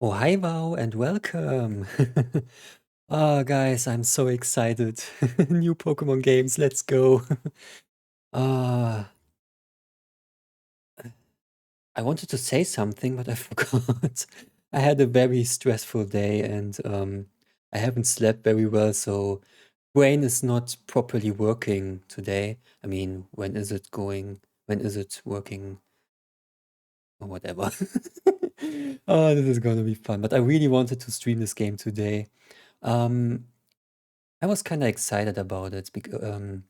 Oh, hi, Wow, and welcome. Ah, guys, I'm so excited. New Pokemon games, let's go. Ah, I wanted to say something, but I forgot. I had a very stressful day and I haven't slept very well, so brain is not properly working today. I mean, when is it going? When is it working? Or whatever. Oh, this is gonna be fun. But I really wanted to stream this game today. Um, I was kind of excited about it because it's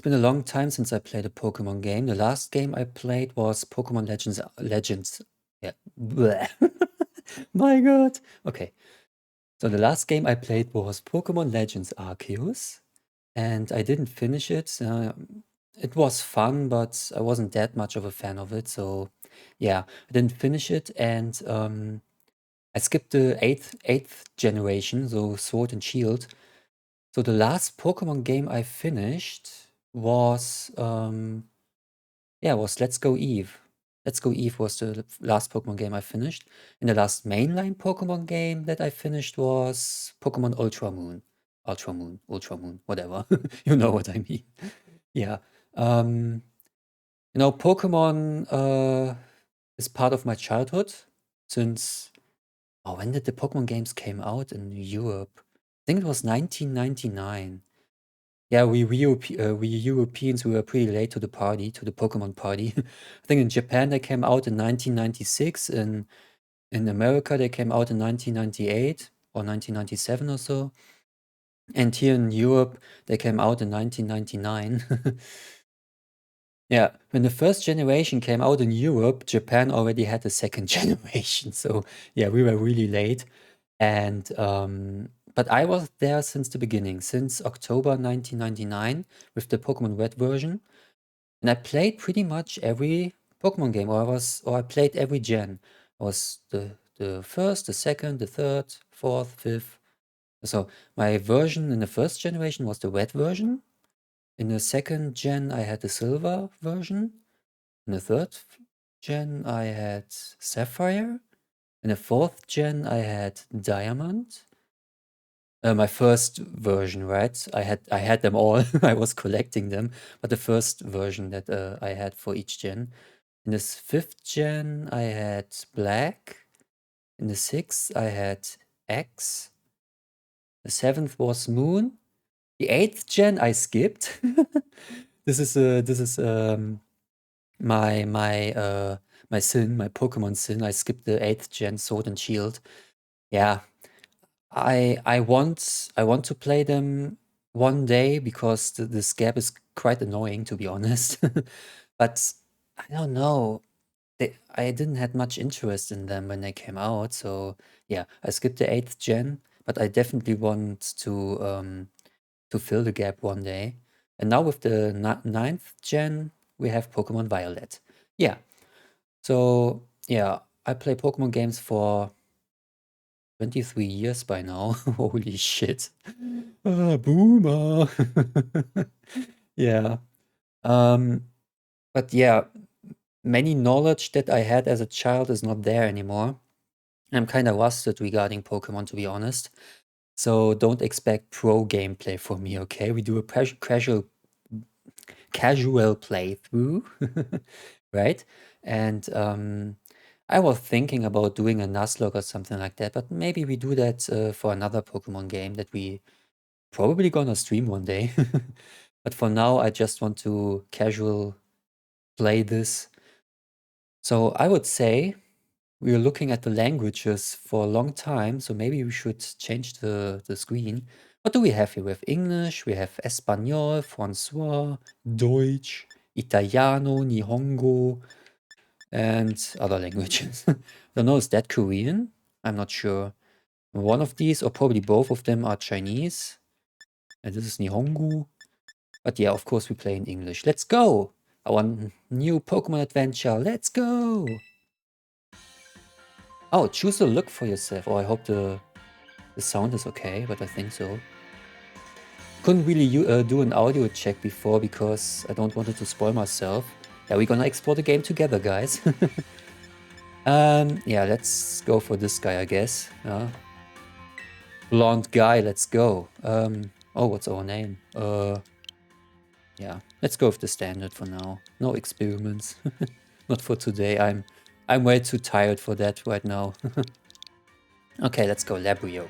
been a long time since I played a Pokemon game. The last game I played was Pokemon Legends. Yeah. Bleh. My God. Okay. So the last game I played was Pokemon Legends Arceus, and I didn't finish it. It was fun, but I wasn't that much of a fan of it. So yeah, I didn't finish it, and I skipped the eighth generation, so Sword and Shield. So the last Pokemon game I finished was was Let's Go Eve. Let's Go Eve was the last Pokemon game I finished. And the last mainline Pokemon game that I finished was Pokemon Ultra Moon. Ultra Moon, whatever. You know what I mean. Yeah. Um, Pokemon is part of my childhood since when did the Pokemon games came out in Europe? I think it was 1999. Yeah, we Europeans, we were pretty late to the party, to the Pokemon party. I think in Japan they came out in 1996, and in America they came out in 1998 or 1997 or so. And here in Europe they came out in 1999. Yeah, when the first generation came out in Europe, Japan already had the second generation. So yeah, we were really late. And but I was there since the beginning, since October 1999 with the Pokemon Red version. And I played pretty much every Pokemon game, or I played every gen. I was the first, the second, the third, fourth, fifth. So my version in the first generation was the red version. In the second gen, I had the silver version. In the third gen, I had sapphire. In the fourth gen, I had diamond. My first version, right? I had them all. I was collecting them, but the first version that I had for each gen. In this fifth gen, I had black. In the sixth, I had X. The seventh was moon. The eighth gen, I skipped. This is my sin, my Pokemon sin. I skipped the eighth gen Sword and Shield. Yeah, I want to play them one day because this gap is quite annoying, to be honest. But I don't know. I didn't have much interest in them when they came out, so yeah, I skipped the eighth gen, but I definitely want to fill the gap one day. And now with the ninth gen, we have Pokemon Violet. Yeah. So yeah, I play Pokemon games for 23 years by now. Holy shit. Boomer. Yeah. But yeah, many knowledge that I had as a child is not there anymore. I'm kind of rusted regarding Pokemon, to be honest. So don't expect pro gameplay from me, okay? We do a casual playthrough, right? And I was thinking about doing a Nuzlocke or something like that, but maybe we do that for another Pokemon game that we probably gonna stream one day. But for now, I just want to casual play this. So I would say we are looking at the languages for a long time, so maybe we should change the screen. What do we have here? We have English, we have Espanol, François, Deutsch, Italiano, Nihongo, and other languages. I don't know, is that Korean? I'm not sure. One of these, or probably both of them, are Chinese. And this is Nihongo. But yeah, of course we play in English. Let's go! Our new Pokemon adventure. Let's go! Oh, choose a look for yourself. Oh, I hope the sound is okay, but I think so. Couldn't really do an audio check before because I don't want it to spoil myself. Yeah, we're gonna explore the game together, guys. Yeah, let's go for this guy, I guess. Blonde guy, let's go. Oh, what's our name? Yeah, let's go with the standard for now. No experiments. Not for today. I'm way too tired for that right now. Okay, let's go Labrio.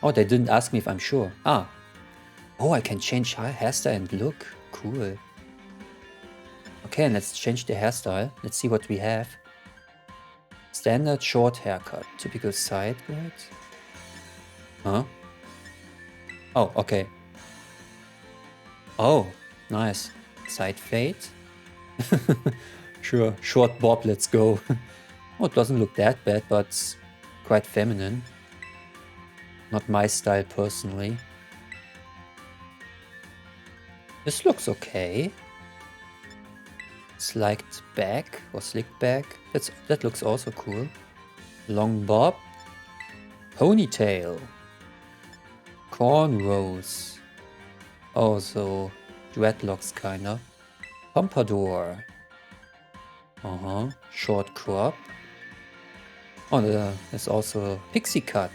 Oh, they didn't ask me if I'm sure. Ah. Oh, I can change hairstyle and look. Cool. Okay, and let's change the hairstyle. Let's see what we have. Standard short haircut. Typical side braid. Huh? Oh, okay. Oh, nice. Side fade. Sure, short bob, let's go. Oh, it doesn't look that bad, but quite feminine. Not my style personally. This looks okay. Sliked back or slicked back. That looks also cool. Long bob. Ponytail. Cornrows. Also dreadlocks kinda. Pompadour. Short crop. Oh, there's also pixie cut.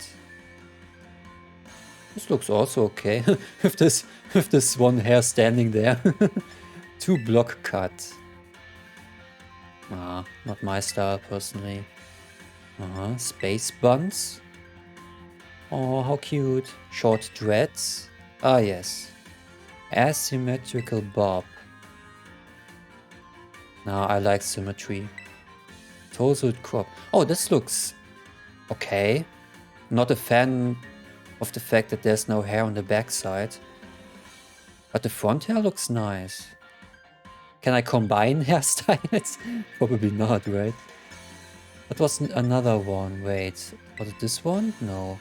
This looks also okay. with this one hair standing there. 2 block cut. Not my style personally. Space buns. Oh, how cute. Short dreads. Ah, yes. Asymmetrical bob. Nah, I like symmetry. Tousled crop. Oh, this looks okay. Not a fan of the fact that there's no hair on the backside. But the front hair looks nice. Can I combine hairstyles? Probably not, right? What was another one? Wait, was it this one? No.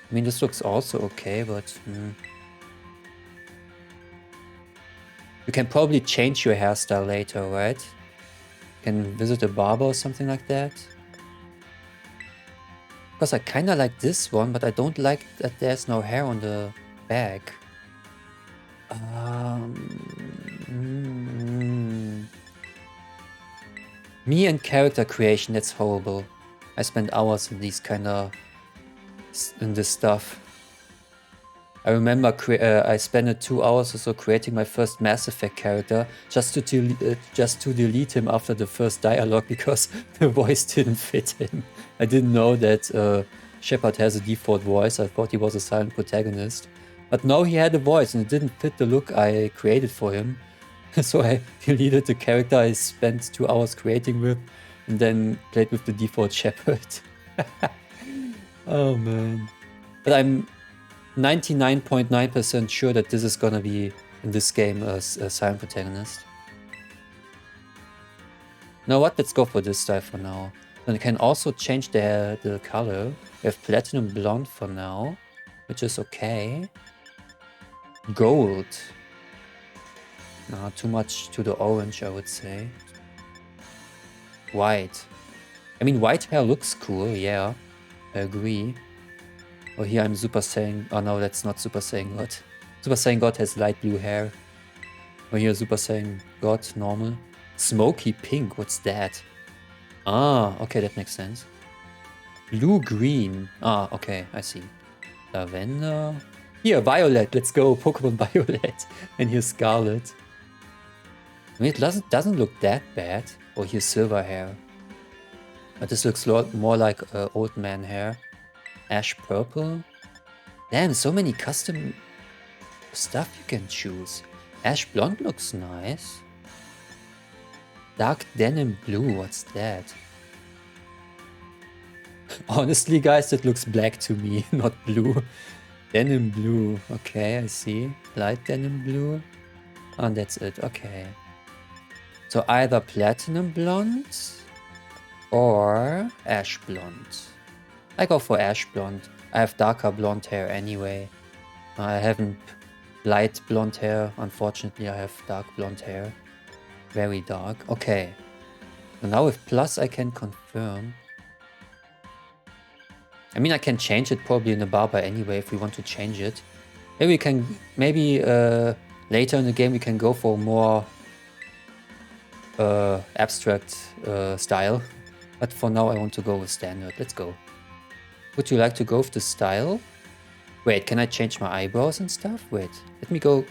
I mean, this looks also okay, but... You can probably change your hairstyle later, right? You can visit a barber or something like that. Because I kind of like this one, but I don't like that there's no hair on the back. Me and character creation, that's horrible. I spend hours in these in this stuff. I remember I spent 2 hours or so creating my first Mass Effect character just to delete him after the first dialogue because the voice didn't fit him. I didn't know that Shepard has a default voice. I thought he was a silent protagonist. But now he had a voice and it didn't fit the look I created for him. So I deleted the character I spent 2 hours creating with and then played with the default Shepard. Oh man. But I'm 99.9% sure that this is gonna be in this game a silent protagonist. You know what? Let's go for this style for now. And I can also change the color. We have platinum blonde for now, which is okay. Gold. Too much to the orange, I would say. White. I mean, white hair looks cool, yeah. I agree. Oh, here I'm Super Saiyan. Oh no, that's not Super Saiyan God. Super Saiyan God has light blue hair. Oh, here Super Saiyan God, normal. Smoky pink, what's that? Ah, okay, that makes sense. Blue-green. Ah, okay, I see. Lavender. Here, Violet, let's go. Pokemon Violet. And here's Scarlet. I mean, it doesn't look that bad. Oh, here's silver hair. But this looks more like old man hair. Ash purple. Damn, so many custom stuff you can choose. Ash blonde looks nice. Dark denim blue, what's that? Honestly, guys, that looks black to me, not blue. Denim blue, okay, I see. Light denim blue. And that's it, okay. So either platinum blonde or ash blonde. I go for ash blonde. I have darker blonde hair anyway. I haven't light blonde hair. Unfortunately, I have dark blonde hair. Very dark. Okay. So now with plus, I can confirm. I mean, I can change it probably in the barber anyway if we want to change it. Maybe we can, later in the game we can go for more abstract style. But for now I want to go with standard. Let's go. Would you like to go with the style? Wait, can I change my eyebrows and stuff? Wait, let me go.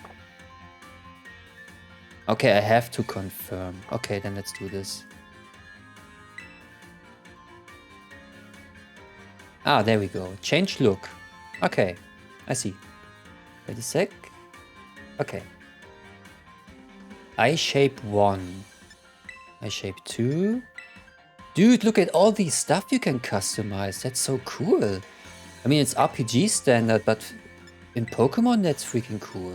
Okay, I have to confirm. Okay, then let's do this. Ah, there we go. Change look. Okay, I see. Wait a sec. Okay. Eye shape 1. Eye shape 2. Dude, look at all these stuff you can customize. That's so cool. I mean, it's RPG standard, but in Pokemon, that's freaking cool.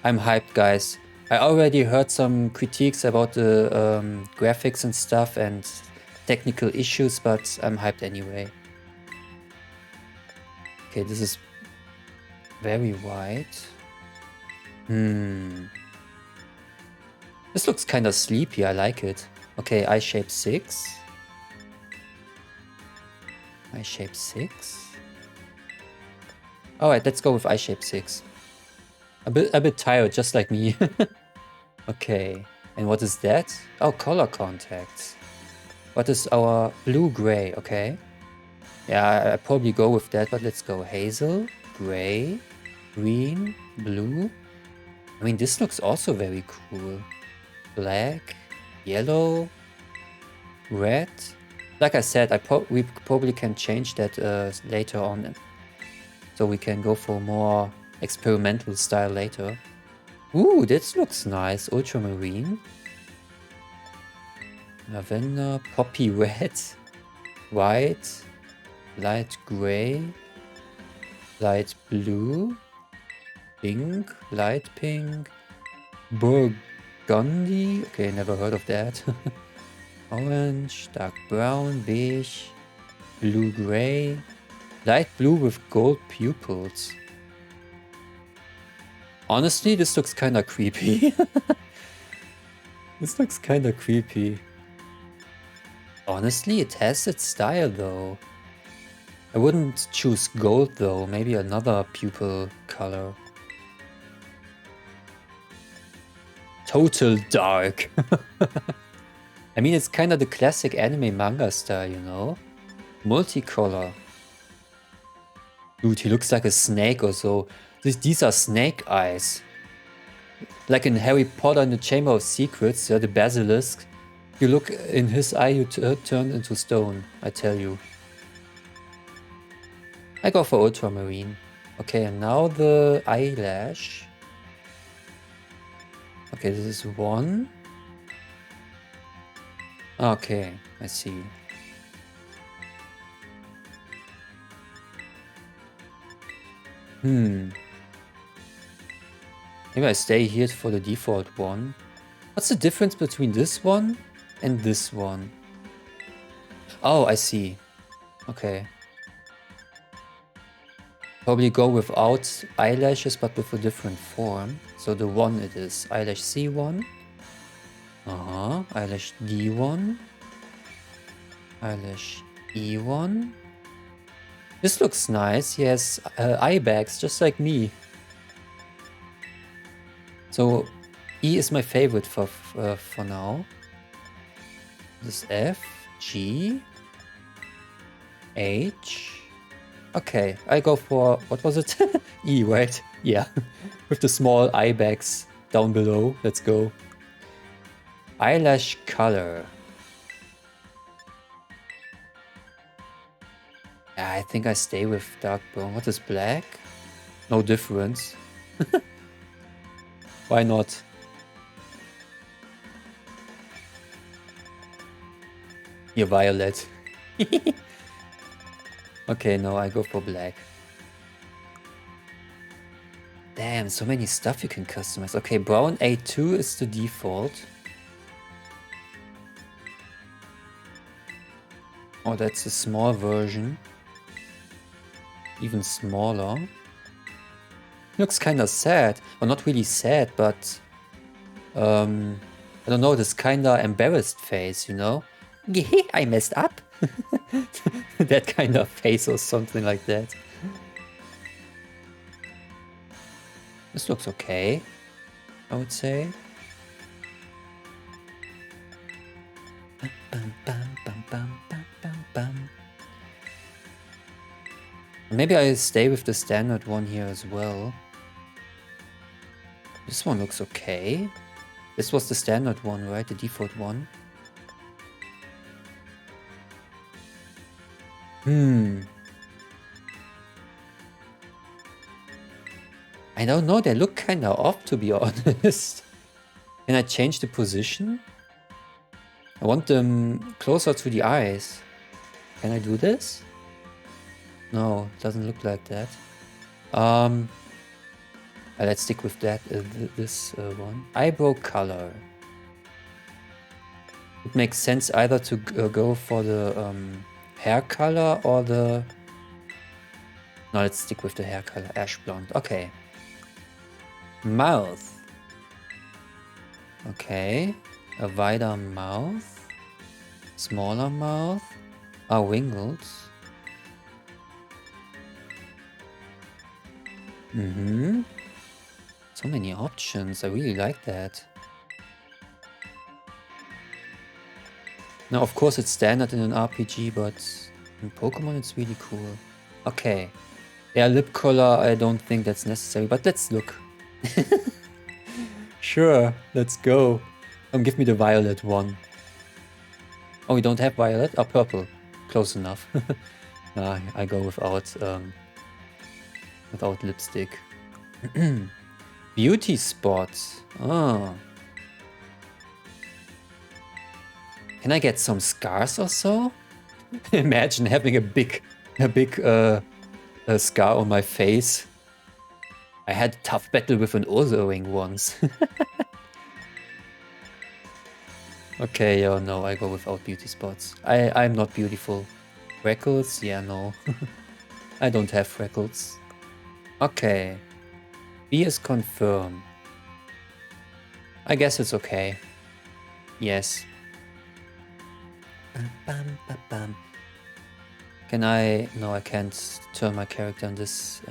I'm hyped, guys. I already heard some critiques about the graphics and stuff and technical issues, but I'm hyped anyway. Okay, this is very white. This looks kind of sleepy, I like it. Okay, eye shape 6. Eye shape 6. Alright, let's go with eye shape 6. A bit tired, just like me. Okay, and what is that? Oh, color contacts. What is our blue-gray? Okay. Yeah, I probably go with that, but let's go. Hazel, gray, green, blue. I mean, this looks also very cool. Black, yellow, red. Like I said, we probably can change that later on. So we can go for more experimental style later. Ooh, this looks nice. Ultramarine. Lavender, poppy red, white, light gray, light blue, pink, light pink, burgundy. Okay, never heard of that. Orange, dark brown, beige, blue gray, light blue with gold pupils. Honestly, this looks kinda creepy. This looks kinda creepy. Honestly, it has its style though. I wouldn't choose gold though, maybe another pupil color. Total dark. I mean, it's kind of the classic anime manga style, you know? Multicolor. Dude, he looks like a snake or so. These are snake eyes. Like in Harry Potter and the Chamber of Secrets, the basilisk. You look in his eye, you turn into stone, I tell you. I go for ultramarine. Okay, and now the eyelash. Okay, this is 1. Okay, I see. Maybe I stay here for the default one. What's the difference between this one and this one? Oh, I see. Okay. Probably go without eyelashes, but with a different form. So the 1 it is. Eyelash C1. Eyelash D1. Eyelash E1. This looks nice. He has eye bags, just like me. So E is my favorite for now. This is F, G, H. Okay, I go for, what was it? E, right? Yeah, with the small eye bags down below. Let's go. Eyelash color. Yeah, I think I stay with dark brown. What is black? No difference. Why not? Here, violet. Okay, no, I go for black. Damn, so many stuff you can customize. Okay, brown A2 is the default. Oh, that's a small version. Even smaller. Looks kind of sad. Well, not really sad, but I don't know, this kind of embarrassed face, you know? I messed up. That kind of face or something like that. This looks okay. I would say. Maybe I stay with the standard one here as well. This one looks okay. This was the standard one, right? The default one. I don't know, they look kinda off, to be honest. Can I change the position? I want them closer to the eyes. Can I do this? No, it doesn't look like that. Let's stick with that, this one. Eyebrow color. It makes sense either to go for the hair color or the... No, let's stick with the hair color, ash blonde. Okay. Mouth. Okay. A wider mouth. Smaller mouth. Wrinkles. So many options. I really like that. Now, of course, it's standard in an RPG, but in Pokemon, it's really cool. Okay. Yeah, lip color, I don't think that's necessary, but let's look. Sure, let's go. Give me the violet one. Oh, we don't have violet? Oh, purple. Close enough. I go without lipstick. Beauty spots. Oh. Can I get some scars or so? Imagine having a big scar on my face. I had a tough battle with an Ursaring once. Okay, oh no, I go without beauty spots. I'm not beautiful. Freckles? Yeah, no. I don't have freckles. Okay. B is confirmed. I guess it's okay. Yes. Can I... No, I can't turn my character on this.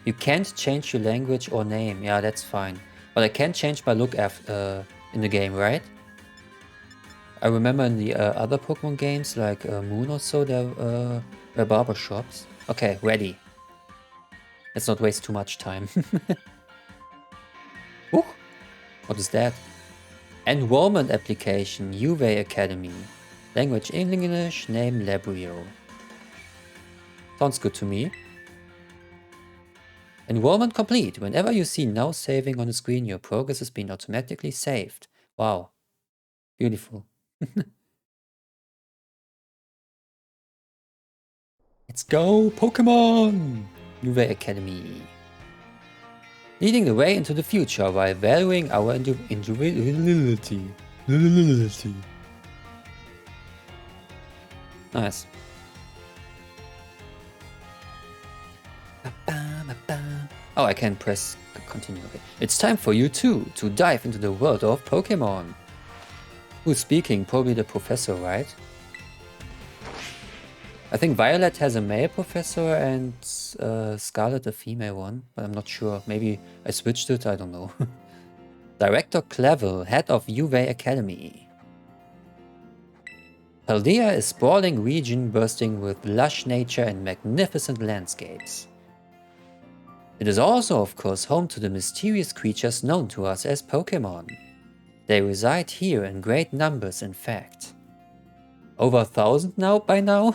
You can't change your language or name. Yeah, that's fine. But I can change my look in the game, right? I remember in the other Pokemon games, like Moon or so, there were barber shops. Okay, ready. Let's not waste too much time. Ooh, what is that? Enrollment application, UV Academy. Language English, name Labrio. Sounds good to me. Enrollment complete. Whenever you see now saving on the screen, your progress has been automatically saved. Wow. Beautiful. Let's go, Pokemon! UV Academy. Leading the way into the future while valuing our individuality. Nice. Oh, I can press continue. Okay. It's time for you too to dive into the world of Pokemon. Who's speaking? Probably the professor, right? I think Violet has a male professor and Scarlet a female one, but I'm not sure. Maybe I switched it, I don't know. Director Clavel, head of UV Academy. Paldea is a sprawling region bursting with lush nature and magnificent landscapes. It is also, of course, home to the mysterious creatures known to us as Pokémon. They reside here in great numbers, in fact. Over 1,000 now, by now?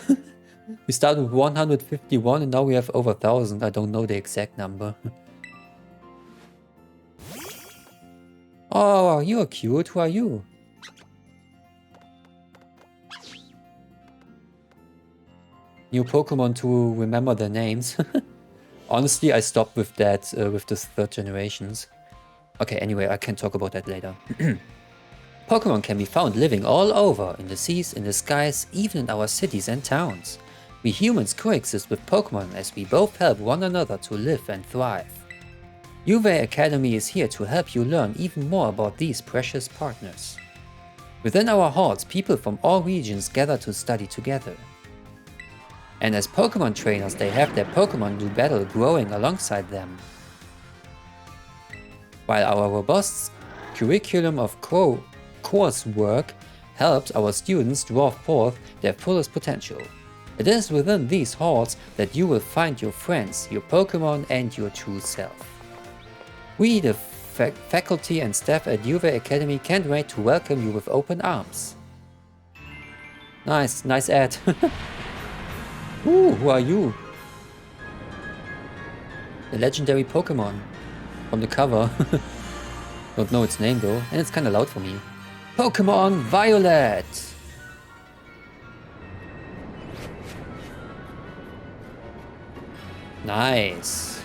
We started with 151 and now we have over 1,000. I don't know the exact number. Oh, you're cute. Who are you? New Pokemon to remember their names. Honestly, I stopped with that, with the 3rd generations. Okay, anyway, I can talk about that later. Pokemon can be found living all over, in the seas, in the skies, even in our cities and towns. We humans coexist with Pokemon as we both help one another to live and thrive. UV Academy is here to help you learn even more about these precious partners. Within our halls, people from all regions gather to study together. And as Pokemon trainers, they have their Pokemon do battle growing alongside them. While our robust curriculum of coursework helps our students draw forth their fullest potential. It is within these halls that you will find your friends, your Pokémon, and your true self. We, the faculty and staff at Vtuber Academy, can't wait to welcome you with open arms. Nice ad. Ooh, who are you? The legendary Pokémon from the cover. Don't know its name though, and it's kinda loud for me. Pokémon Violet! Nice.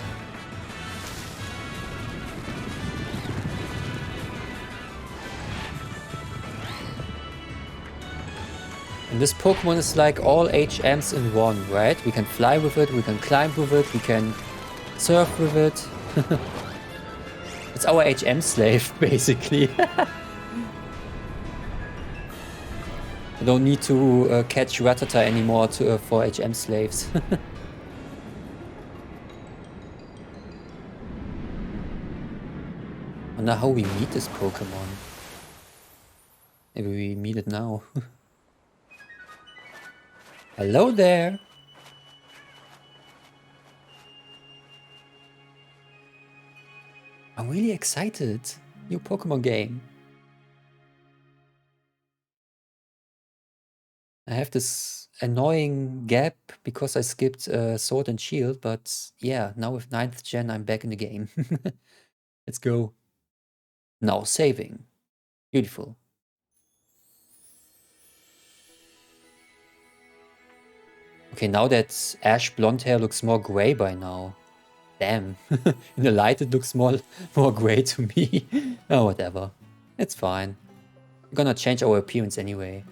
And this Pokemon is like all HMs in one, right? We can fly with it, we can climb with it, we can surf with it. It's our HM slave, basically. I don't need to catch Rattata anymore for HM slaves. Wonder how we meet this Pokemon. Maybe we meet it now. Hello there! I'm really excited. New Pokemon game. I have this annoying gap because I skipped Sword and Shield, but yeah, now with 9th gen I'm back in the game. Let's go. Now saving. Beautiful. Okay, now that ash blonde hair looks more gray by now. Damn. In the light it looks more gray to me. Oh, whatever. It's fine. We're gonna change our appearance anyway.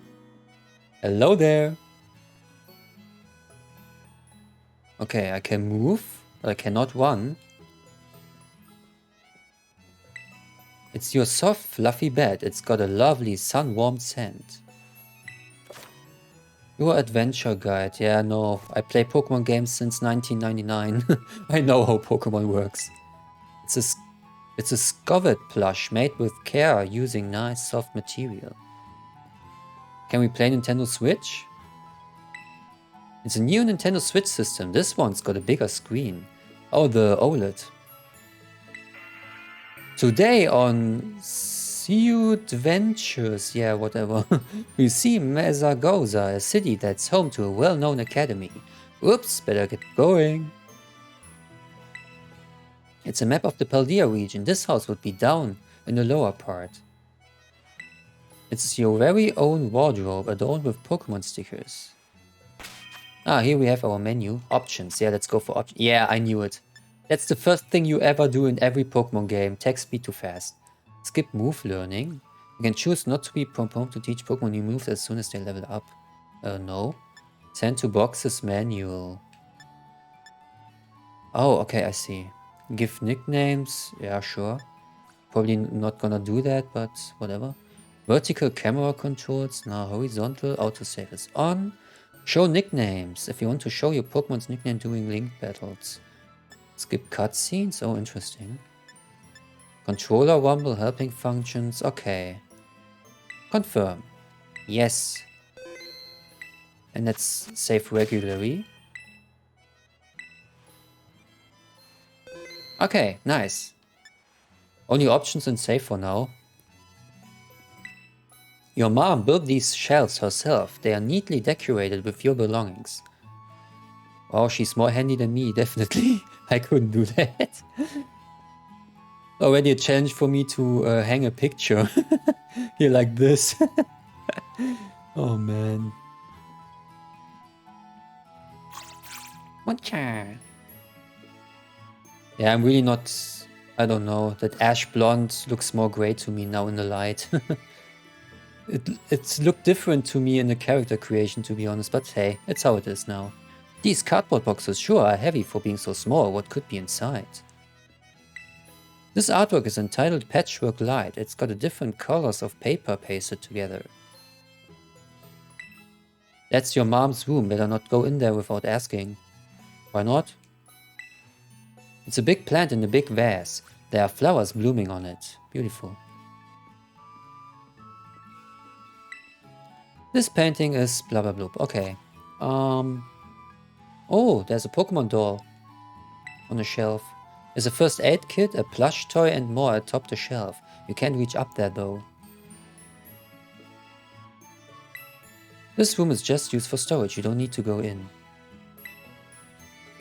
Hello there. Okay, I can move, but I cannot run. It's your soft, fluffy bed. It's got a lovely, sun-warmed scent. Your adventure guide. Yeah, no, I play Pokemon games since 1999. I know how Pokemon works. It's a Scovet plush made with care using nice, soft material. Can we play NintendoSwitch? It's a new NintendoSwitch system. This one's got a bigger screen. Oh, the OLED. Today on Ventures, yeah, whatever, we see Mesagoza, a city that's home to a well-known academy. Oops, better get going. It's a map of the Paldea region. This house would be down in the lower part. It's your very own wardrobe adorned with Pokemon stickers. Ah, here we have our menu. Options. Yeah, let's go for options. Yeah, I knew it. That's the first thing you ever do in every Pokemon game. Text speed too fast. Skip move learning. You can choose not to be prompt to teach Pokemon new moves as soon as they level up. No. Send to boxes manual. Oh, okay, I see. Give nicknames. Yeah, sure. Probably not gonna do that, but whatever. Vertical camera controls. Now horizontal. Autosave is on. Show nicknames. If you want to show your Pokemon's nickname during link battles. Skip cutscenes. Oh, interesting. Controller rumble helping functions. Okay. Confirm. Yes. And let's save regularly. Okay, nice. Only options in save for now. Your mom built these shelves herself. They are neatly decorated with your belongings. Wow, she's more handy than me, definitely. I couldn't do that. Already a challenge for me to hang a picture here like this. Oh man. Whatcha? Yeah, I'm really not... I don't know. That ash blonde looks more grey to me now in the light. It looked different to me in the character creation, to be honest, but hey, it's how it is now. These cardboard boxes sure are heavy for being so small. What could be inside? This artwork is entitled Patchwork Light. It's got different colors of paper pasted together. That's your mom's room. Better not go in there without asking. Why not? It's a big plant in a big vase. There are flowers blooming on it. Beautiful. This painting is blah blah blah. Okay. Oh, there's a Pokemon doll on the shelf. There's a first aid kit, a plush toy, and more atop the shelf. You can't reach up there though. This room is just used for storage. You don't need to go in.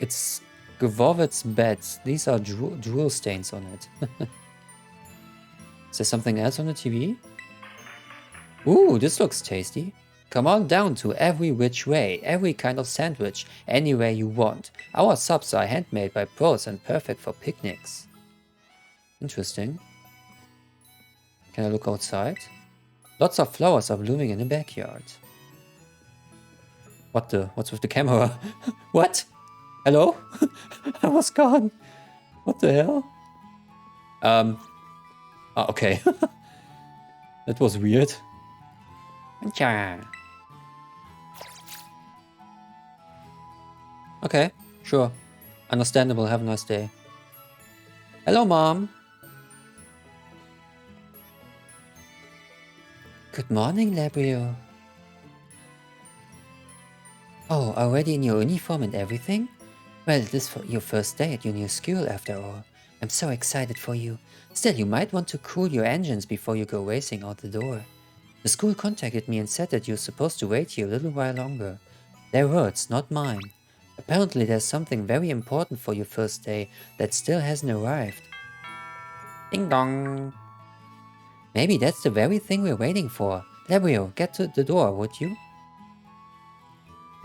It's Gvovet's bed. These are drool stains on it. Is there something else on the TV? Ooh, this looks tasty. Come on down to Every Which Way, every kind of sandwich, anywhere you want. Our subs are handmade by pros and perfect for picnics. Interesting. Can I look outside? Lots of flowers are blooming in the backyard. What's with the camera? What? Hello? I was gone. What the hell? Okay. That was weird. Okay, sure. Understandable. Have a nice day. Hello, Mom. Good morning, Labrio. Oh, already in your uniform and everything? Well, it is your first day at your new school after all. I'm so excited for you. Still, you might want to cool your engines before you go racing out the door. The school contacted me and said that you're supposed to wait here a little while longer. Their words, not mine. Apparently there's something very important for your first day that still hasn't arrived. Ding dong! Maybe that's the very thing we're waiting for. Labrio, get to the door, would you?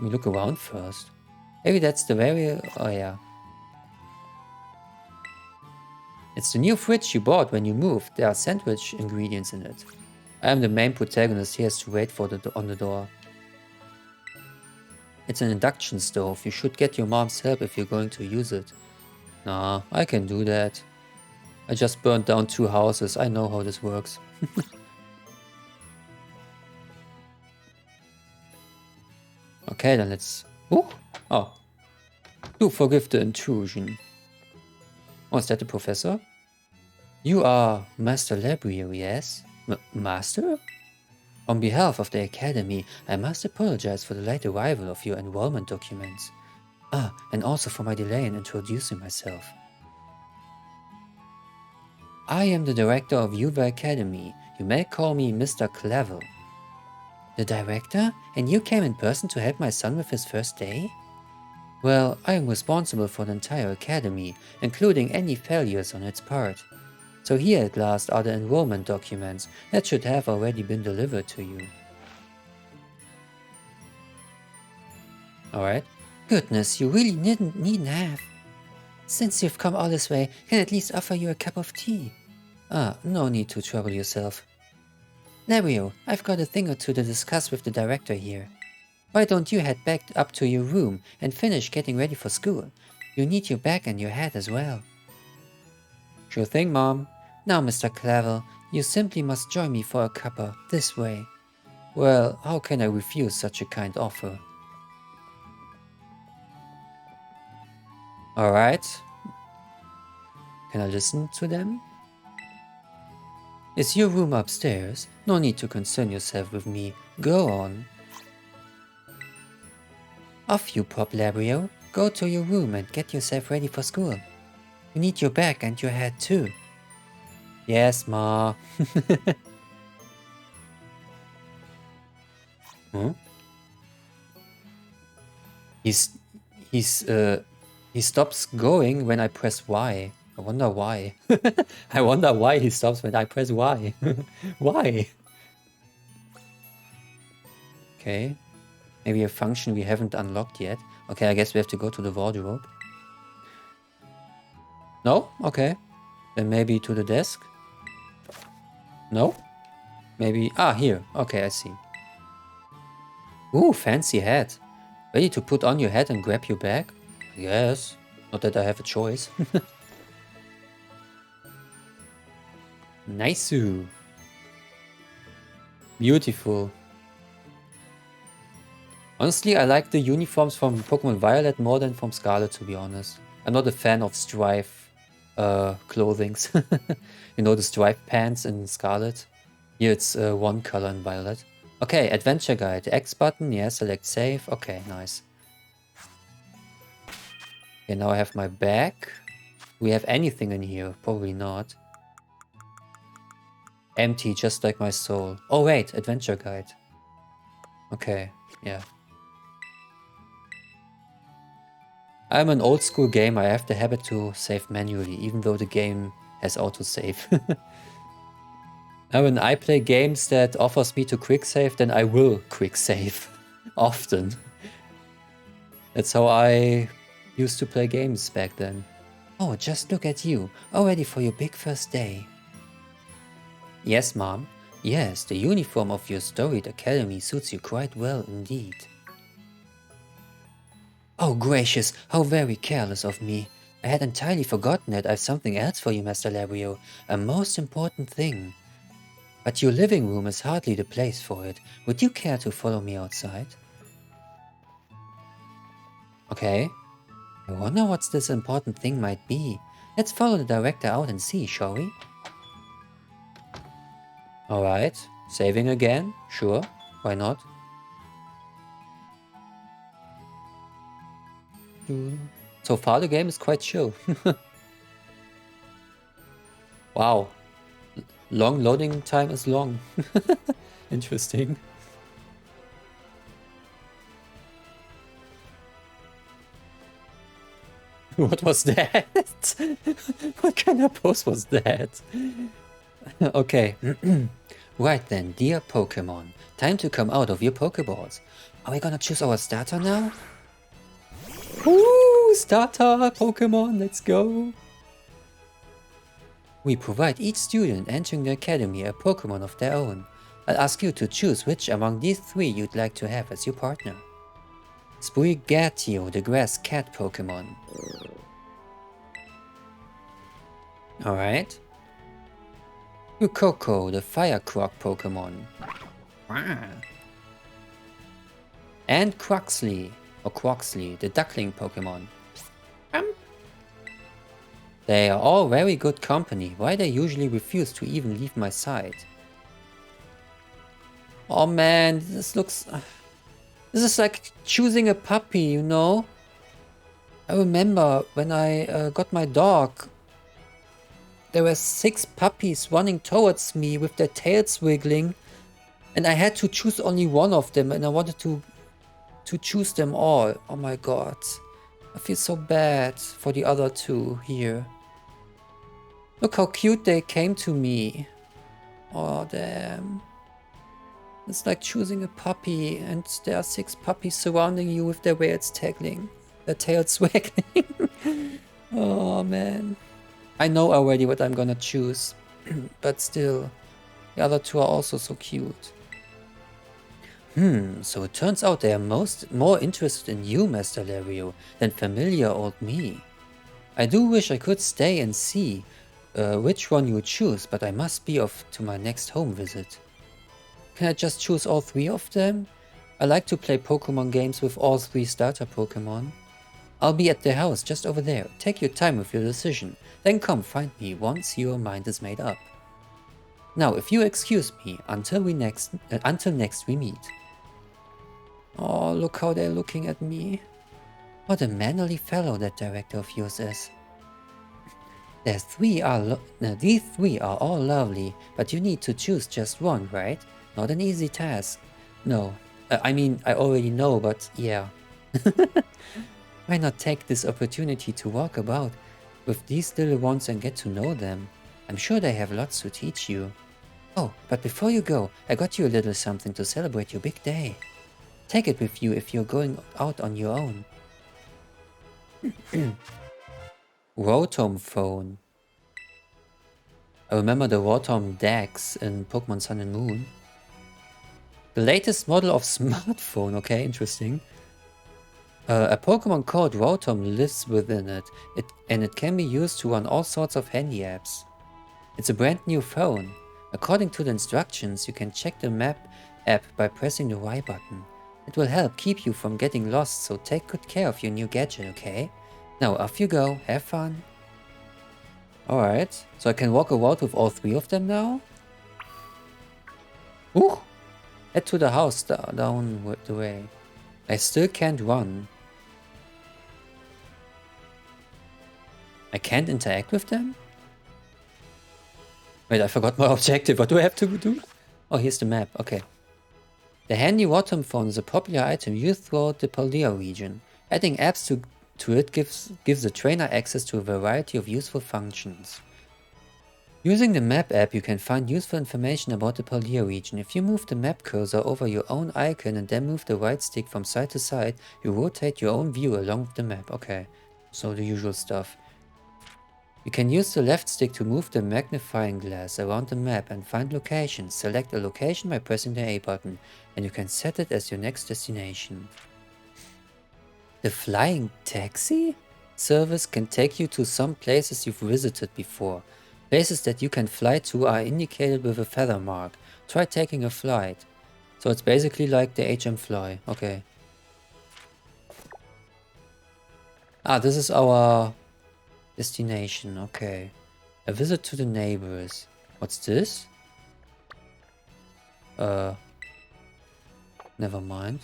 Let me look around first. Maybe that's the very... oh yeah. It's the new fridge you bought when you moved. There are sandwich ingredients in it. I am the main protagonist. He has to wait for on the door. It's an induction stove. You should get your mom's help if you're going to use it. Nah, I can do that. I just burned down 2 houses. I know how this works. Okay, then let's... ooh! Oh. Do forgive the intrusion. Oh, is that the professor? You are Master Labrio, yes? Master? On behalf of the Academy, I must apologize for the late arrival of your enrollment documents. Ah, and also for my delay in introducing myself. I am the director of Vtuber Academy. You may call me Mr. Clavel. The director? And you came in person to help my son with his first day? Well, I am responsible for the entire academy, including any failures on its part. So here at last are the enrollment documents that should have already been delivered to you. Alright. Goodness, you really needn't have. Since you've come all this way, can I at least offer you a cup of tea? Ah, no need to trouble yourself. Labrio, I've got a thing or two to discuss with the director here. Why don't you head back up to your room and finish getting ready for school? You need your bag and your hat as well. Sure thing, Mom. Now, Mr. Clavel, you simply must join me for a cuppa, this way. Well, how can I refuse such a kind offer? Alright. Can I listen to them? Is your room upstairs? No need to concern yourself with me. Go on. Off you pop, Labrio. Go to your room and get yourself ready for school. You need your bag and your hat too. Yes, Ma. Huh? He stops going when I press Y. I wonder why. I wonder why he stops when I press Y. Why? Okay. Maybe a function we haven't unlocked yet. Okay, I guess we have to go to the wardrobe. No? Okay. Then maybe to the desk? No? Maybe... ah, here. Okay, I see. Ooh, fancy hat. Ready to put on your hat and grab your bag? Yes. Not that I have a choice. Nice-oo. Beautiful. Honestly, I like the uniforms from Pokemon Violet more than from Scarlet, to be honest. I'm not a fan of stripe clothings. You know, the striped pants in Scarlet? Here it's one color in Violet. Okay, adventure guide. X button, yeah, select save. Okay, nice. Okay, now I have my bag. Do we have anything in here? Probably not. Empty, just like my soul. Oh wait, adventure guide. Okay, yeah. I'm an old school gamer. I have the habit to save manually, even though the game has autosave. Now when I play games that offers me to quick save, then I will quick save. Often. That's how I used to play games back then. Oh, just look at you, all ready for your big first day. Yes, Mom. Yes, the uniform of your storied academy suits you quite well indeed. Oh gracious, how very careless of me. I had entirely forgotten that I've something else for you, Master Labrio. A most important thing. But your living room is hardly the place for it. Would you care to follow me outside? Okay. I wonder what this important thing might be. Let's follow the director out and see, shall we? Alright. Saving again? Sure. Why not? So far the game is quite chill. Wow. Long loading time is long. Interesting. What was that? What kind of pose was that? Okay. Right then, dear Pokémon. Time to come out of your Pokéballs. Are we gonna choose our starter now? Ooh, starter Pokémon, let's go. We provide each student entering the academy a Pokémon of their own. I'll ask you to choose which among these three you'd like to have as your partner. Sprigatio, the grass cat Pokémon. Alright. Ukoko, the fire croc Pokémon. And Quaxley, the duckling Pokémon. They are all very good company. Why they usually refuse to even leave my side? Oh man, this looks... This is like choosing a puppy, you know? I remember when I got my dog. There were 6 puppies running towards me with their tails wiggling. And I had to choose only one of them, and I wanted to choose them all. Oh my god. I feel so bad for the other 2 here. Look how cute they came to me. Oh damn. It's like choosing a puppy and there are 6 puppies surrounding you with their tails waggling. Oh man. I know already what I'm gonna choose. But still, the other 2 are also so cute. So it turns out they are more interested in you, Master Lario, than familiar old me. I do wish I could stay and see which one you choose, but I must be off to my next home visit. Can I just choose all 3 of them? I like to play Pokemon games with all 3 starter Pokemon. I'll be at the house just over there. Take your time with your decision, then come find me once your mind is made up. Now, if you excuse me, until next we meet. Oh, look how they're looking at me. What a mannerly fellow that director of yours is. These 3 are all lovely, but you need to choose just one, right? Not an easy task. No, I mean, I already know, but yeah. Why not take this opportunity to walk about with these little ones and get to know them? I'm sure they have lots to teach you. Oh, but before you go, I got you a little something to celebrate your big day. Take it with you if you're going out on your own. Rotom phone. I remember the Rotom DAX in Pokemon Sun and Moon. The latest model of smartphone, okay, interesting. A Pokemon called Rotom lives within it, and it can be used to run all sorts of handy apps. It's a brand new phone. According to the instructions, you can check the map app by pressing the Y button. It will help keep you from getting lost, so take good care of your new gadget, okay? Now off you go, have fun. Alright, so I can walk around with all 3 of them now? Ooh! Head to the house down the way. I still can't run. I can't interact with them? Wait, I forgot my objective. What do I have to do? Oh, here's the map. Okay. The handy Rotom phone is a popular item used throughout the Paldea region. Adding apps to it gives the trainer access to a variety of useful functions. Using the map app, you can find useful information about the Paldea region. If you move the map cursor over your own icon and then move the right stick from side to side, you rotate your own view along the map. Okay, so the usual stuff. You can use the left stick to move the magnifying glass around the map and find locations. Select a location by pressing the A button, and you can set it as your next destination. The flying taxi service can take you to some places you've visited before. Places that you can fly to are indicated with a feather mark. Try taking a flight. So it's basically like the HM Fly. Okay. Ah, this is our destination. Okay. A visit to the neighbors. What's this? Never mind.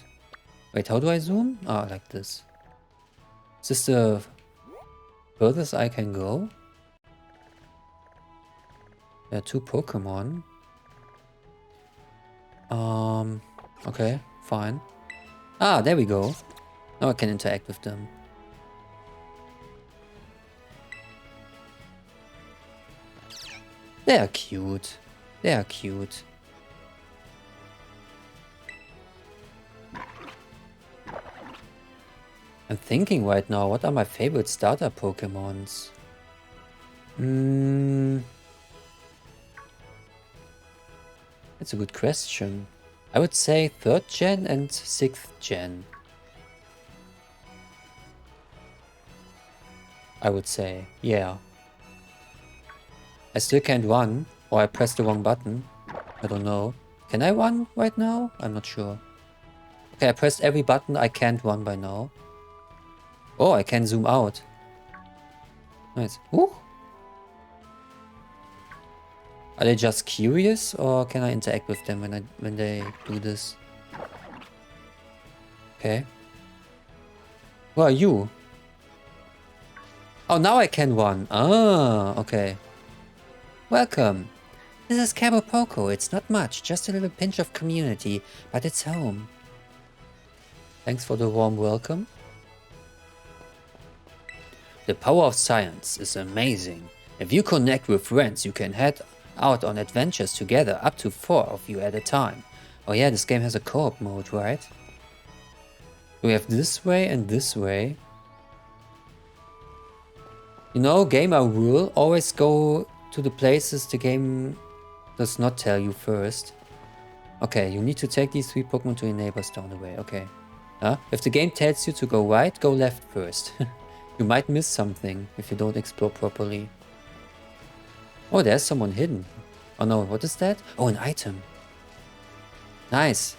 Wait, how do I zoom? Ah, like this. Is this the furthest I can go? There are 2 Pokémon. Okay, fine. Ah, there we go. Now I can interact with them. They are cute. They are cute. I'm thinking right now, what are my favorite starter Pokémons? That's a good question. I would say 3rd gen and 6th gen. I would say, yeah. I still can't run, or I pressed the wrong button. I don't know. Can I run right now? I'm not sure. Okay, I pressed every button. I can't run by now. Oh, I can zoom out. Nice. Ooh. Are they just curious, or can I interact with them when they do this? Okay. Who are you? Oh, now I can run. Ah, okay. Welcome. This is Cabo Poco. It's not much, just a little pinch of community, but it's home. Thanks for the warm welcome. The power of science is amazing. If you connect with friends, you can head out on adventures together, up to 4 of you at a time. Oh yeah, this game has a co-op mode, right? We have this way and this way. You know, gamer rule, always go to the places the game does not tell you first. Okay, you need to take these 3 Pokemon to your neighbors down the way, okay. If the game tells you to go right, go left first. You might miss something if you don't explore properly. Oh, there's someone hidden. Oh no, what is that? Oh, an item. Nice.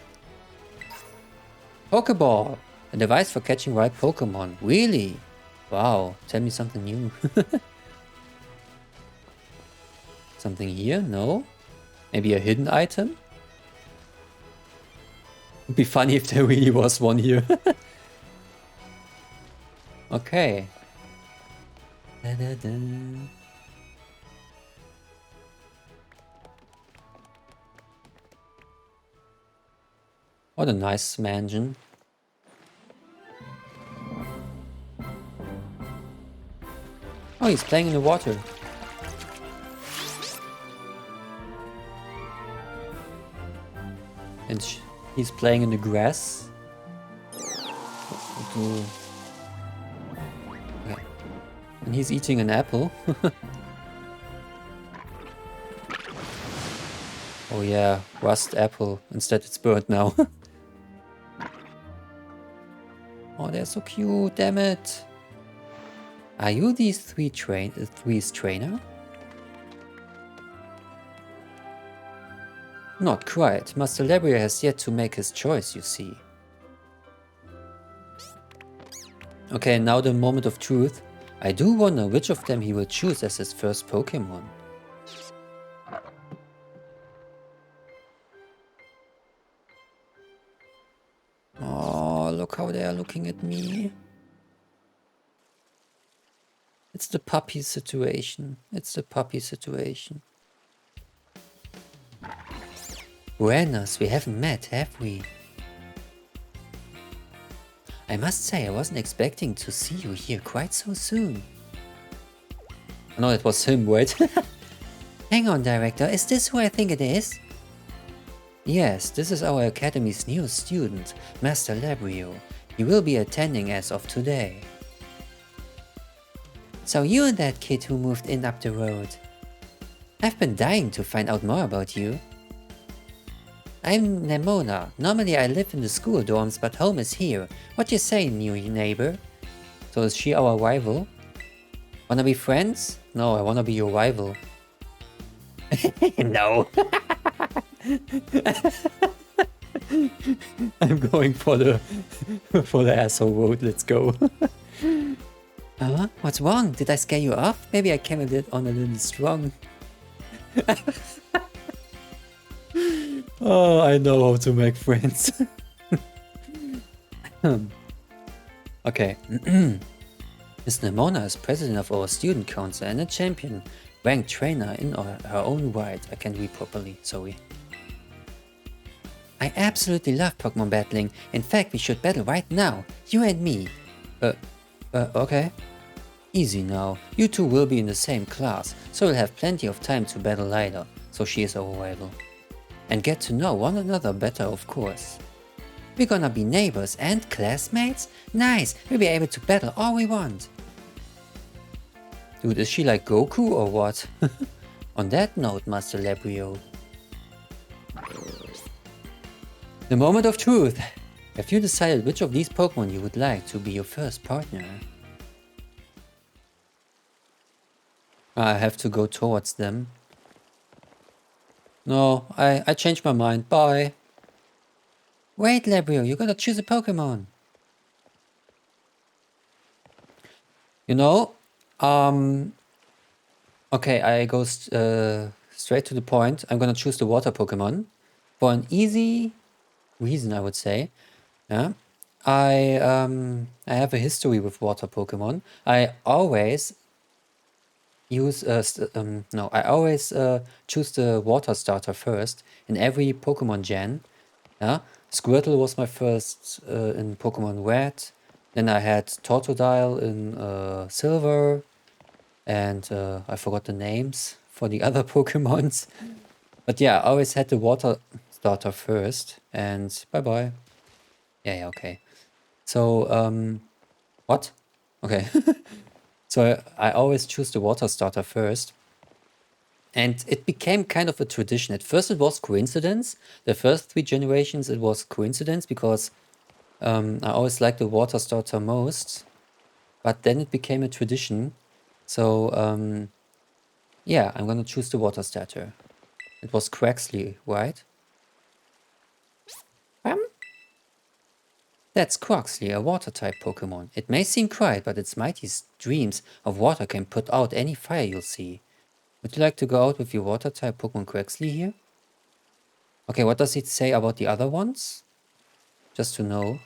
Pokeball. A device for catching wild Pokemon. Really? Wow, tell me something new. Something here? No? Maybe a hidden item? Would be funny if there really was one here. Okay. Da, da, da. What a nice mansion. Oh, he's playing in the water. And he's playing in the grass. Okay. And he's eating an apple. Oh yeah, rust apple. Instead it's burnt now. Oh, they're so cute, damn it. Are you these three's trainer? Not quite. Master Labria has yet to make his choice, you see. Okay, now the moment of truth. I do wonder which of them he will choose as his first Pokémon. look how they are looking at me. It's the puppy situation. It's the puppy situation. Buenos, we haven't met, have we? I must say, I wasn't expecting to see you here quite so soon. No, it was him, wait. Hang on, Director, is this who I think it is? Yes, this is our Academy's newest student, Master Labrio. He will be attending as of today. So you're that kid who moved in up the road. I've been dying to find out more about you. I'm Nemona. Normally I live in the school dorms, but home is here. What you say, new neighbor? So is she our rival? Wanna be friends? No, I wanna be your rival. No. I'm going for the asshole vote. Let's go. What's wrong? Did I scare you off? Maybe I came a little strong. Oh, I know how to make friends. Okay. Miss Nemona is president of our student council and a champion, ranked trainer in her own right. I can't read properly, sorry. I absolutely love Pokemon battling. In fact, we should battle right now, you and me. Okay. Easy now. You two will be in the same class, so we'll have plenty of time to battle later. So she is our rival. And get to know one another better, of course. We're gonna be neighbors and classmates? Nice, we'll be able to battle all we want. Dude, is she like Goku or what? On that note, Master Labrio. The moment of truth. Have you decided which of these Pokemon you would like to be your first partner? I have to go towards them. No, I changed my mind. Bye. Wait, Labrio, you gotta choose a Pokemon. You know, okay, I go straight to the point. I'm gonna choose the water Pokemon for an easy reason, I would say. Yeah, I have a history with water Pokemon. I always use I always choose the water starter first in every Pokemon gen. Yeah, Squirtle was my first in Pokemon Red. Then I had Totodile in Silver, and I forgot the names for the other Pokemons. But yeah, I always had the water starter first. And bye bye. Yeah, okay. So what? Okay. So I always choose the water starter first. And it became kind of a tradition. At first it was coincidence. The first 3 generations it was coincidence because I always liked the water starter most. But then it became a tradition. So yeah, I'm gonna choose the water starter. It was Quaxley, right? That's Quaxley, a water-type Pokemon. It may seem quiet, but its mighty streams of water can put out any fire you'll see. Would you like to go out with your water-type Pokemon Quaxley here? Okay, what does it say about the other ones? Just to know.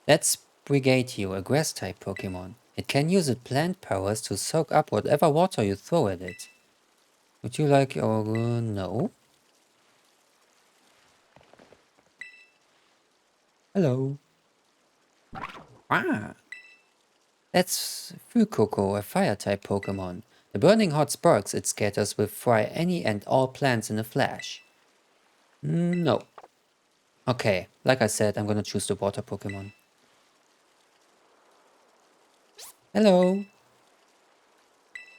That's Brigatio, a grass-type Pokemon. It can use its plant powers to soak up whatever water you throw at it. Would you like or no? Hello. Ah. That's Fuecoco, a fire-type Pokemon. The burning hot sparks it scatters will fry any and all plants in a flash. No. Okay, like I said, I'm gonna choose the water Pokemon. Hello.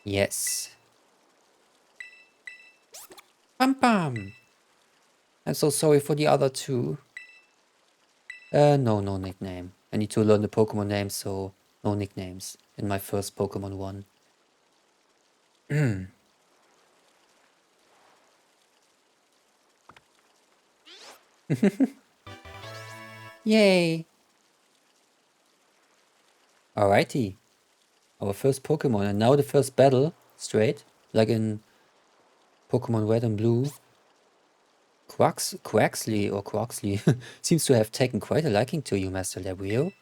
Yes. Pam Pam. I'm so sorry for the other two. No nickname. I need to learn the Pokemon names, so no nicknames in my first Pokemon one. Yay! Alrighty. Our first Pokemon, and now the first battle, straight, like in Pokemon Red and Blue. Quaxley seems to have taken quite a liking to you, Master Labrio.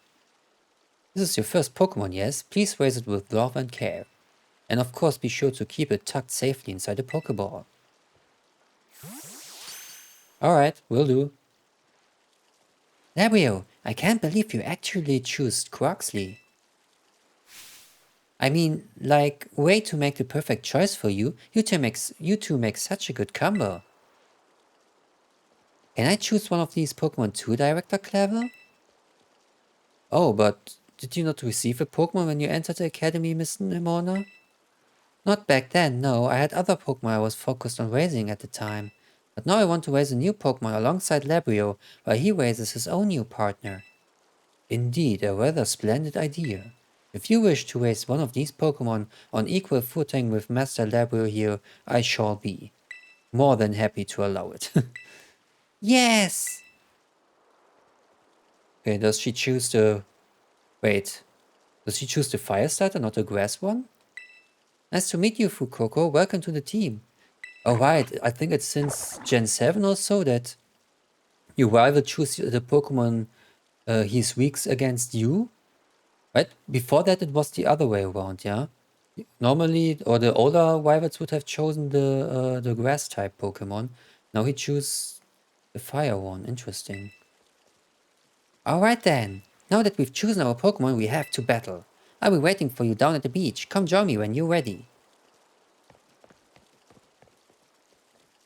This is your first Pokémon, yes? Please raise it with love and care. And of course be sure to keep it tucked safely inside the Pokéball. Alright, will do. Labrio, I can't believe you actually chose Quaxley. I mean, like, way to make the perfect choice for you. You two make such a good combo. Can I choose one of these Pokemon too, Director Clever? Oh, but did you not receive a Pokemon when you entered the Academy, Miss Nimona? Not back then, no. I had other Pokemon I was focused on raising at the time. But now I want to raise a new Pokemon alongside Labrio, while he raises his own new partner. Indeed, a rather splendid idea. If you wish to raise one of these Pokemon on equal footing with Master Labrio here, I shall be more than happy to allow it. Yes! Okay, does she choose the... Wait. Does she choose the fire starter, not the grass one? Nice to meet you, Fukoko. Welcome to the team. Oh, right. I think it's since Gen 7 or so that your rival choose the Pokemon he's weak against you. Right? Before that, it was the other way around, yeah? Normally, or the older rivals would have chosen the grass type Pokemon. Now he chooses the fire one. Interesting. Alright then. Now that we've chosen our Pokemon, we have to battle. I'll be waiting for you down at the beach. Come join me when you're ready.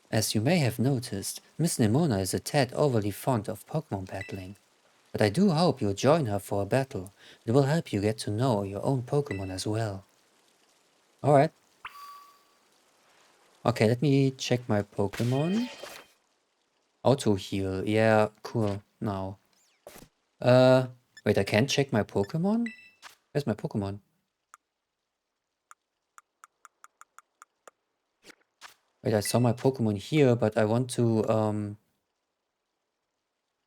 As you may have noticed, Miss Nimona is a tad overly fond of Pokemon battling. But I do hope you'll join her for a battle. It will help you get to know your own Pokemon as well. Alright. Okay, let me check my Pokemon. Auto heal. Yeah, cool. Now. Wait, I can't check my Pokemon? Where's my Pokemon? Wait, I saw my Pokemon here, but I want to,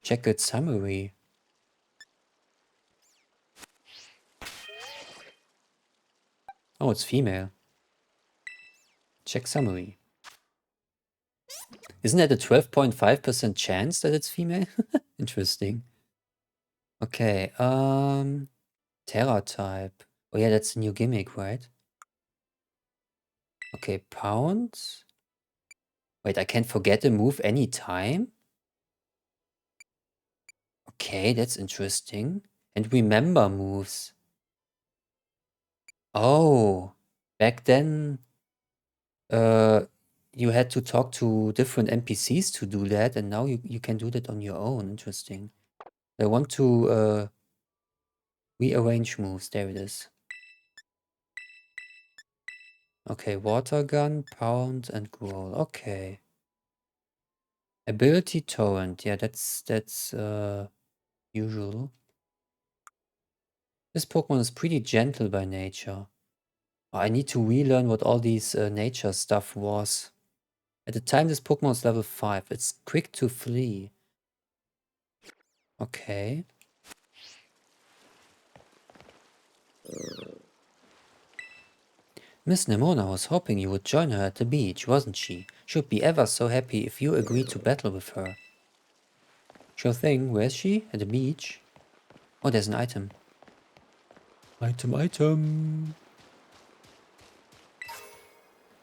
check its summary. Oh, it's female. Check summary. Isn't that a 12.5% chance that it's female? Interesting. Okay, Terra type. Oh yeah, that's a new gimmick, right? Okay, Pound. Wait, I can forget a move anytime? Okay, that's interesting. And remember moves. Oh, back then, uh, you had to talk to different NPCs to do that, and now you can do that on your own. Interesting. I want to rearrange moves. There it is. Okay, Water Gun, Pound, and Growl. Okay. Ability Torrent. Yeah, that's usual. This Pokemon is pretty gentle by nature. Oh, I need to relearn what all these nature stuff was. At the time, this Pokemon is level 5. It's quick to flee. Okay. Miss Nemona was hoping you would join her at the beach, wasn't she? She'd be ever so happy if you agreed to battle with her. Sure thing. Where's she? At the beach? Oh, there's an item. Item.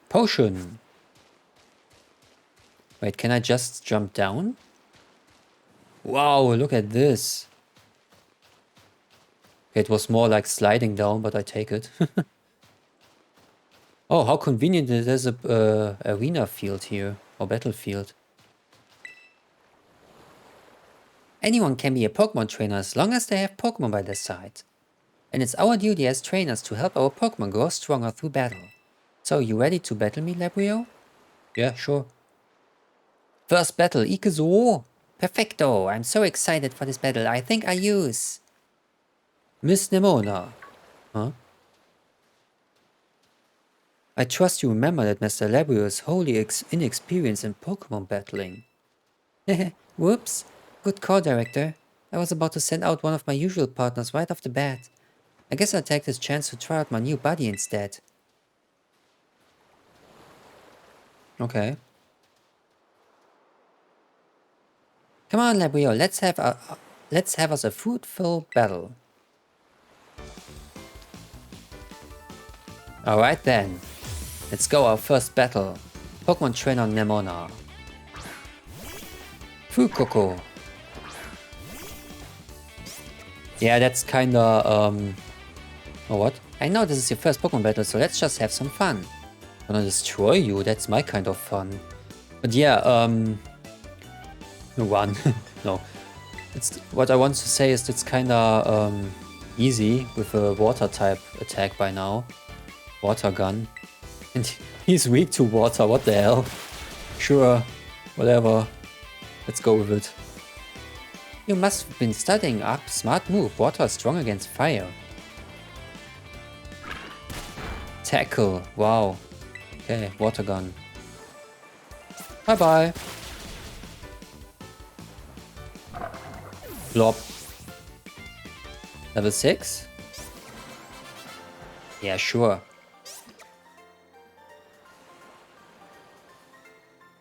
Potion. Wait, can I just jump down? Wow, look at this. It was more like sliding down, but I take it. Oh, how convenient it is a arena field here, or battlefield. Anyone can be a Pokemon trainer as long as they have Pokemon by their side. And it's our duty as trainers to help our Pokemon grow stronger through battle. So, you ready to battle me, Labrio? Yeah, sure. First battle, Ikezo! Perfecto! I'm so excited for this battle, I think I use... Miss Nemona. Huh? I trust you remember that Master Labrio is wholly inexperienced in Pokemon battling. Whoops. Good call, Director. I was about to send out one of my usual partners right off the bat. I guess I'll take this chance to try out my new buddy instead. Okay. Come on, Labrio, let's have us a fruitful battle. Alright then. Let's go our first battle. Pokemon Trainer Nemona. Fuecoco. Yeah, that's kinda, oh what? I know this is your first Pokemon battle, so let's just have some fun. Gonna destroy you, that's my kind of fun. But yeah, run. No. It's what I want to say is it's kinda easy with a water type attack by now. Water gun. And he's weak to water, what the hell? Sure, whatever. Let's go with it. You must have been studying up. Smart move. Water is strong against fire. Tackle. Wow. Okay, water gun. Bye bye. Blob. Level 6? Yeah, sure.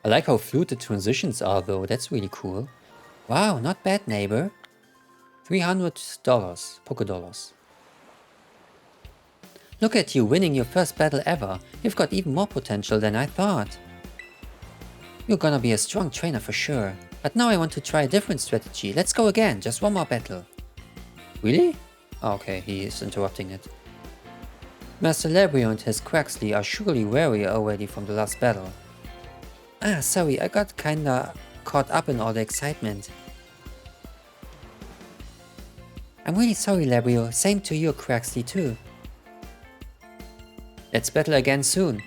I like how fluid the transitions are though, that's really cool. Wow, not bad neighbor. $300, Pokédollars. Look at you winning your first battle ever. You've got even more potential than I thought. You're gonna be a strong trainer for sure. But now I want to try a different strategy. Let's go again, just one more battle. Really? Oh, okay, he is interrupting it. Master Labrio and his Quaxley are surely weary already from the last battle. Ah, sorry, I got kinda caught up in all the excitement. I'm really sorry, Labrio. Same to you, Quaxley, too. Let's battle again soon.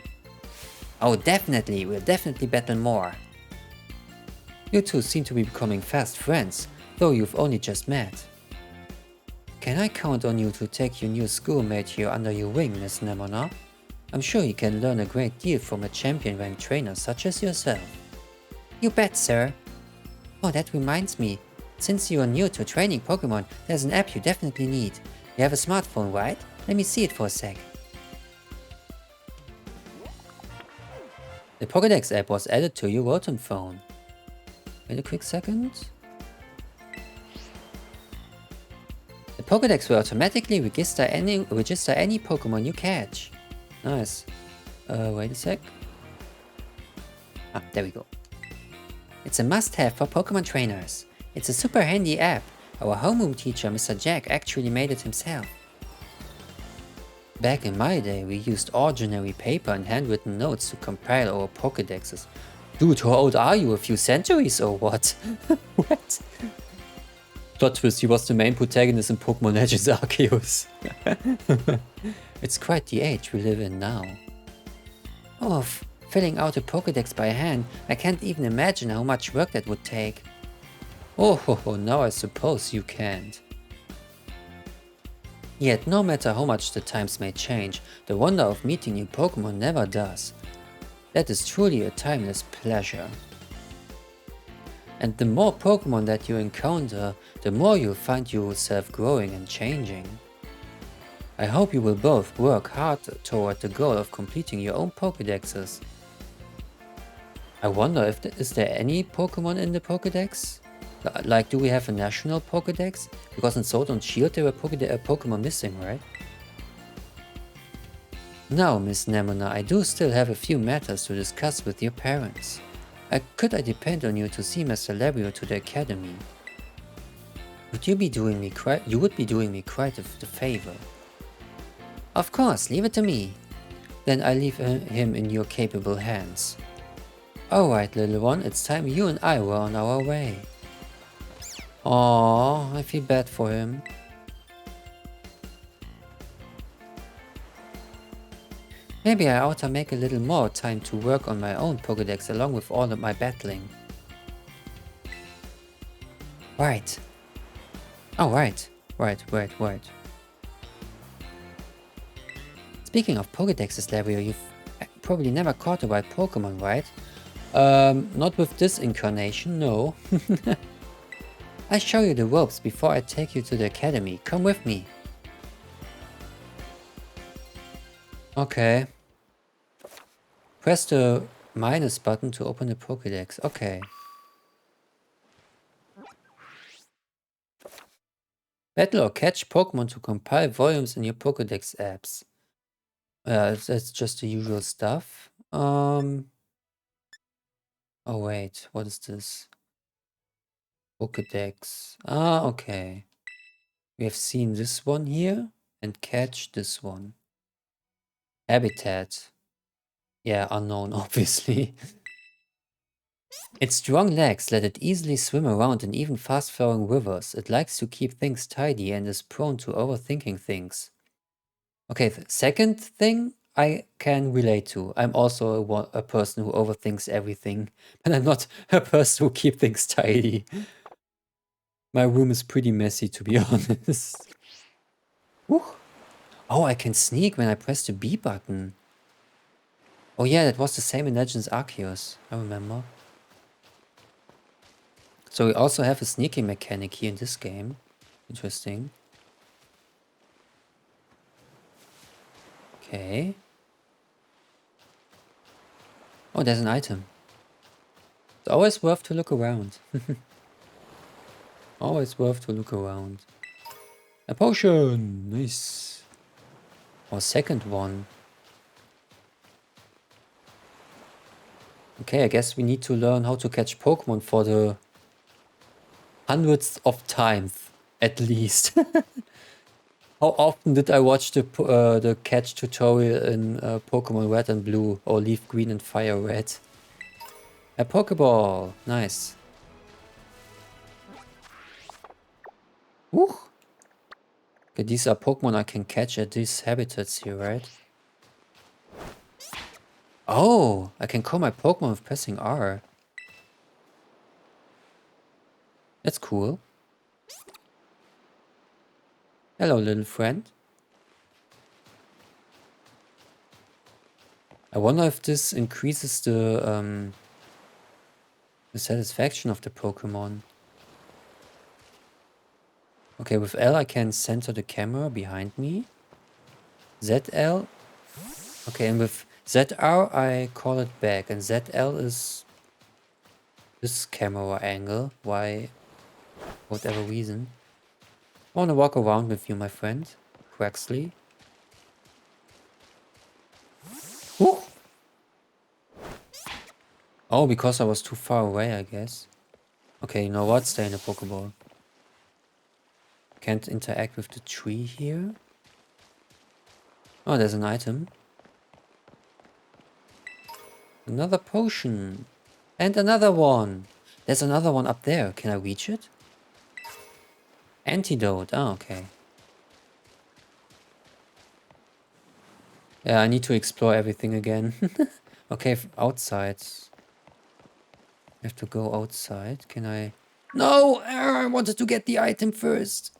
Oh, definitely. We'll definitely battle more. You two seem to be becoming fast friends, though you've only just met. Can I count on you to take your new schoolmate here under your wing, Miss Nemona? I'm sure you can learn a great deal from a champion-ranked trainer such as yourself. You bet, sir. Oh, that reminds me. Since you are new to training Pokémon, there's an app you definitely need. You have a smartphone, right? Let me see it for a sec. The Pokédex app was added to your Rotom phone. Wait a quick second. The Pokédex will automatically register any Pokémon you catch. Nice. Wait a sec. Ah, there we go. It's a must-have for Pokémon trainers. It's a super handy app. Our homeroom teacher, Mr. Jack, actually made it himself. Back in my day, we used ordinary paper and handwritten notes to compile our Pokédexes. Dude, how old are you? A few centuries or what? What? Plot twist, he was the main protagonist in Pokémon Legends Arceus. It's quite the age we live in now. Oh, filling out a Pokédex by hand, I can't even imagine how much work that would take. Oh, now I suppose you can't. Yet, no matter how much the times may change, the wonder of meeting new Pokémon never does. That is truly a timeless pleasure. And the more Pokémon that you encounter, the more you'll find yourself growing and changing. I hope you will both work hard toward the goal of completing your own Pokédexes. I wonder if is there any Pokémon in the Pokédex? Like, do we have a national Pokédex? Because in Sword and Shield there were Pokémon missing, right? Now, Miss Nemona, I do still have a few matters to discuss with your parents. Could I depend on you to see Mr. Labrio to the academy? You would be doing me quite the favor. Of course, leave it to me. Then I leave him in your capable hands. Alright, little one, it's time you and I were on our way. Aww, I feel bad for him. Maybe I ought to make a little more time to work on my own Pokédex along with all of my battling. Right. Oh, right. Right. Speaking of Pokédexes, Labrio, you've probably never caught a wild Pokémon, right? Not with this incarnation, no. I'll show you the ropes before I take you to the academy. Come with me. Okay. Press the minus button to open the Pokédex. Okay. Battle or catch Pokemon to compile volumes in your Pokédex apps. That's just the usual stuff. Oh wait, what is this? Pokédex. Ah, okay. We have seen this one here and catch this one. Habitat. Yeah, unknown, obviously. Its strong legs let it easily swim around in even fast-flowing rivers. It likes to keep things tidy and is prone to overthinking things. Okay, the second thing I can relate to. I'm also a person who overthinks everything, but I'm not a person who keeps things tidy. My room is pretty messy, to be honest. Woo. Oh, I can sneak when I press the B button. Oh yeah, that was the same in Legends Arceus. I remember. So we also have a sneaking mechanic here in this game. Interesting. Okay. Oh, there's an item. It's always worth to look around. Always worth to look around. A potion! Nice. Or second one. Okay, I guess we need to learn how to catch Pokemon for the hundreds of times, at least. How often did I watch the catch tutorial in Pokemon Red and Blue or Leaf Green and Fire Red? A Pokeball! Nice. Woo! Okay, these are Pokemon I can catch at these habitats here, right? Oh! I can call my Pokemon with pressing R. That's cool. Hello, little friend. I wonder if this increases the satisfaction of the Pokemon. Okay, with L I can center the camera behind me. ZL. Okay, and with ZR I call it back, and ZL is this camera angle. Why? Whatever reason. I wanna walk around with you, my friend. Quaxley. Ooh. Oh, because I was too far away, I guess. Okay, you know what? Stay in the Pokeball. Can't interact with the tree here. Oh, there's an item. Another potion. And another one. There's another one up there. Can I reach it? Antidote. Oh, okay. Yeah, I need to explore everything again. Okay, outside. I have to go outside. Can I... No! I wanted to get the item first.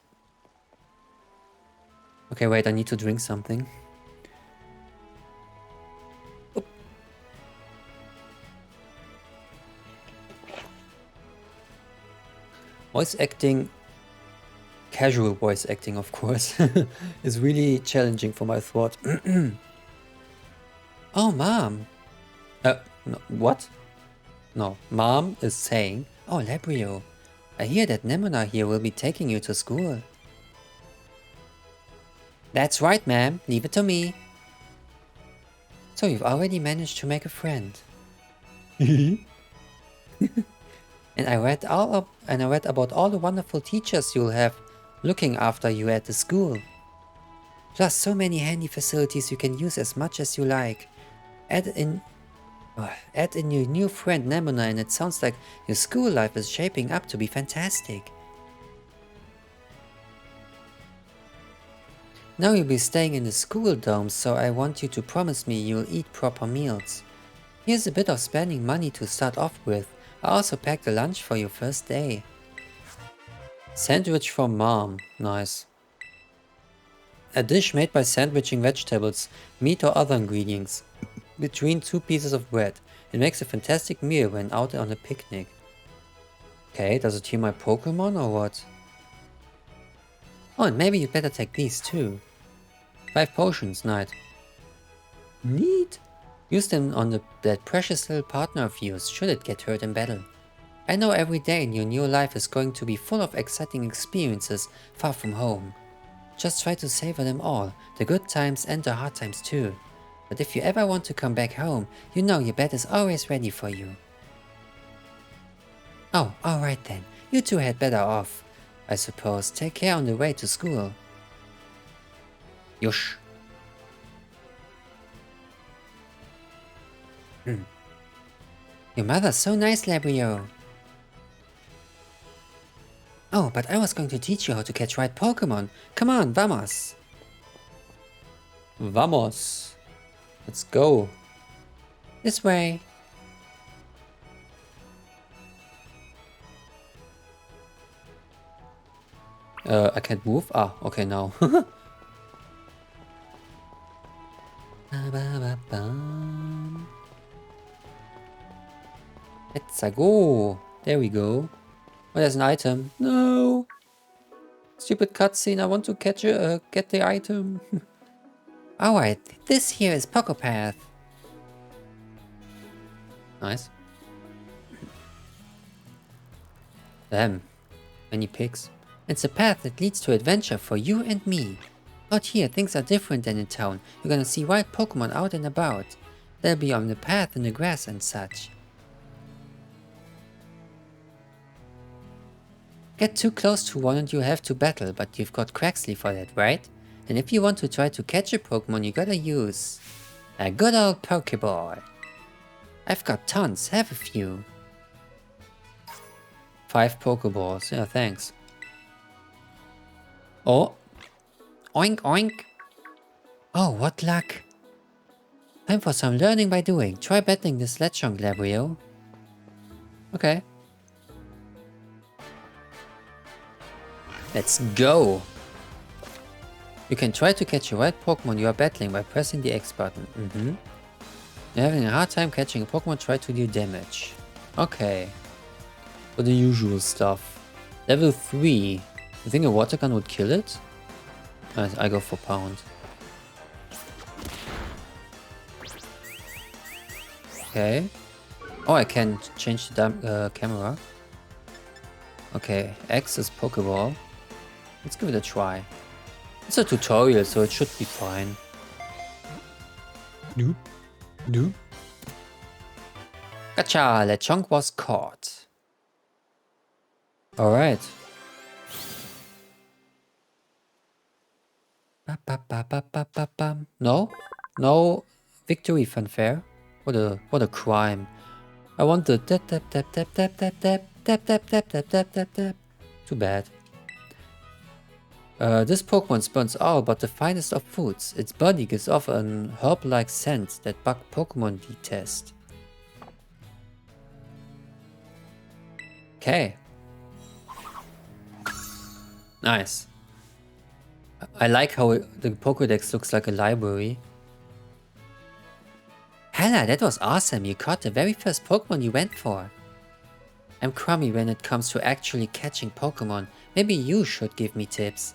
Okay, wait, I need to drink something. Oop. Voice acting, casual voice acting, of course, is really challenging for my throat. Oh, Mom. No, what? No, Mom is saying, oh, Labrio, I hear that Nemona here will be taking you to school. That's right, ma'am. Leave it to me. So you've already managed to make a friend. And I read about all the wonderful teachers you'll have looking after you at the school. Plus so many handy facilities you can use as much as you like. Add in your new friend Nemona and it sounds like your school life is shaping up to be fantastic. Now you'll be staying in the school dome, so I want you to promise me you'll eat proper meals. Here's a bit of spending money to start off with. I also packed a lunch for your first day. Sandwich from Mom. Nice. A dish made by sandwiching vegetables, meat or other ingredients between two pieces of bread. It makes a fantastic meal when out on a picnic. Okay, does it heal my Pokemon or what? Oh, and maybe you'd better take these too. 5 potions, Knight. Neat. Use them on that precious little partner of yours should it get hurt in battle. I know every day in your new life is going to be full of exciting experiences far from home. Just try to savor them all, the good times and the hard times too. But if you ever want to come back home, you know your bed is always ready for you. Oh, alright then. You two had better off. I suppose. Take care on the way to school. Yush. Your mother's so nice, Labrio. Oh, but I was going to teach you how to catch right Pokémon. Come on, vamos. Vamos. Let's go. This way. I can't move? Ah, okay, now. Let's go. There we go. Oh, there's an item. No. Stupid cutscene. I want to catch get the item. Alright, this here is Pocopath. Nice. Damn. Many pigs. It's a path that leads to adventure for you and me. Out here, things are different than in town. You're gonna see wild Pokemon out and about. They'll be on the path in the grass and such. Get too close to one and you have to battle, but you've got Quaxley for that, right? And if you want to try to catch a Pokemon, you gotta use a good old Pokeball. I've got tons, have a few. 5 Pokeballs, yeah, thanks. Oh, oink oink. Oh, what luck. Time for some learning by doing. Try battling the Sledgehog, Labrio. Okay. Let's go. You can try to catch a wild Pokemon you are battling by pressing the X button. You're having a hard time catching a Pokemon, try to deal damage. Okay. So the usual stuff. Level 3. You think a water gun would kill it? I go for pound. Okay. Oh, I can change the camera. Okay, X is Pokeball. Let's give it a try. It's a tutorial, so it should be fine. Nope. Nope. Gotcha! Lechonk was caught. Alright. No? No victory fanfare? What a crime. I want the tap tap tap tap tap tap tap tap tap tap tap tap tap tap. Too bad. This Pokemon spawns all but the finest of foods. Its body gives off an herb-like scent that bug Pokemon detest. Okay. Nice. I like how the Pokédex looks like a library. Hella, that was awesome. You caught the very first Pokemon you went for. I'm crummy when it comes to actually catching Pokemon. Maybe you should give me tips.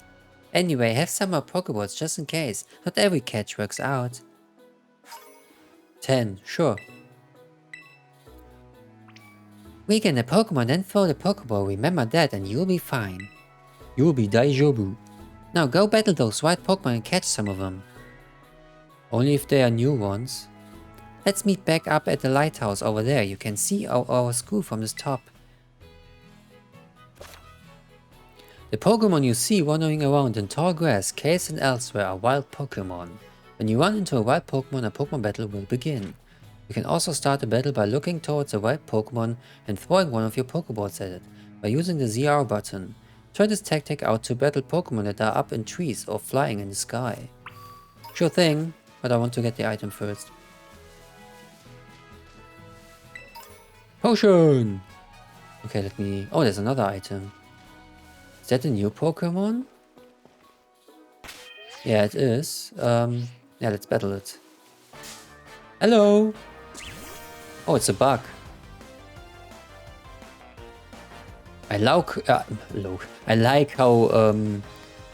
Anyway, have some more Pokeballs just in case. Not every catch works out. 10, sure. Weaken a Pokemon, then throw the Pokeball. Remember that and you'll be fine. You'll be Daijobu. Now go battle those wild Pokemon and catch some of them. Only if they are new ones. Let's meet back up at the lighthouse over there. You can see our school from this top. The Pokemon you see wandering around in tall grass, caves and elsewhere are wild Pokemon. When you run into a wild Pokemon, a Pokemon battle will begin. You can also start a battle by looking towards a wild Pokemon and throwing one of your Pokeballs at it, by using the ZR button. Try this tactic out to battle Pokemon that are up in trees or flying in the sky. Sure thing, but I want to get the item first. Potion! Okay, let me... Oh, there's another item. Is that a new Pokemon? Yeah, it is. Yeah, let's battle it. Hello! Oh, it's a bug. I like how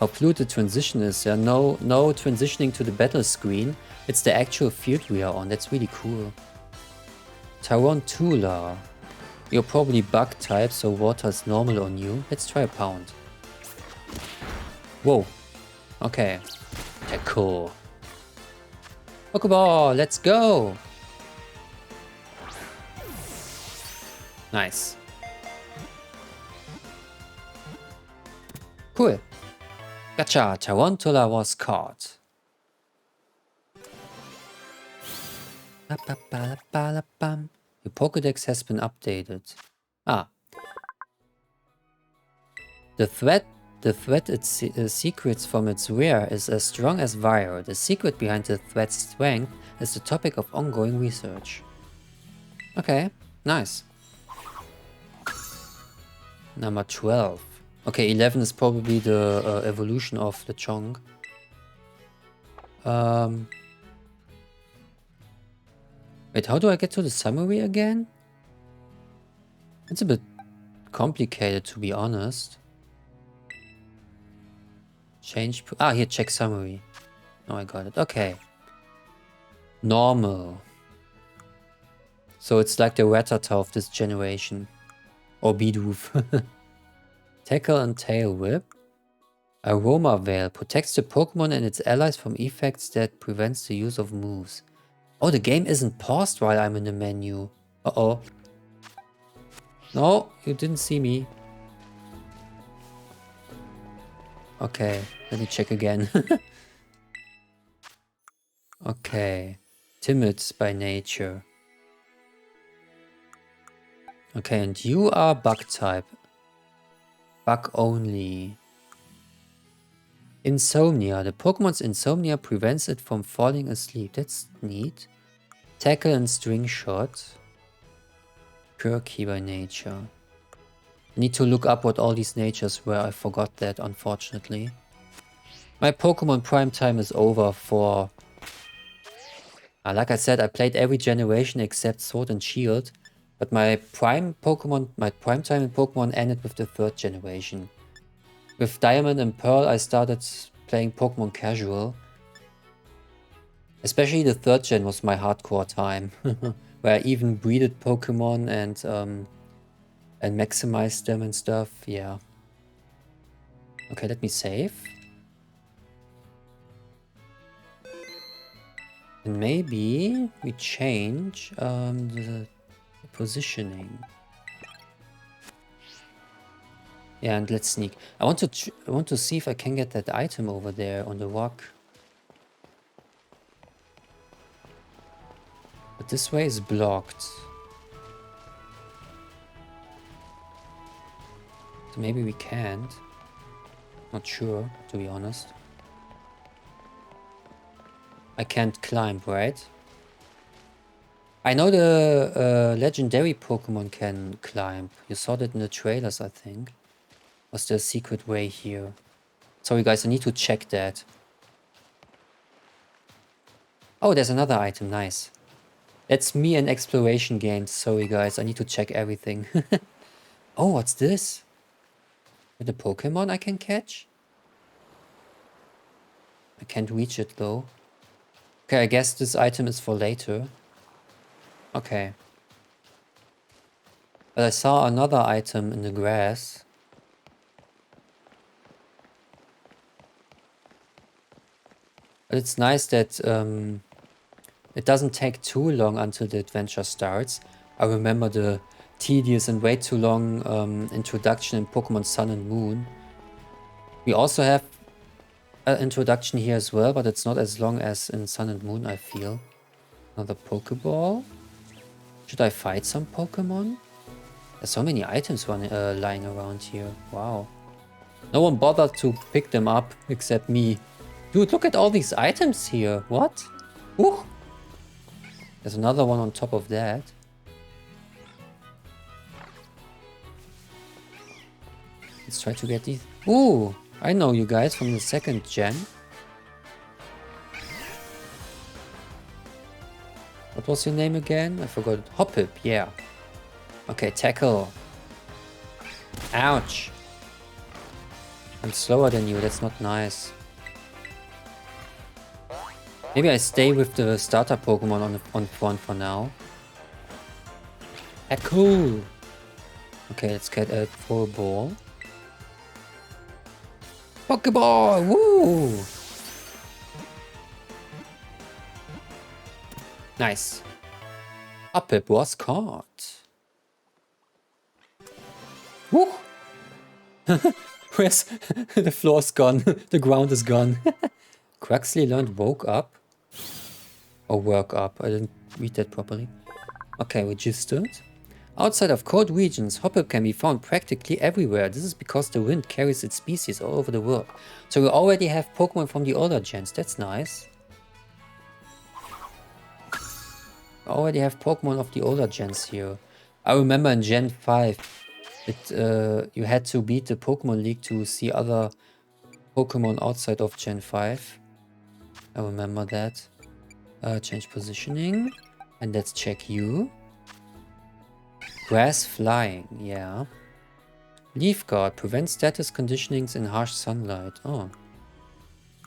fluid the transition is. Yeah, no transitioning to the battle screen. It's the actual field we are on. That's really cool. Tarantula. You're probably bug type, so water's normal on you. Let's try a pound. Whoa. Okay. Cool. Pokeball, let's go! Nice. Cool. Gotcha, Tarantula was caught. Your Pokédex has been updated. Ah. The threat it secrets from its rear is as strong as fire. The secret behind the threat's strength is the topic of ongoing research. Okay, nice. Number 12. Okay, 11 is probably the evolution of the Chong. Wait, how do I get to the summary again? It's a bit complicated, to be honest. Change... here, check summary. Oh, I got it. Okay. Normal. So it's like the Rattata of this generation. Or Bidoof. Tackle and Tail Whip. Aroma Veil. Protects the Pokemon and its allies from effects that prevents the use of moves. Oh, the game isn't paused while I'm in the menu. Uh-oh. No, you didn't see me. Okay, let me check again. Okay. Timid by nature. Okay, and you are bug type. Bug only. Insomnia. The Pokemon's insomnia prevents it from falling asleep. That's neat. Tackle and String Shot. Quirky by nature. I need to look up what all these natures were. I forgot that, unfortunately. My Pokemon Prime time is over for... like I said, I played every generation except Sword and Shield. But my prime time in Pokemon ended with the 3rd generation. With Diamond and Pearl, I started playing Pokemon casual. Especially the 3rd gen was my hardcore time. Where I even breeded Pokemon and maximized them and stuff. Yeah. Okay, let me save. And maybe we change the positioning. Yeah, and let's sneak. I want to see if I can get that item over there on the rock. But this way is blocked. So maybe we can't. Not sure, to be honest. I can't climb, right? I know the legendary Pokemon can climb. You saw that in the trailers, I think. Was there a secret way here? Sorry guys, I need to check that. Oh, there's another item, nice. That's me in exploration games. Sorry guys, I need to check everything. Oh, what's this? With a Pokemon I can catch? I can't reach it though. Okay, I guess this item is for later. Okay. But I saw another item in the grass. But it's nice that it doesn't take too long until the adventure starts. I remember the tedious and way too long introduction in Pokemon Sun and Moon. We also have an introduction here as well, but it's not as long as in Sun and Moon, I feel. Another Pokeball. Should I fight some Pokemon? There's so many items lying around here. Wow. No one bothered to pick them up except me. Dude, look at all these items here. What? Ooh. There's another one on top of that. Let's try to get these. Ooh, I know you guys from the 2nd gen. What was your name again? I forgot. Hoppip, yeah. Okay, tackle. Ouch. I'm slower than you, that's not nice. Maybe I stay with the starter Pokemon on front for now. Cool. Okay, let's get it for a ball. Pokeball! Woo! Nice. Up-Pip was caught. Woo! Where's the floor's gone? The ground is gone. Quaxley learned woke up. Or work up. I didn't read that properly. Okay, registered. Outside of cold regions, Hoppip can be found practically everywhere. This is because the wind carries its species all over the world. So we already have Pokemon from the older gens. That's nice. We already have Pokemon of the older gens here. I remember in Gen 5, you had to beat the Pokemon League to see other Pokemon outside of Gen 5. I remember that. Change positioning. And let's check you. Grass flying, yeah. Leaf guard prevents status conditionings in harsh sunlight. Oh.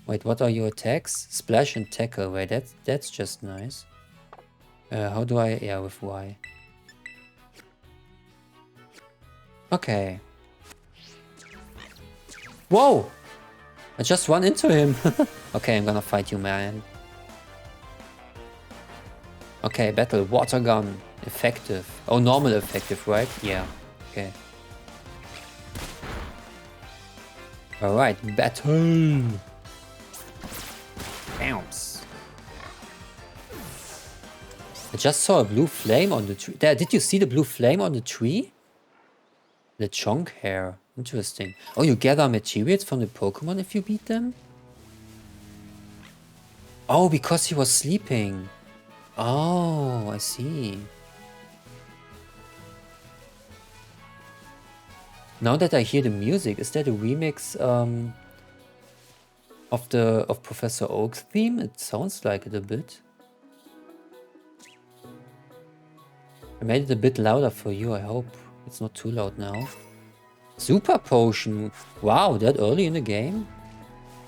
Wait, what are your attacks? Splash and tackle. Wait, that's just nice. How do I... Yeah, with Y. Okay. Whoa! I just run into him. Okay, I'm gonna fight you, man. Okay, battle. Water gun. Effective. Oh, normal effective, right? Yeah. Okay. Alright, battle. Bounce. I just saw a blue flame on the tree. There, did you see the blue flame on the tree? The chonk hair. Interesting. Oh, you gather materials from the Pokemon if you beat them? Oh, because he was sleeping. Oh, I see. Now that I hear the music, is that a remix of Professor Oak's theme? It sounds like it a bit. I made it a bit louder for you, I hope it's not too loud now. Super potion! Wow, that early in the game?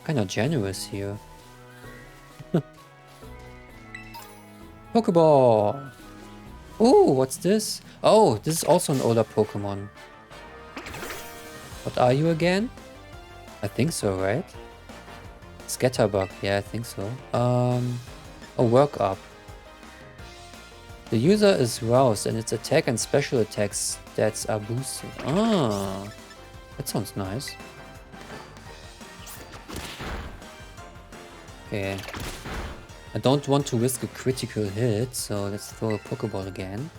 Kinda generous here. Pokeball! Oh, what's this? Oh, this is also an older Pokemon. What are you again? I think so, right? Scatterbug, yeah, I think so. Oh, work up. The user is roused and its attack and special attacks stats are boosted. Ah, that sounds nice. Okay. I don't want to risk a critical hit, so let's throw a Pokeball again.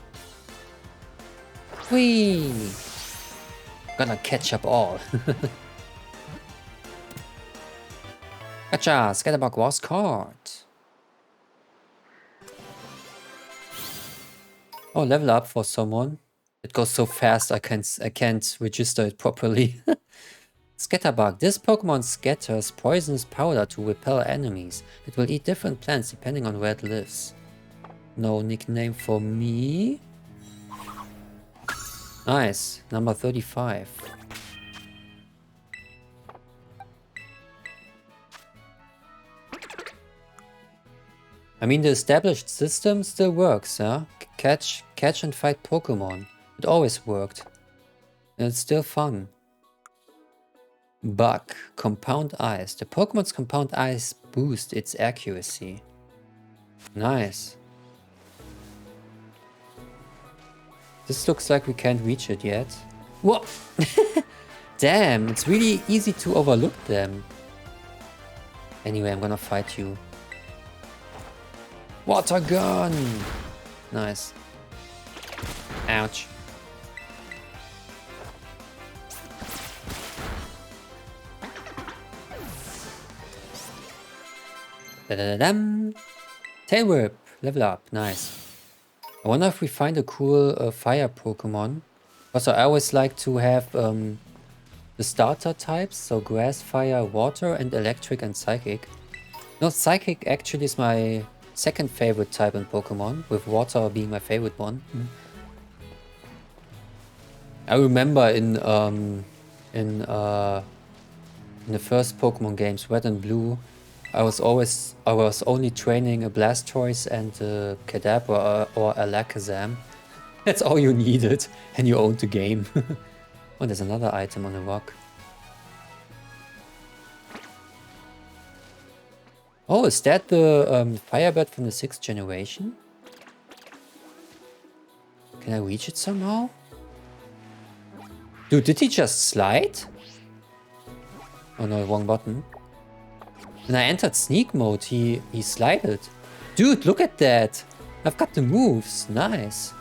Whee! Gonna catch up all. Gotcha! Scatterbug was caught. Oh, level up for someone. It goes so fast I can't register it properly. Scatterbug. This Pokemon scatters poisonous powder to repel enemies. It will eat different plants depending on where it lives. No nickname for me. Nice. Number 35. I mean, the established system still works, huh? Catch and fight Pokemon. It always worked. And it's still fun. Bug. Compound Ice. The Pokemon's Compound Ice boosts its accuracy. Nice. This looks like we can't reach it yet. Whoa! Damn, it's really easy to overlook them. Anyway, I'm gonna fight you. Water gun! Nice. Ouch. Da-da-da-dam! Tail Whip! Level up. Nice. I wonder if we find a cool fire Pokemon. Also, I always like to have the starter types. So grass, fire, water, and electric and psychic. No, psychic actually is my second favorite type in Pokemon, with water being my favorite one. I remember in the first Pokemon games, Red and Blue, I was only training a Blastoise and a Kadabra or a Alakazam. That's all you needed, and you owned the game. Oh, there's another item on the rock. Oh, is that the Firebird from the 6th generation? Can I reach it somehow? Dude, did he just slide? Oh no, wrong button. When I entered sneak mode, he slided. Dude, look at that! I've got the moves. Nice.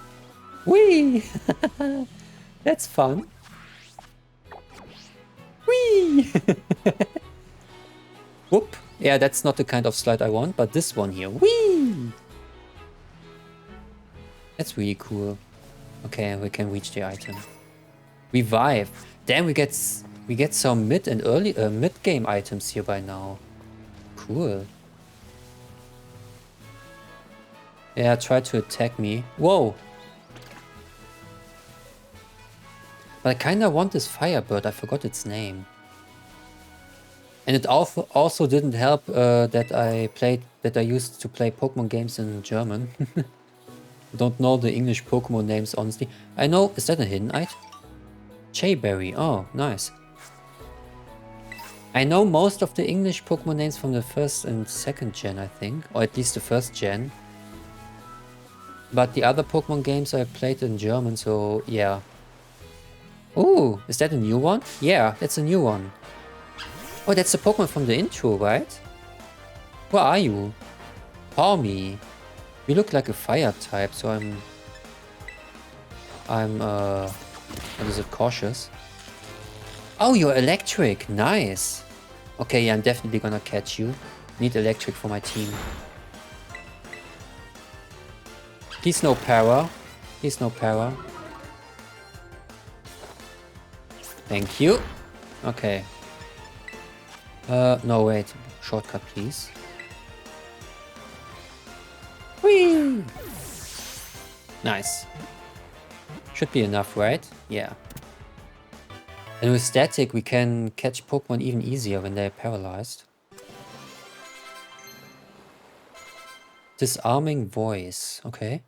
Whee! That's fun. Whee! Whoop. Yeah, that's not the kind of slide I want, but this one here. Whee! That's really cool. Okay, we can reach the item. Revive. Damn, we get some mid and early mid game items here by now. Cool. Yeah, try to attack me. Whoa! But I kinda want this Firebird, I forgot its name. And it also didn't help that I used to play Pokemon games in German. Don't know the English Pokemon names, honestly. I know, is that a hidden item? Chayberry, oh, nice. I know most of the English Pokemon names from the 1st and 2nd gen, I think. Or at least the 1st gen. But the other Pokemon games I played in German, so yeah. Ooh, is that a new one? Yeah, that's a new one. Oh, that's the Pokemon from the intro, right? Where are you? Palmy. You look like a fire type, so what is it, cautious? Oh, you're electric, nice. Okay, yeah, I'm definitely gonna catch you. Need electric for my team. Please no power. Please no power. Thank you. Okay. No, wait. Shortcut, please. Whee! Nice. Should be enough, right? Yeah. And with static, we can catch Pokemon even easier when they're paralyzed. Disarming voice. Okay.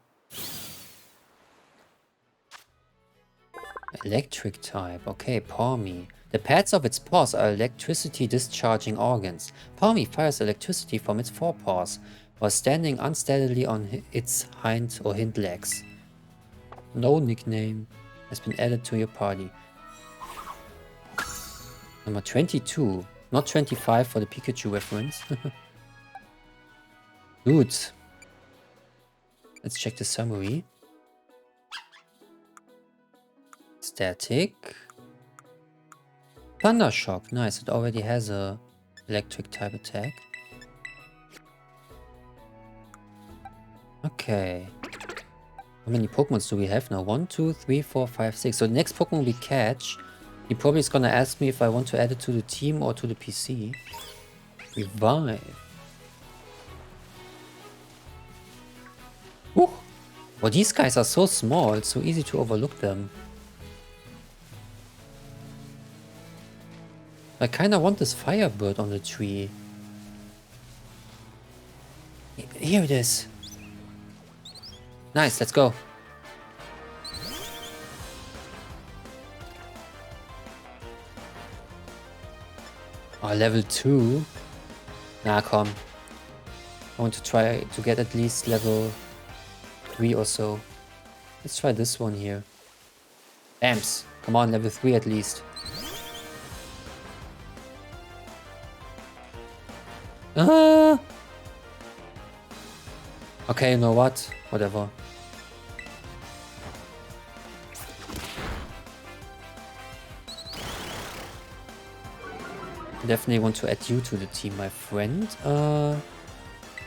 Electric type. Okay, Palmy. The pads of its paws are electricity discharging organs. Palmy fires electricity from its forepaws while standing unsteadily on its hind legs. No nickname has been added to your party. Number 22. Not 25 for the Pikachu reference. Dude. Let's check the summary. Static. Thunder Shock. Nice, it already has a electric type attack. Okay. How many Pokemon do we have now? 1, 2, 3, 4, 5, 6. So the next Pokemon we catch, he probably is gonna ask me if I want to add it to the team or to the PC. Revive. Woo! Well, these guys are so small, it's so easy to overlook them. I kinda want this Firebird on the tree. Here it is. Nice, let's go. Oh, level 2? Nah, come. I want to try to get at least level 3 or so. Let's try this one here. Bams. Come on, level 3 at least. Ah! Okay, you know what? Whatever. Definitely want to add you to the team, my friend.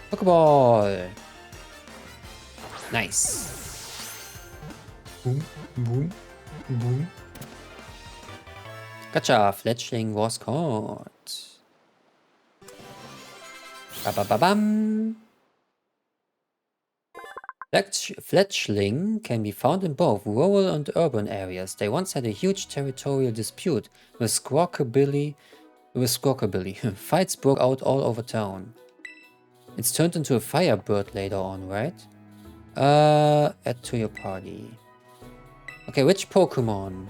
Pokeball! Nice. Boom, boom, boom. Gotcha! Fletchling was caught. Ba-ba-ba-bam! Fletchling can be found in both rural and urban areas. They once had a huge territorial dispute with Squawkabilly. Fights broke out all over town. It's turned into a Firebird later on, right? Add to your party. Okay, which Pokemon?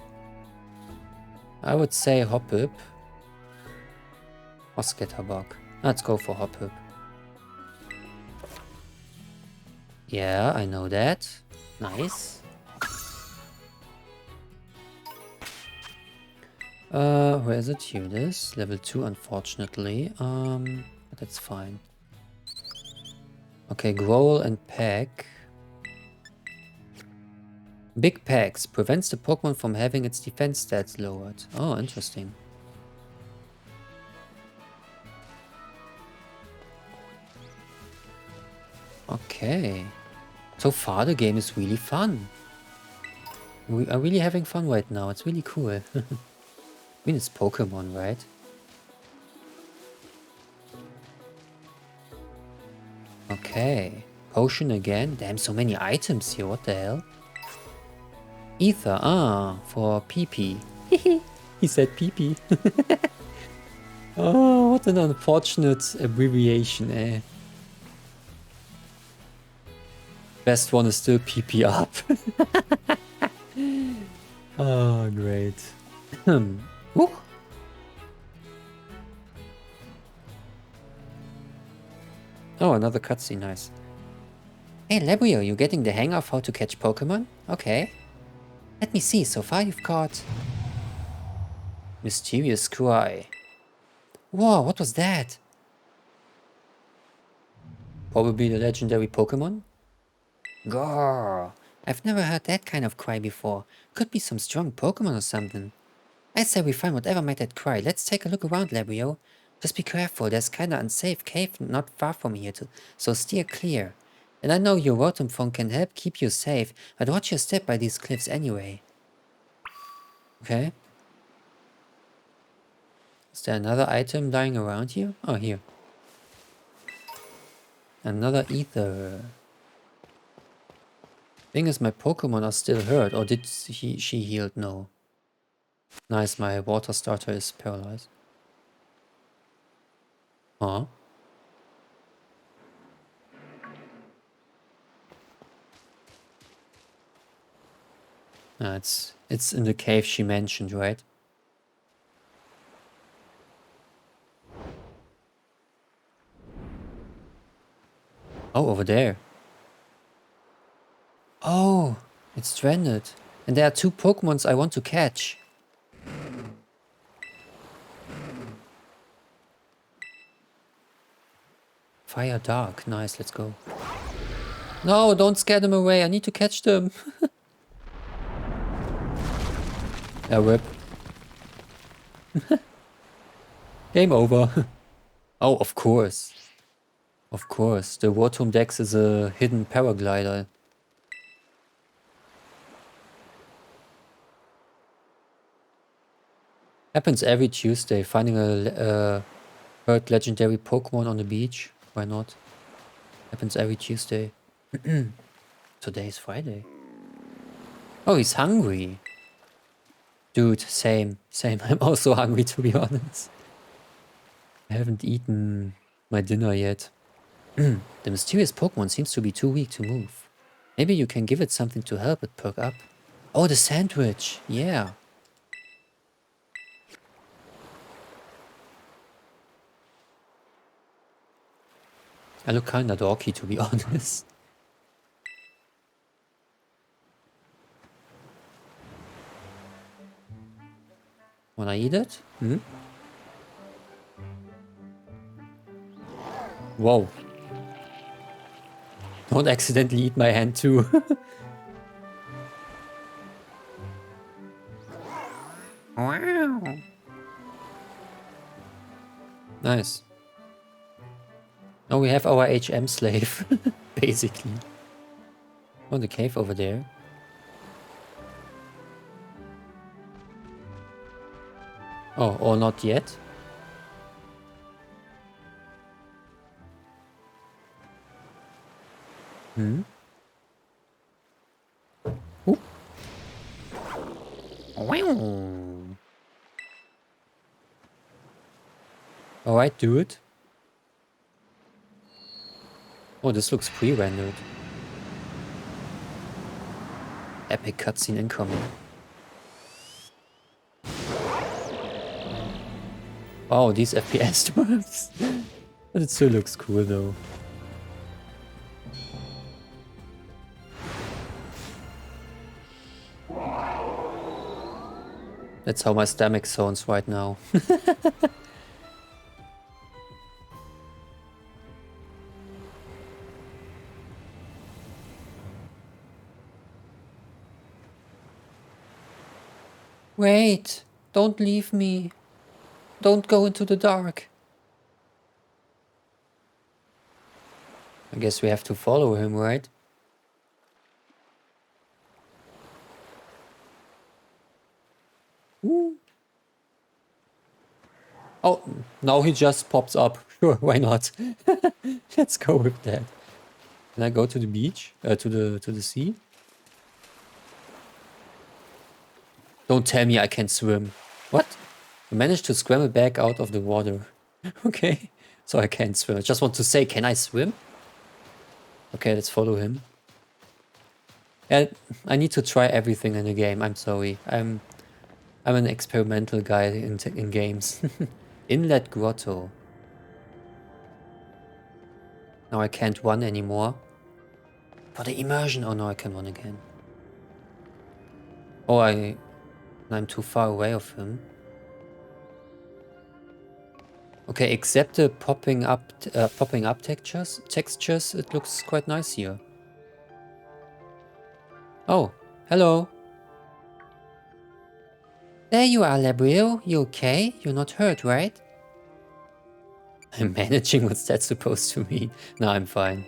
I would say Hoppip. Or Scatterbug. Let's go for Hoppip. Yeah, I know that. Nice. Where is it? Here it is. Level 2, unfortunately. But that's fine. Okay, Growl and Peck. Big Packs prevents the Pokemon from having its defense stats lowered. Oh, interesting. Okay. So far, the game is really fun. We are really having fun right now. It's really cool. I mean, it's Pokemon, right? Okay. Potion again. Damn, so many items here. What the hell? Ether. Ah, for PP. He said PP. Oh, what an unfortunate abbreviation, eh? Best one is still PP up. Oh, great. Ooh. Oh, another cutscene, nice. Hey, Labrio, you getting the hang of how to catch Pokemon? Okay. Let me see, so far you've caught... Mysterious Cry. Whoa, what was that? Probably the legendary Pokemon? Grrr. I've never heard that kind of cry before. Could be some strong Pokemon or something. I say we find whatever made that cry. Let's take a look around, Labrio. Just be careful, there's kinda unsafe cave not far from here, so steer clear. And I know your Rotom phone can help keep you safe, but watch your step by these cliffs anyway. Okay. Is there another item lying around here? Oh, here. Another ether. Thing is, my Pokemon are still hurt, or did she healed? No. Nice, my water starter is paralyzed. Huh? It's in the cave she mentioned, right? Oh, over there. Oh, it's stranded. And there are 2 Pokemons I want to catch. Fire Dark. Nice, let's go. No, don't scare them away. I need to catch them. Yeah, rip. Game over. Oh, of course. Of course. The Rotom Dex is a hidden paraglider. Happens every Tuesday. Finding a hurt legendary Pokemon on the beach. Why not? Happens every Tuesday. Today is Friday. Oh, he's hungry. Dude, same. Same. I'm also hungry, to be honest. I haven't eaten my dinner yet. The mysterious Pokemon seems to be too weak to move. Maybe you can give it something to help it perk up. Oh, the sandwich. Yeah. I look kinda dorky, to be honest. Wanna eat it? Hmm? Whoa. Don't accidentally eat my hand too. Wow. Nice. Now we have our HM slave, basically. Oh, the cave over there. Oh, or not yet. Hmm? Ooh. Wow. Alright, do it. Oh, this looks pre-rendered. Epic cutscene incoming. Wow, these FPS dwarfs. But it still looks cool though. That's how my stomach sounds right now. Wait, don't leave me. Don't go into the dark. I guess we have to follow him, right? Ooh. Oh, now he just pops up. Sure, why not? Let's go with that. Can I go to the beach? To the sea? Don't tell me I can swim. What? I managed to scramble back out of the water. Okay, so I can't swim. I just want to say, can I swim? Okay, let's follow him. I need to try everything in the game. I'm sorry. I'm an experimental guy in games. Inlet Grotto. Now I can't run anymore. For the immersion. Oh no, I can run again. Oh, I'm too far away of him. Okay, except the popping up textures, it looks quite nice here. Oh, hello. There you are, Labrio. You okay? You're not hurt, right? I'm managing. What's that supposed to mean? No, I'm fine.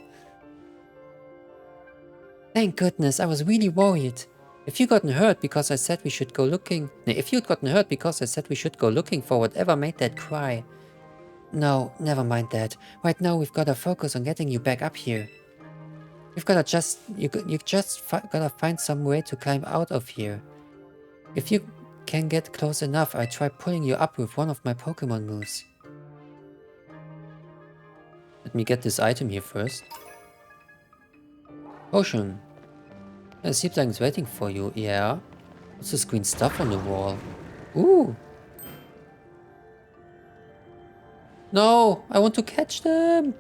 Thank goodness, I was really worried. If you'd gotten hurt because I said we should go looking... if you'd gotten hurt because I said we should go looking for whatever made that cry. No, never mind that. Right now we've gotta focus on getting you back up here. You've gotta just... You just gotta find some way to climb out of here. If you can get close enough, I'll try pulling you up with one of my Pokémon moves. Let me get this item here first. Potion. It seems like it's waiting for you, yeah. What's this green stuff on the wall? Ooh! No! I want to catch them!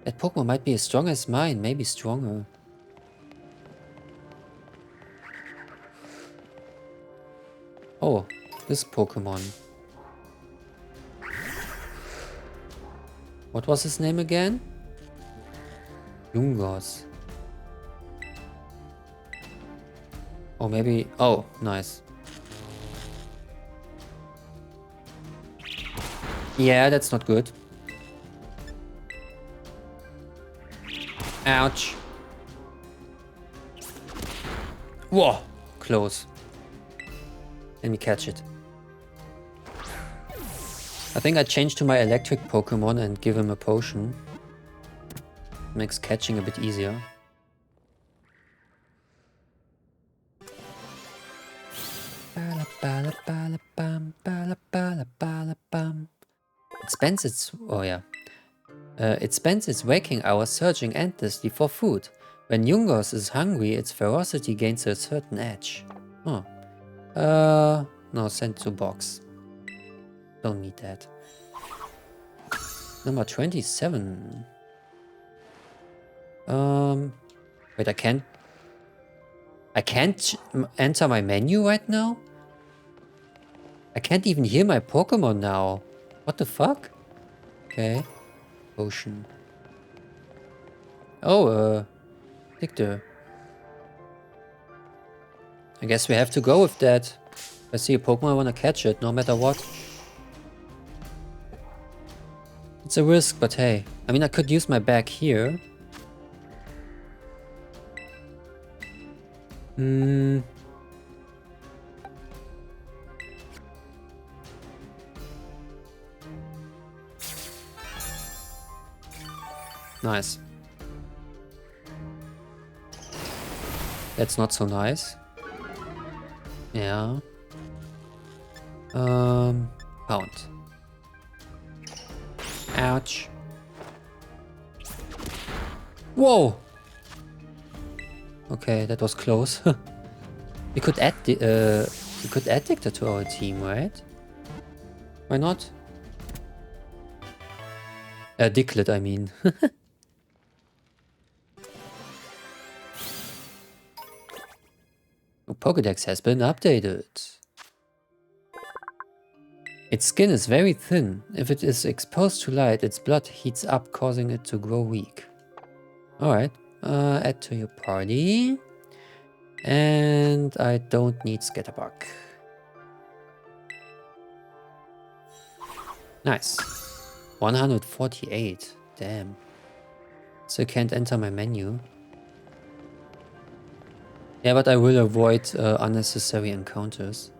That Pokemon might be as strong as mine, maybe stronger. Oh, this Pokemon. What was his name again? Jungos. Oh, maybe... Oh, nice. Yeah, that's not good. Ouch. Whoa, close. Let me catch it. I think I changed to my electric Pokemon and give him a potion. Makes catching a bit easier. It spends its... Oh yeah. It spends its waking hours searching endlessly for food. When Jungos is hungry, its ferocity gains a certain edge. Oh. No, send to box. Don't need that. Number 27. Wait, I can't enter my menu right now? I can't even hear my Pokemon now. What the fuck? Okay. Potion. Oh, Victor. I guess we have to go with that. If I see a Pokemon, I want to catch it, no matter what. It's a risk, but hey. I mean, I could use my bag here. Nice. That's not so nice. Yeah. Pound. Ouch. Whoa! Okay, that was close. We could add Dicta to our team, right? Why not? Diglett, I mean. Pokédex has been updated. Its skin is very thin. If it is exposed to light, its blood heats up, causing it to grow weak. Alright, add to your party. And I don't need Scatterbug. Nice. 148. Damn. So I can't enter my menu. Yeah, but I will avoid unnecessary encounters.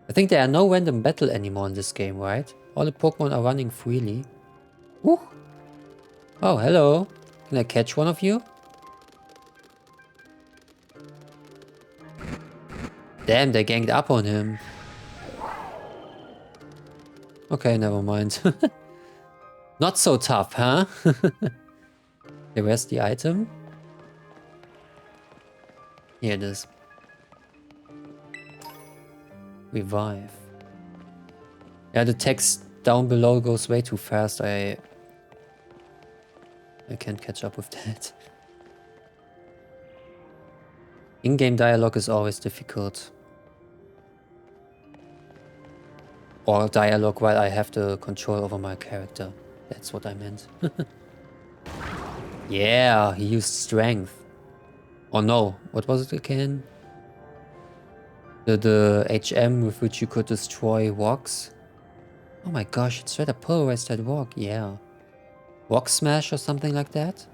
I think there are no random battle anymore in this game, right? All the Pokemon are running freely. Ooh. Oh, hello. Can I catch one of you? Damn, they ganged up on him. Okay, never mind. Not so tough, huh? Okay, where's the item? Here it is. Revive. Yeah, the text down below goes way too fast. I can't catch up with that. In-game dialogue is always difficult. Or dialogue while I have the control over my character. That's what I meant. Yeah, he used strength. Oh no, what was it again? The HM with which you could destroy walks. Oh my gosh, it straight up polarized that walk. Yeah. Walk Smash or something like that?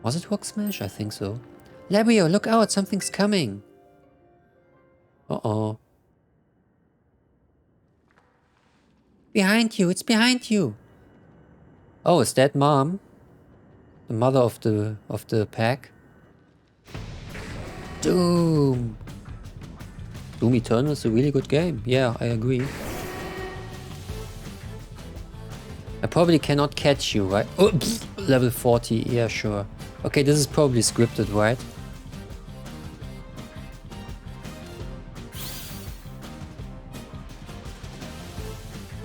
Was it Walk Smash? I think so. Labrio, look out, something's coming. Uh-oh. Behind you, it's behind you. Oh, is that Mom? The mother of the pack? Doom! Doom Eternal is a really good game. Yeah, I agree. I probably cannot catch you, right? Oh, level 40, yeah, sure. Okay, this is probably scripted, right?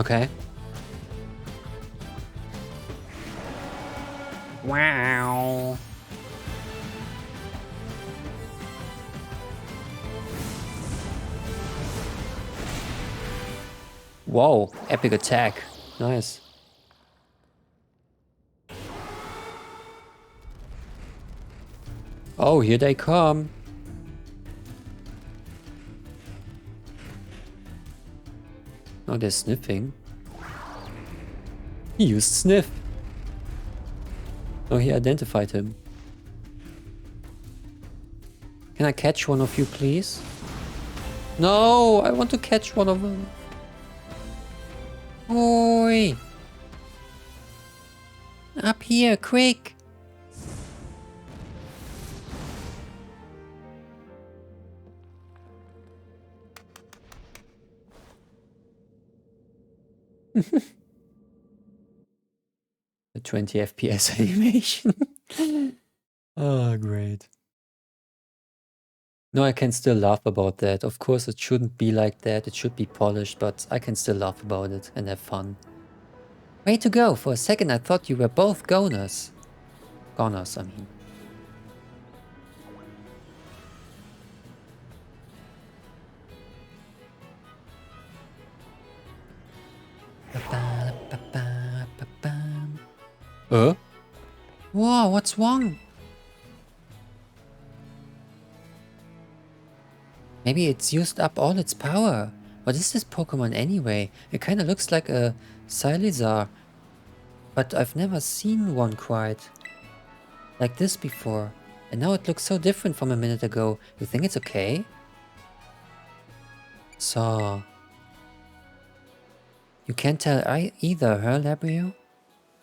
Okay. Wow. Whoa, epic attack. Nice. Oh, here they come. Oh, they're sniffing. He used sniff. Oh, he identified him. Can I catch one of you, please? No, I want to catch one of them. Oi! Up here, quick! The 20 FPS animation. Oh, great. No, I can still laugh about that. Of course, it shouldn't be like that. It should be polished, but I can still laugh about it and have fun. Way to go! For a second, I thought you were both goners. Goners, I mean. Whoa, what's wrong? Maybe it's used up all its power. What is this Pokemon anyway? It kinda looks like a Silizar. But I've never seen one quite like this before. And now it looks so different from a minute ago. You think it's okay? So... You can't tell either, huh, Labrio?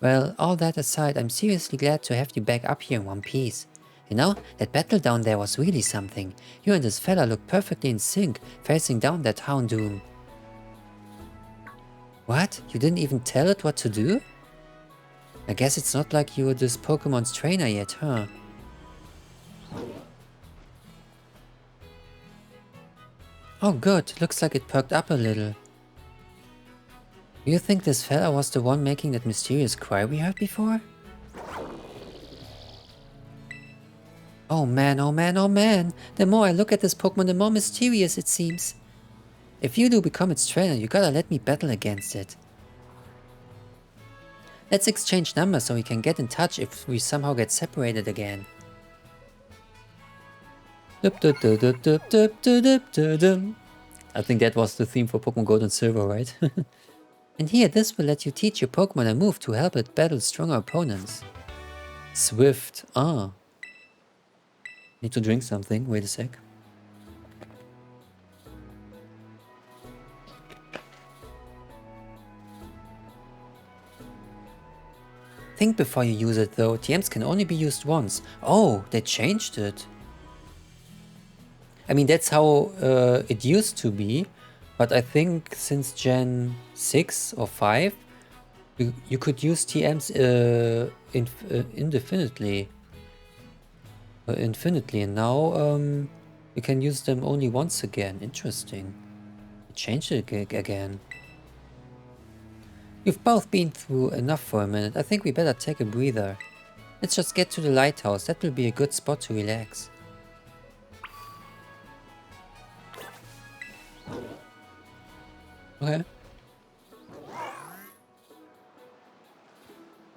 Well, all that aside, I'm seriously glad to have you back up here in one piece. You know, that battle down there was really something. You and this fella looked perfectly in sync, facing down that Houndoom. What? You didn't even tell it what to do? I guess it's not like you were this Pokemon's trainer yet, huh? Oh good, looks like it perked up a little. Do you think this fella was the one making that mysterious cry we heard before? Oh man, oh man, oh man! The more I look at this Pokemon, the more mysterious it seems. If you do become its trainer, you gotta let me battle against it. Let's exchange numbers so we can get in touch if we somehow get separated again. I think that was the theme for Pokemon Gold and Silver, right? And here, this will let you teach your Pokemon a move to help it battle stronger opponents. Swift. Ah. Need to drink something. Wait a sec. Think before you use it though. TMs can only be used once. Oh, they changed it. I mean, that's how it used to be. But I think since Gen 6 or 5, you could use TMs indefinitely. Infinitely. And now you can use them only once again. Interesting. It changed it again. You've both been through enough for a minute. I think we better take a breather. Let's just get to the lighthouse. That will be a good spot to relax. Okay.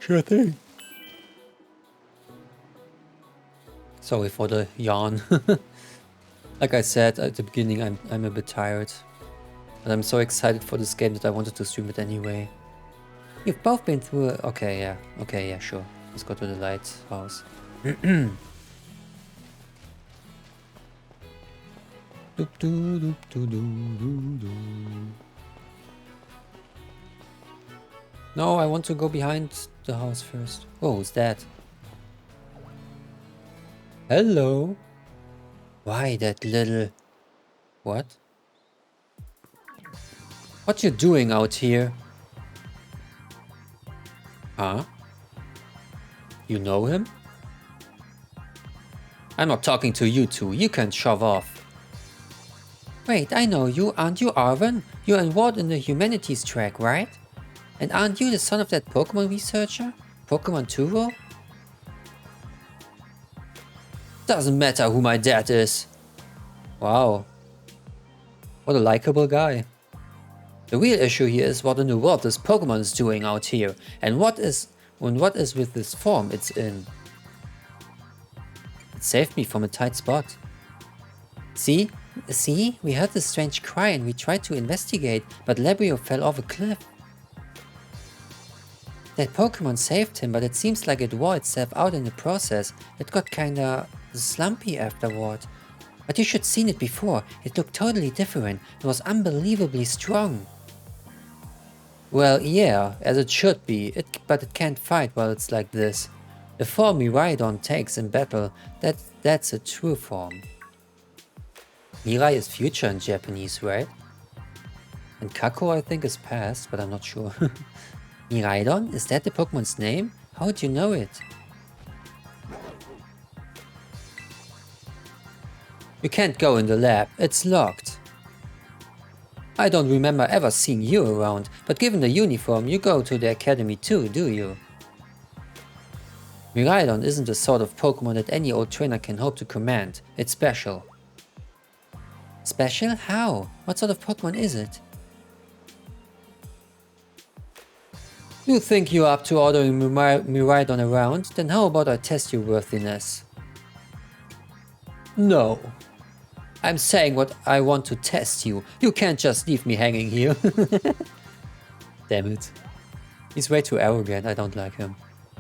Sure thing. Sorry for the yawn. Like I said at the beginning, I'm a bit tired. But I'm so excited for this game that I wanted to stream it anyway. You've both been through a... Okay, yeah. Okay, yeah, sure. Let's go to the lighthouse. No, I want to go behind the house first. Oh, who's that? Hello. Why that little... What? What you doing out here? Huh? You know him? I'm not talking to you two. You can shove off. Wait, I know you. Aren't you Arven? You're involved in the humanities track, right? And aren't you the son of that Pokemon researcher? Pokemon Turo? Doesn't matter who my dad is. Wow. What a likable guy. The real issue here is what in the world this Pokemon is doing out here, and what is with this form it's in. It saved me from a tight spot. See, we heard this strange cry and we tried to investigate, but Labrio fell off a cliff. That Pokemon saved him, but it seems like it wore itself out in the process. It got kinda slumpy afterward. But you should seen it before. It looked totally different. It was unbelievably strong. Well, yeah, as it should be, but it can't fight while it's like this. The form Miraidon takes in battle, that's a true form. Mirai is future in Japanese, right? And Kako I think is past, but I'm not sure. Miraidon? Is that the Pokemon's name? How would you know it? You can't go in the lab, it's locked. I don't remember ever seeing you around, but given the uniform, you go to the academy too, do you? Miraidon isn't the sort of Pokemon that any old trainer can hope to command. It's special. Special? How? What sort of Pokemon is it? You think you're up to ordering Miraidon around? Then how about I test your worthiness? No. I'm saying what I want to test you. You can't just leave me hanging here. Damn it. He's way too arrogant, I don't like him.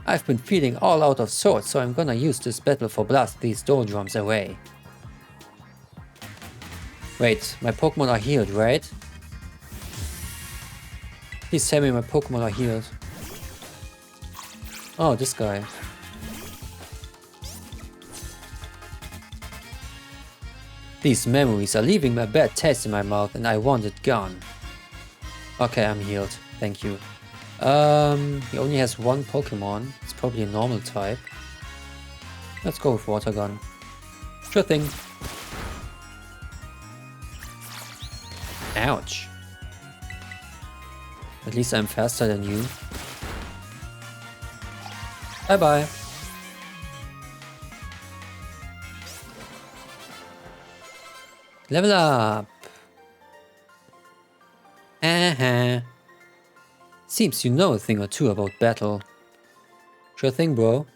I've been feeling all out of sorts, so I'm gonna use this battle for blast these doldrums away. Wait, my Pokemon are healed, right? Please tell me my Pokemon are healed. Oh, this guy. These memories are leaving a bad taste in my mouth and I want it gone. Okay, I'm healed. Thank you. He only has one Pokemon. It's probably a normal type. Let's go with Water Gun. Sure thing. Ouch. At least I'm faster than you. Bye bye. Level up. Seems you know a thing or two about battle. Sure thing, bro.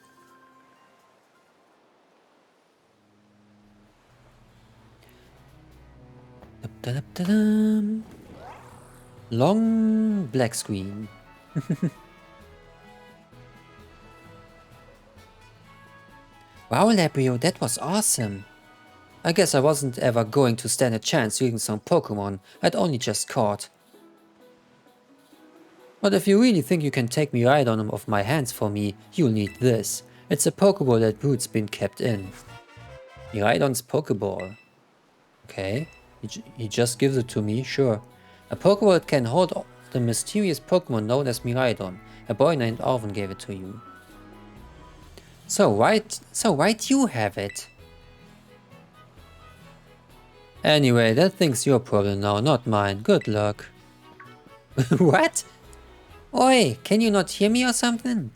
Long black screen. Wow, Labrio, that was awesome. I guess I wasn't ever going to stand a chance using some Pokémon I'd only just caught. But if you really think you can take me right on off my hands for me, you'll need this. It's a Pokéball that Root's been kept in. Miraidon's Pokéball. Okay, he just gives it to me, sure. A Pokéball that can hold the mysterious Pokemon known as Miraidon. A boy named Alvin gave it to you. So why'd you have it? Anyway, that thing's your problem now, not mine. Good luck. What? Oi, can you not hear me or something?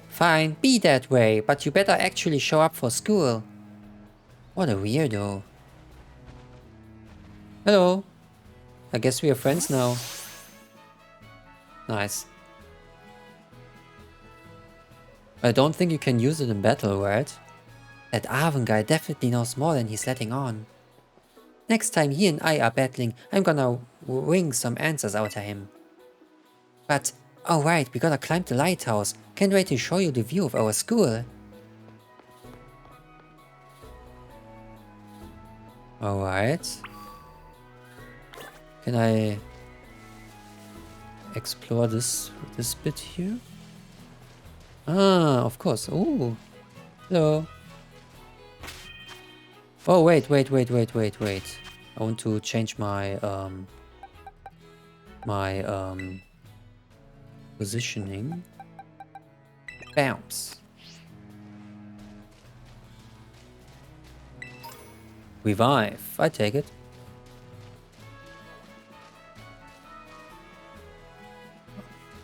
Fine, be that way, but you better actually show up for school. What a weirdo. Hello. I guess we are friends now. Nice. I don't think you can use it in battle, right? That Arven guy definitely knows more than he's letting on. Next time he and I are battling, I'm gonna wring some answers out of him. But, oh right, we gotta climb the lighthouse. Can't wait to show you the view of our school. Alright. Can I explore this bit here? Ah, of course. Ooh. Hello. Oh, wait. I want to change my, positioning. Bounce. Revive. I take it.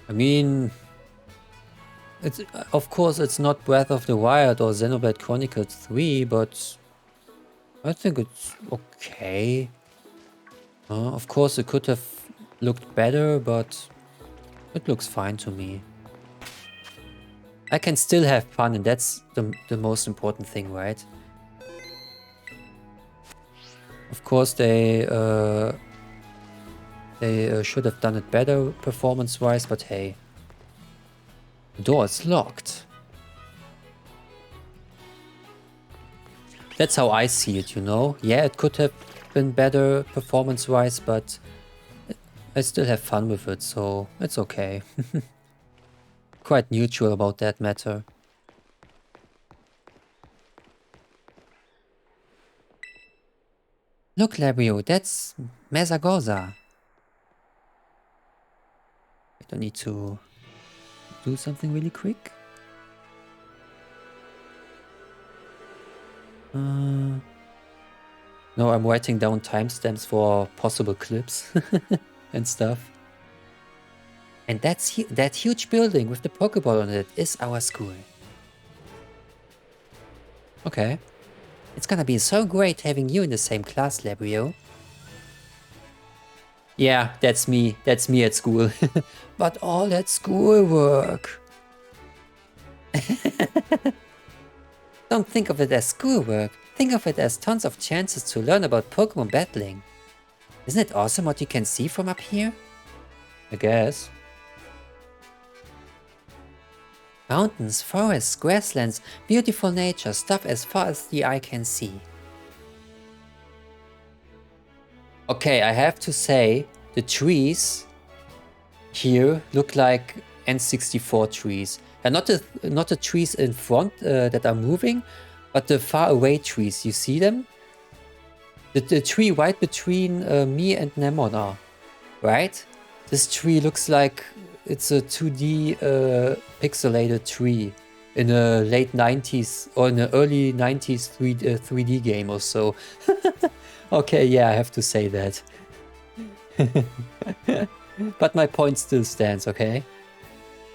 I mean, it's of course it's not Breath of the Wild or Xenoblade Chronicles 3, but I think it's okay. Of course it could have looked better, but it looks fine to me. I can still have fun, and that's the most important thing, right? Of course they should have done it better performance-wise, but hey. The door is locked. That's how I see it, you know? Yeah, it could have been better performance-wise, but I still have fun with it, so it's okay. Quite neutral about that matter. Look, Labrio, that's Mesagoza. I don't need to do something really quick. No, I'm writing down timestamps for possible clips and stuff. And that huge building with the Pokeball on it is our school. Okay. It's gonna be so great having you in the same class, Labrio. Yeah, that's me. That's me at school. But all that schoolwork. Don't think of it as schoolwork. Think of it as tons of chances to learn about Pokemon battling. Isn't it awesome what you can see from up here? I guess. Mountains, forests, grasslands, beautiful nature, stuff as far as the eye can see. Okay, I have to say, the trees here look like N64 trees. And not the trees in front that are moving, but the far away trees. You see them? The tree right between me and Nemona, right? This tree looks like it's a 2D pixelated tree in a late 90s or in an early 90s 3D game or so. Okay, yeah, I have to say that. But my point still stands, okay?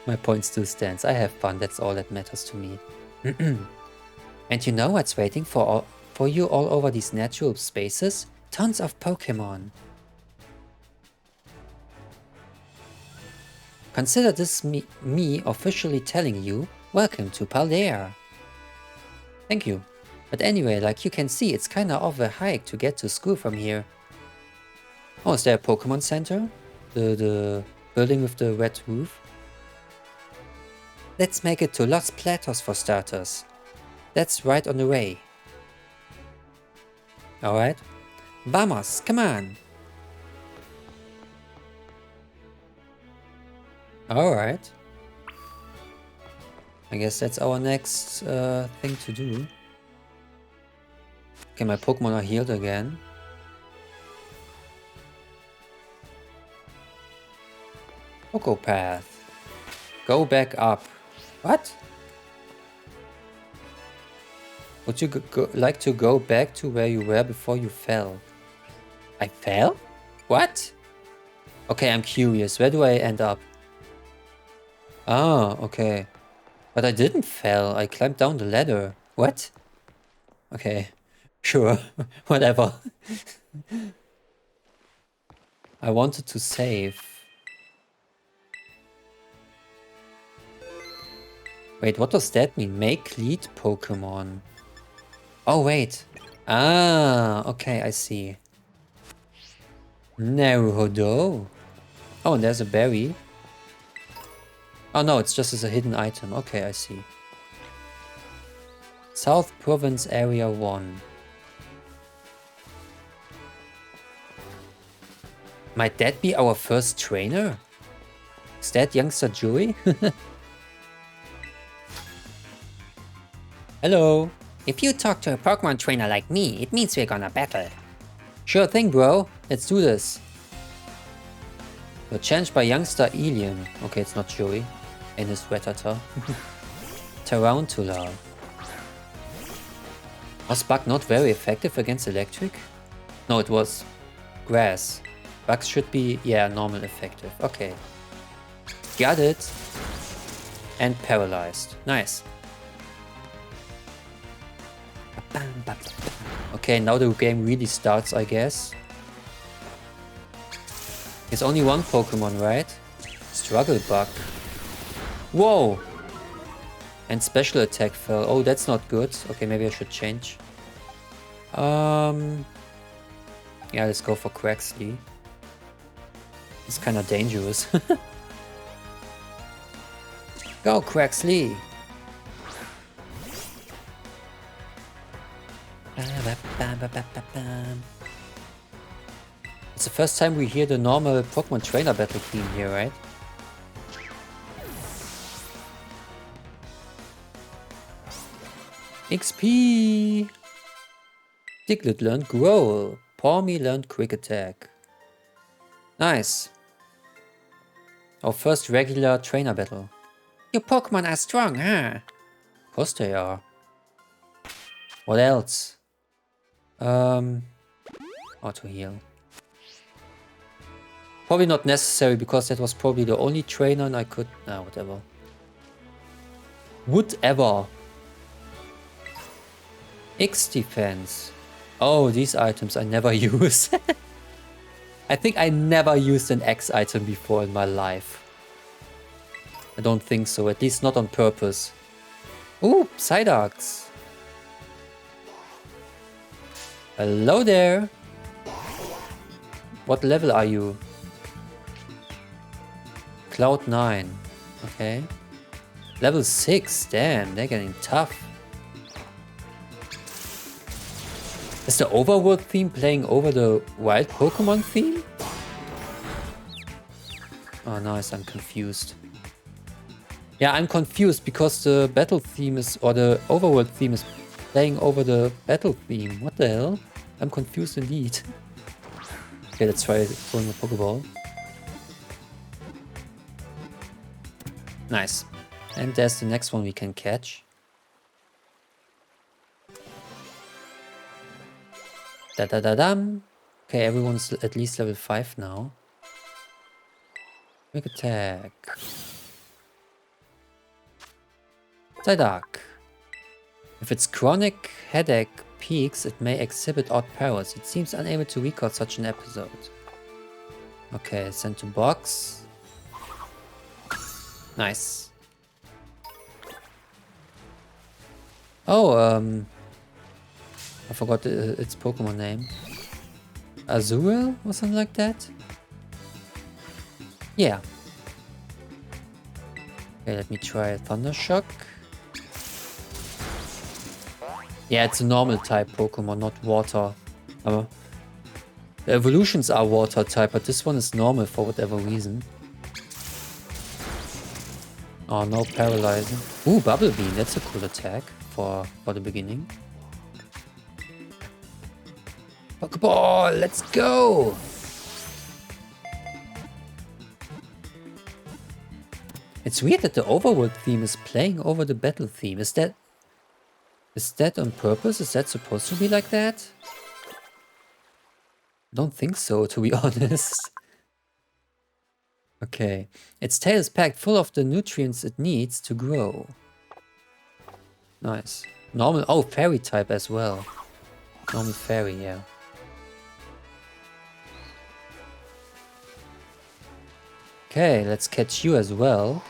My point still stands. I have fun, that's all that matters to me. And you know what's waiting for you all over these natural spaces? Tons of Pokémon. Consider this me officially telling you, welcome to Paldea. Thank you. But anyway, like you can see, it's kinda of a hike to get to school from here. Oh, is there a Pokemon Center? The building with the red roof? Let's make it to Los Platos for starters. That's right on the way. Alright. Vamos, come on! Alright. I guess that's our next thing to do. Okay, my Pokemon are healed again. Poco Path. Go back up. What? Would you like to go back to where you were before you fell? I fell? What? Okay, I'm curious. Where do I end up? Ah, okay. But I didn't fall. I climbed down the ladder. What? Okay. Sure. Whatever. I wanted to save. Wait, what does that mean? Make lead Pokemon. Oh, wait. Ah, okay, I see. Naruhodo. Oh, and there's a berry. Oh no, it's just as a hidden item. Okay, I see. South Province Area 1. Might that be our first trainer? Is that youngster Joey? Hello. If you talk to a Pokemon trainer like me, it means we're gonna battle. Sure thing, bro. Let's do this. You're challenged by youngster Elian. Okay, it's not Joey. And his Rattata. Tarantula. Was Bug not very effective against electric? No, it was grass. Bugs should be, yeah, normal effective. Okay. Got it. And paralyzed. Nice. Okay, now the game really starts, I guess. It's only one Pokemon, right? Struggle Bug. Whoa! And special attack fell. Oh, that's not good. Okay, maybe I should change. Yeah, let's go for Quaxley. It's kind of dangerous. Go, Quaxley! It's the first time we hear the normal Pokemon trainer battle theme here, right? XP! Diglett learned Growl. Pawmi learned Quick Attack. Nice. Our first regular trainer battle. Your Pokemon are strong, huh? Of course they are. What else? Auto heal. Probably not necessary because that was probably the only trainer and I could... Nah, whatever. Whatever. X defense. Oh, these items I never use. I think I never used an X item before in my life. I don't think so, at least not on purpose. Ooh, Psyducks. Hello there. What level are you? Cloud 9. Okay. Level 6. Damn, they're getting tough. Is the overworld theme playing over the wild Pokemon theme? Oh, nice. I'm confused. Yeah, I'm confused because the battle theme is, or the overworld theme is playing over the battle theme. What the hell? I'm confused indeed. Okay, let's try throwing a Pokeball. Nice. And there's the next one we can catch. Da-da-da-dam. Okay, everyone's at least level 5 now. Quick attack. Psyduck. If its chronic headache peaks, it may exhibit odd powers. It seems unable to recall such an episode. Okay, send to box. Nice. Oh, I forgot its Pokemon name. Azurill or something like that? Yeah. Okay, let me try Thundershock. Yeah, it's a normal type Pokemon, not water. The evolutions are water type, but this one is normal for whatever reason. Oh, no paralyzing. Ooh, Bubble Beam, that's a cool attack for the beginning. Pokeball, let's go! It's weird that the overworld theme is playing over the battle theme. Is that on purpose? Is that supposed to be like that? I don't think so, to be honest. Okay. Its tail is packed full of the nutrients it needs to grow. Nice. Normal. Oh, fairy type as well. Normal fairy, yeah. Okay, let's catch you as well.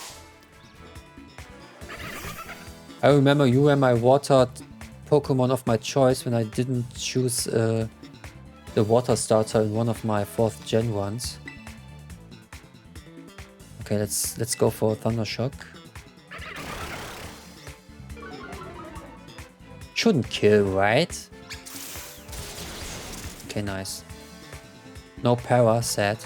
I remember you were my water Pokemon of my choice when I didn't choose the water starter in one of my 4th gen ones. Okay, let's go for Thundershock. Shouldn't kill, right? Okay, nice. No power, sad.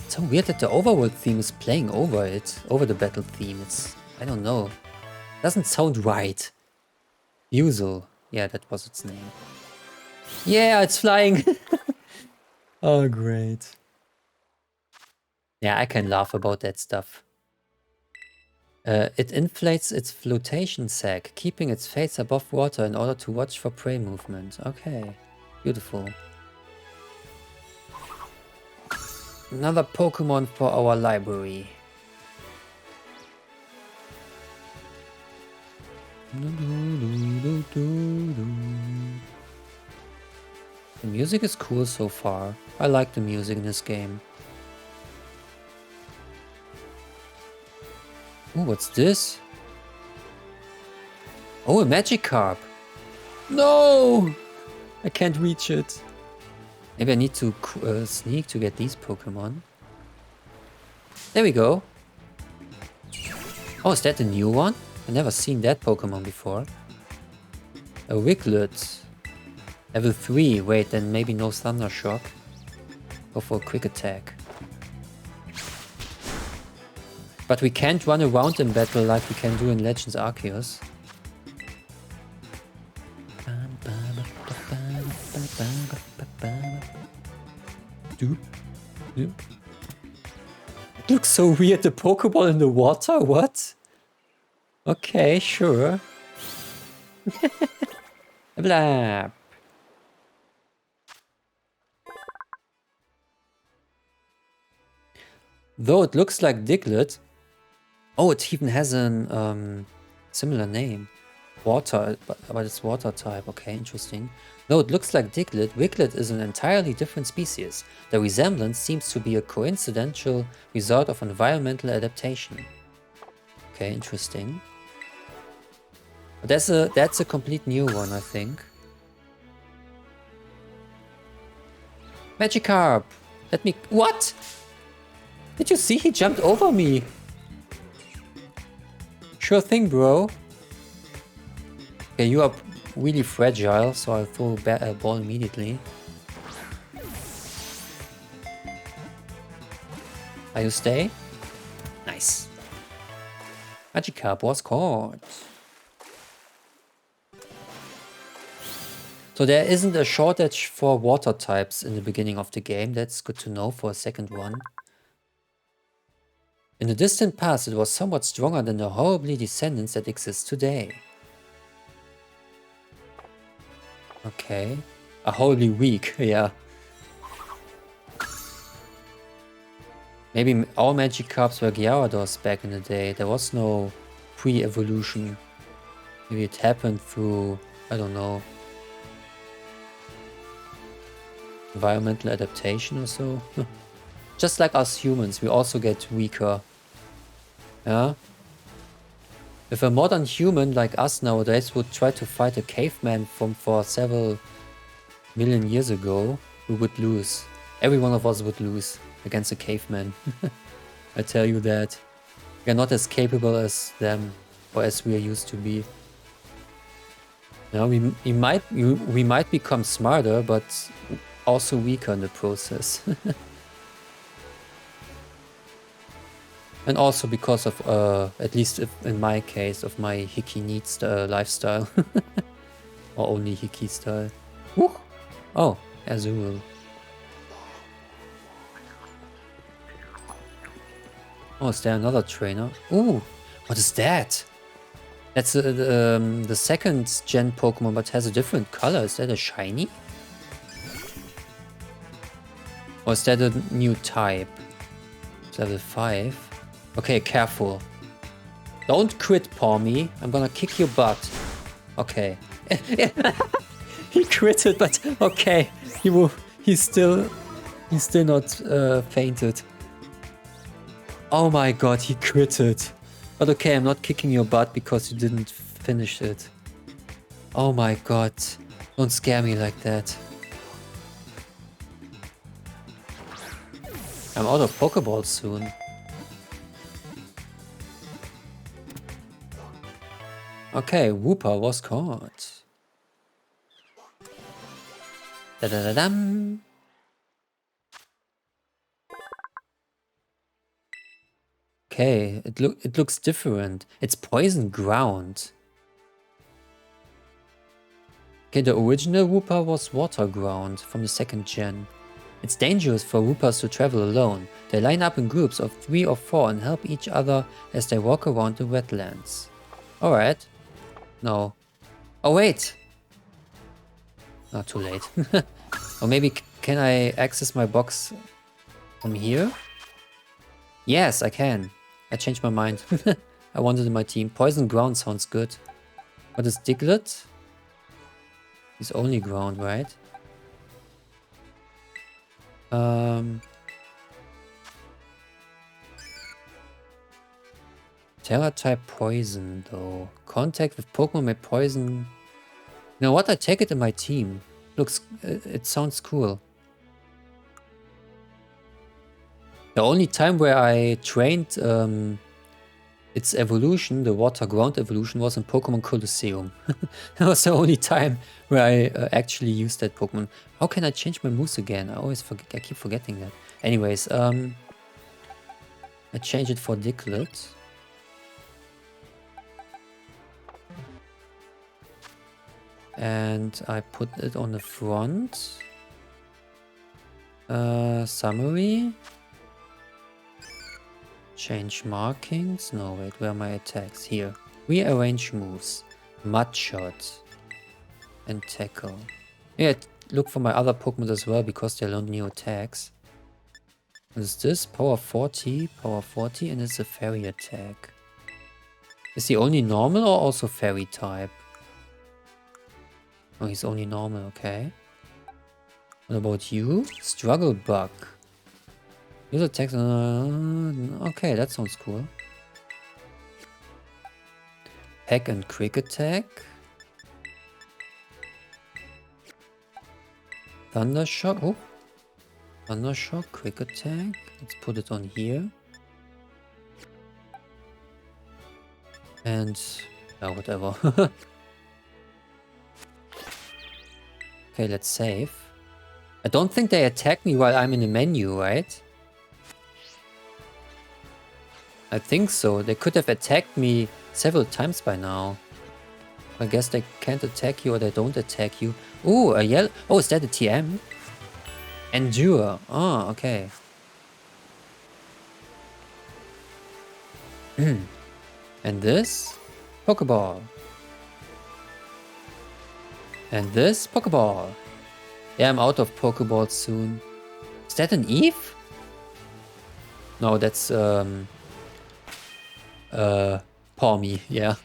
It's so weird that the overworld theme is playing over the battle theme. I don't know. Doesn't sound right. Usual. Yeah, that was its name. Yeah, it's flying. Oh, great. Yeah, I can laugh about that stuff. It inflates its flotation sac, keeping its face above water in order to watch for prey movement. Okay, beautiful. Another Pokemon for our library. The music is cool so far. I like the music in this game. Oh, what's this? Oh, a Magikarp. No! I can't reach it. Maybe I need to sneak to get these Pokemon. There we go. Oh, is that a new one? I've never seen that Pokemon before. A Wiglet. Level 3. Wait, then maybe no Thundershock. Go for a quick attack. But we can't run around in battle like we can do in Legends Arceus. It looks so weird, the Pokeball in the water? What? Okay, sure. Blah. Though it looks like Diglett. Oh, it even has an similar name. Water, but it's water type. Okay, interesting. Though it looks like Diglett, Wiglet is an entirely different species. The resemblance seems to be a coincidental result of environmental adaptation. Okay, interesting. But that's a complete new one, I think. Magikarp! Let me... What? Did you see? He jumped over me. Sure thing, bro. Okay, you are really fragile, so I'll throw a ball immediately. Are you stay? Nice. Magikarp was caught. So there isn't a shortage for water types in the beginning of the game. That's good to know for a second one. In the distant past, it was somewhat stronger than the horribly descendants that exist today. Okay. A wholly weak, yeah. Maybe all Magikarps were Gyarados back in the day. There was no pre-evolution. Maybe it happened through, I don't know, environmental adaptation or so. Just like us humans, we also get weaker. Yeah? If a modern human like us nowadays would try to fight a caveman from for several million years ago, we would lose. Every one of us would lose against a caveman. I tell you that. We are not as capable as them, or as we are used to be. Now we might become smarter, but also weaker in the process. And also because of, at least in my case, of my hickey neat lifestyle. Or only hickey style. Woo! Oh, Azul. Oh, is there another trainer? Ooh, what is that? That's the second gen Pokemon, but has a different color. Is that a shiny? Or is that a new type? It's level 5. Okay, careful. Don't crit paw me. I'm gonna kick your butt. Okay. He critted, but okay. He's still not fainted. Oh my god, he critted. But okay, I'm not kicking your butt because you didn't finish it. Oh my god. Don't scare me like that. I'm out of Pokeballs soon. Okay, Wooper was caught. Da-da-da-dum. Okay, it looks different. It's poison ground. Okay, the original Wooper was water ground from the second gen. It's dangerous for Woopers to travel alone. They line up in groups of 3 or 4 and help each other as they walk around the wetlands. Alright. No. Oh wait! Not too late. Or maybe can I access my box from here? Yes, I can. I changed my mind. I wanted in my team. Poison ground sounds good. What is Diglett? He's only ground, right? Terra type poison though. Contact with Pokemon may poison. You know what? I take it in my team. Looks, it sounds cool. The only time where I trained its evolution, the water ground evolution, was in Pokemon Colosseum. That was the only time where I actually used that Pokemon. How can I change my moves again? I always forget. I keep forgetting that. Anyways, I changed it for Diglett. And I put it on the front. Summary. Change markings. No, wait, where are my attacks? Here. Rearrange moves. Mud Shot. And Tackle. Yeah, look for my other Pokemon as well because they learned new attacks. What is this? Power 40, and it's a fairy attack. Is he only normal or also fairy type? Oh, he's only normal, okay. What about you? Struggle Bug. Use attacks. Okay, that sounds cool. Peck and Quick Attack. Thundershock. Oh. Thundershock, Quick Attack. Let's put it on here. And whatever. Okay, let's save. I don't think they attack me while I'm in the menu, right? I think so. They could have attacked me several times by now. I guess they can't attack you or they don't attack you. Ooh, a yellow. Oh, is that a TM? Endure. Oh, okay. And this? Pokeball. And this Pokeball. Yeah, I'm out of Pokeballs soon. Is that an Eve? No, that's Palmy, yeah.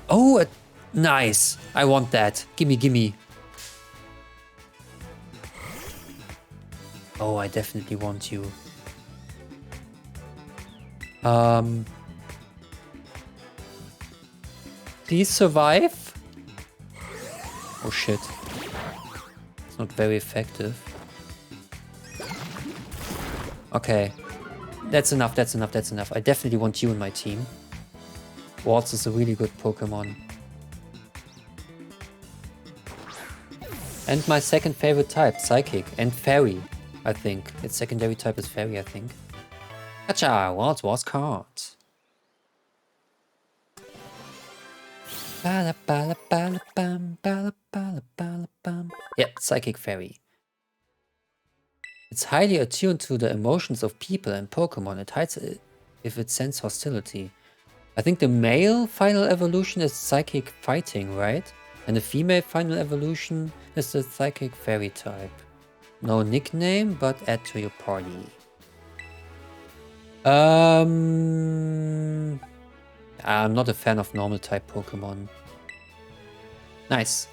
Oh, nice. I want that. Gimme, gimme. Oh, I definitely want you. Please survive. Oh shit. It's not very effective. Okay. That's enough, that's enough, that's enough. I definitely want you in my team. Waltz is a really good Pokemon. And my second favorite type, Psychic and Fairy, I think. Its secondary type is Fairy, I think. Gotcha! Waltz was caught. Yeah, Psychic Fairy. It's highly attuned to the emotions of people and Pokemon. It hides it if it senses hostility. I think the male final evolution is Psychic Fighting, right? And the female final evolution is the Psychic Fairy type. No nickname, but add to your party. I'm not a fan of normal type Pokemon. Nice.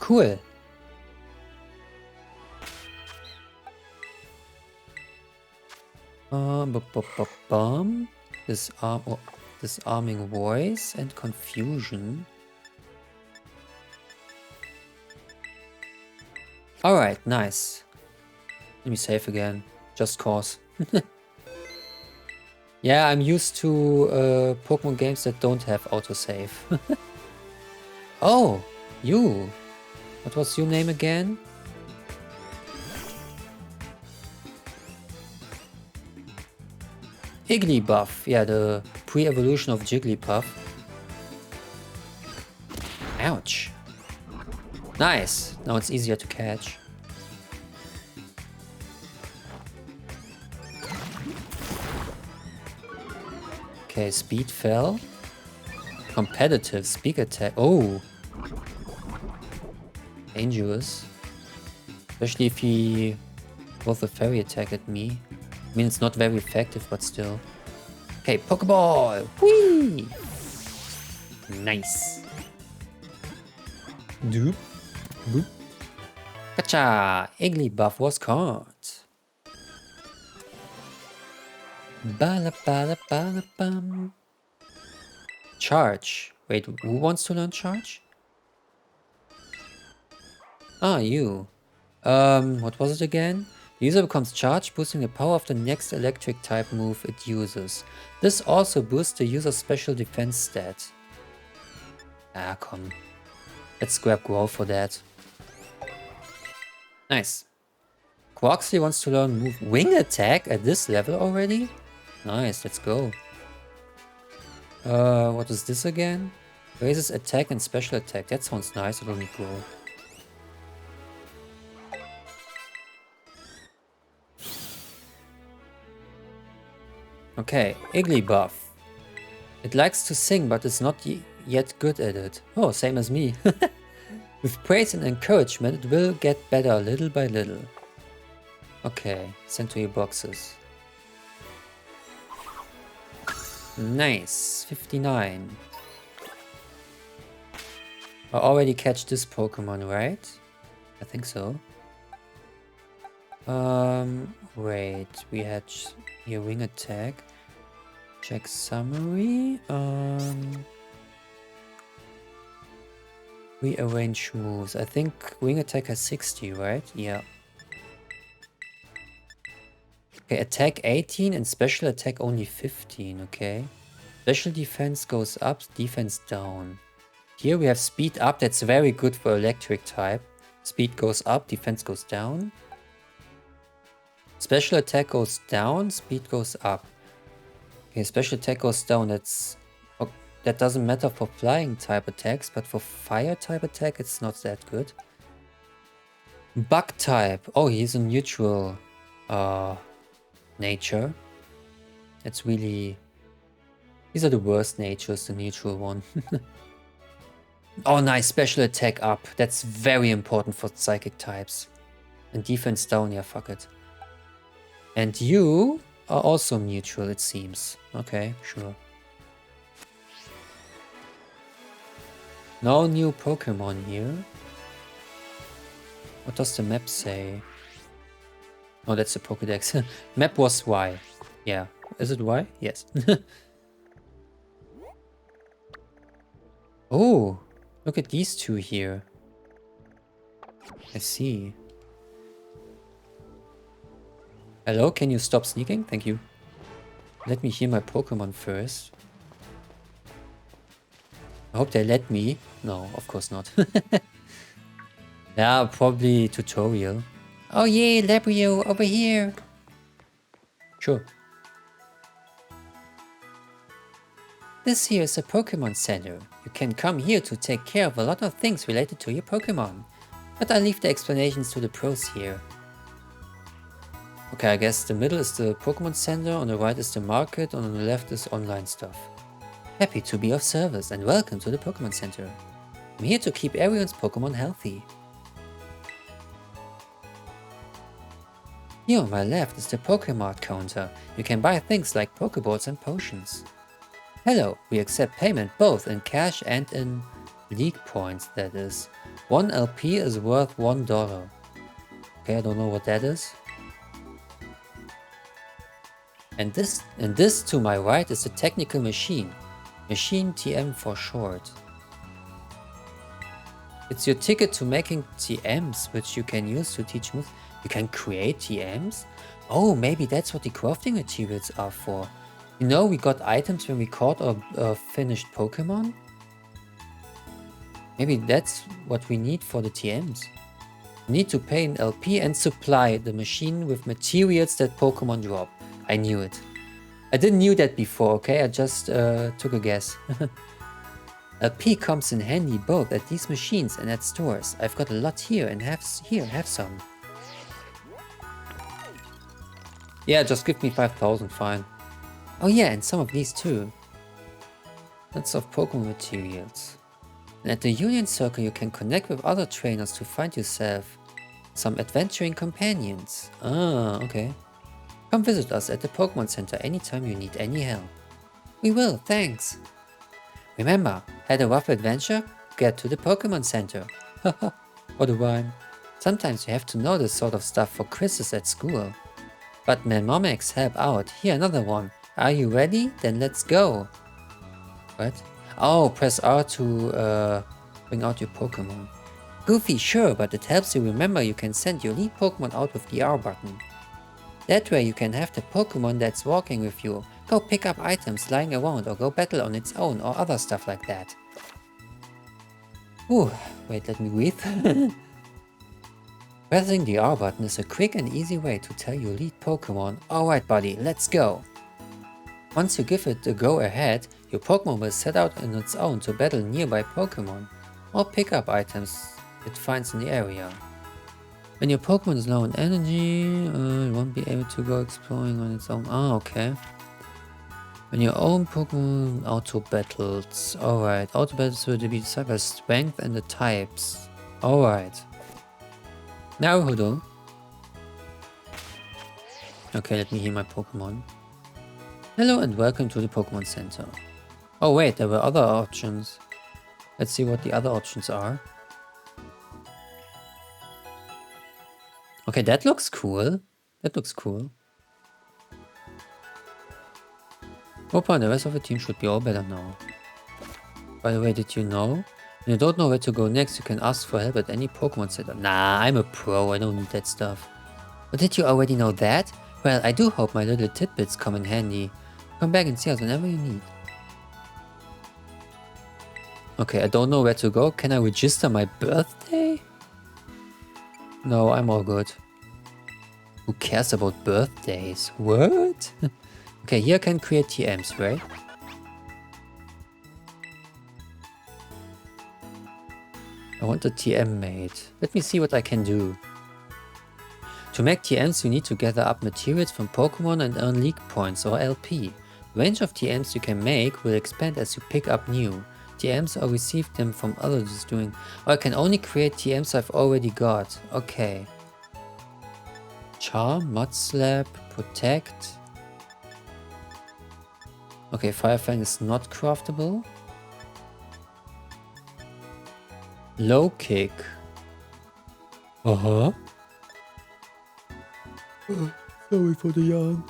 Cool. Disarming voice and confusion. Alright, nice. Let me save again, just cause. Yeah, I'm used to Pokemon games that don't have autosave. Oh, you. What was your name again? Jigglypuff. Yeah, the pre-evolution of Jigglypuff. Ouch. Nice. Now it's easier to catch. Okay, speed fell. Competitive speak attack. Oh. Dangerous. Especially if he both a fairy attack at me. I mean, it's not very effective, but still. Okay, Pokeball! Whee! Nice. Doop. Boop. Gotcha! Jigglypuff was caught. Bala bala bala bum. Charge. Wait, who wants to learn Charge? Ah, you. What was it again? The user becomes charged, boosting the power of the next electric type move it uses. This also boosts the user's special defense stat. Ah, come. Let's grab Growl for that. Nice. Quaxley wants to learn move Wing Attack at this level already? Nice, let's go. What is this again? Raises attack and special attack. That sounds nice, I don't need Growl. Okay, Jigglypuff. It likes to sing, but is not yet good at it. Oh, same as me. With praise and encouragement, it will get better little by little. Okay, send to your boxes. Nice, 59. I already catch this Pokemon, right? I think so. Wait, we had here Wing Attack. Check summary. Rearrange moves. I think Wing Attack has 60, right? Yeah. Okay, attack 18 and special attack only 15, okay. Special defense goes up, defense down. Here we have speed up, that's very good for electric type. Speed goes up, defense goes down. Special attack goes down, speed goes up. Okay, special attack goes down, that doesn't matter for flying type attacks, but for fire type attack it's not that good. Bug type, oh, he's a neutral nature. That's really... These are the worst natures, the neutral one. Oh, nice. Special attack up. That's very important for psychic types. And defense down. Yeah, fuck it. And you are also neutral, it seems. Okay, sure. No new Pokemon here. What does the map say? Oh, that's the Pokédex. Map was Y. Yeah. Is it Y? Yes. Oh, look at these two here. I see. Hello, can you stop sneaking? Thank you. Let me heal my Pokemon first. I hope they let me. No, of course not. Yeah, probably tutorial. Oh yeah, Labrio, over here. Sure. This here is a Pokemon Center. You can come here to take care of a lot of things related to your Pokemon. But I'll leave the explanations to the pros here. Okay, I guess the middle is the Pokemon Center, on the right is the market, and on the left is online stuff. Happy to be of service and welcome to the Pokemon Center. I'm here to keep everyone's Pokemon healthy. Here on my left is the Pokemon counter. You can buy things like Pokeballs and potions. Hello, we accept payment both in cash and in league points, that is. 1 LP is worth $1. Okay, I don't know what that is. And this to my right is the technical machine. Machine TM for short. It's your ticket to making TMs, which you can use to teach moves. You can create TMs? Oh, maybe that's what the crafting materials are for. You know, we got items when we caught or finished Pokemon? Maybe that's what we need for the TMs. We need to pay an LP and supply the machine with materials that Pokemon drop. I knew it. I didn't knew that before, okay? I just took a guess. LP comes in handy both at these machines and at stores. I've got a lot here and have some. Yeah, just give me 5,000, fine. Oh yeah, and some of these too. Lots of Pokemon materials. And at the Union Circle you can connect with other trainers to find yourself some adventuring companions. Ah, okay. Come visit us at the Pokemon Center anytime you need any help. We will, thanks. Remember, had a rough adventure? Get to the Pokemon Center. Haha, what a rhyme. Sometimes you have to know this sort of stuff for quizzes at school. But Mnemonics help out. Here, another one. Are you ready? Then let's go. What? Oh, press R to bring out your Pokemon. Goofy, sure, but it helps you remember you can send your lead Pokemon out with the R button. That way you can have the Pokemon that's walking with you go pick up items lying around or go battle on its own or other stuff like that. Ooh, wait, let me breathe. Pressing the R button is a quick and easy way to tell your lead Pokemon, alright buddy, let's go. Once you give it the go ahead, your Pokemon will set out on its own to battle nearby Pokemon or pick up items it finds in the area. When your Pokemon is low on energy, it won't be able to go exploring on its own. Ah, okay. When your own Pokemon auto battles. Alright, auto battles will be decided by strength and the types. Alright. Naruhodo. Okay, let me heal my Pokemon. Hello and welcome to the Pokemon Center. Oh wait, there were other options. Let's see what the other options are. Okay, that looks cool. That looks cool. Opa and the rest of the team should be all better now. By the way, did you know? When you don't know where to go next, you can ask for help at any Pokemon Center. Nah, I'm a pro, I don't need that stuff. But did you already know that? Well, I do hope my little tidbits come in handy. Come back and see us whenever you need. Okay, I don't know where to go. Can I register my birthday? No, I'm all good. Who cares about birthdays? What? Okay, here I can create TMs, right? I want a TM made. Let me see what I can do. To make TMs you need to gather up materials from Pokemon and earn league points or LP. The range of TMs you can make will expand as you pick up new. TMs or receive them from others doing. Oh, I can only create TMs I've already got. Okay. Charm, Mud Slap, Protect. Okay, Fire Fang is not craftable. Low Kick. Uh-huh. Sorry for the yawn.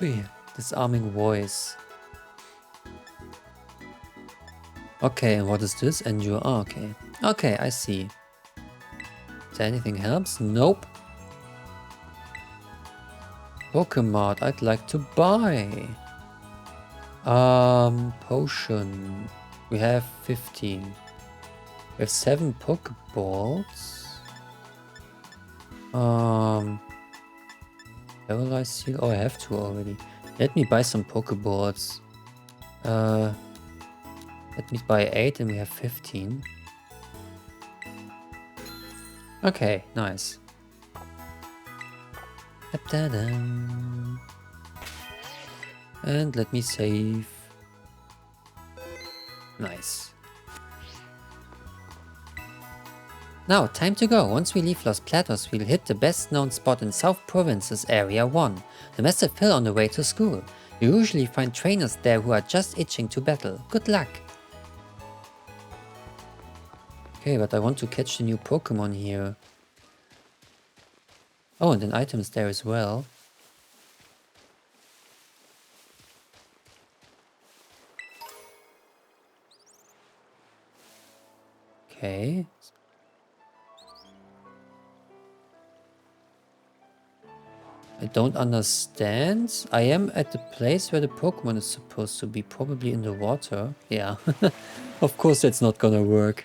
Wait, Disarming Voice. Okay, and what is this? Endure. Oh, okay. Okay, I see. Is there anything helps? Nope. Pokemon I'd like to buy. Potion. We have 15. We have 7 Pokeballs. Paralyze Seal. Oh, I have 2 already. Let me buy some Pokeballs. Let me buy 8 and we have 15. Okay, nice. And let me save. Nice. Now, time to go. Once we leave Los Platos, we'll hit the best known spot in South Province's Area 1, the massive hill on the way to school. You usually find trainers there who are just itching to battle. Good luck! Okay, but I want to catch the new Pokemon here. Oh, and then items there as well. Okay. I don't understand. I am at the place where the Pokemon is supposed to be, probably in the water. Yeah, of course that's not gonna work.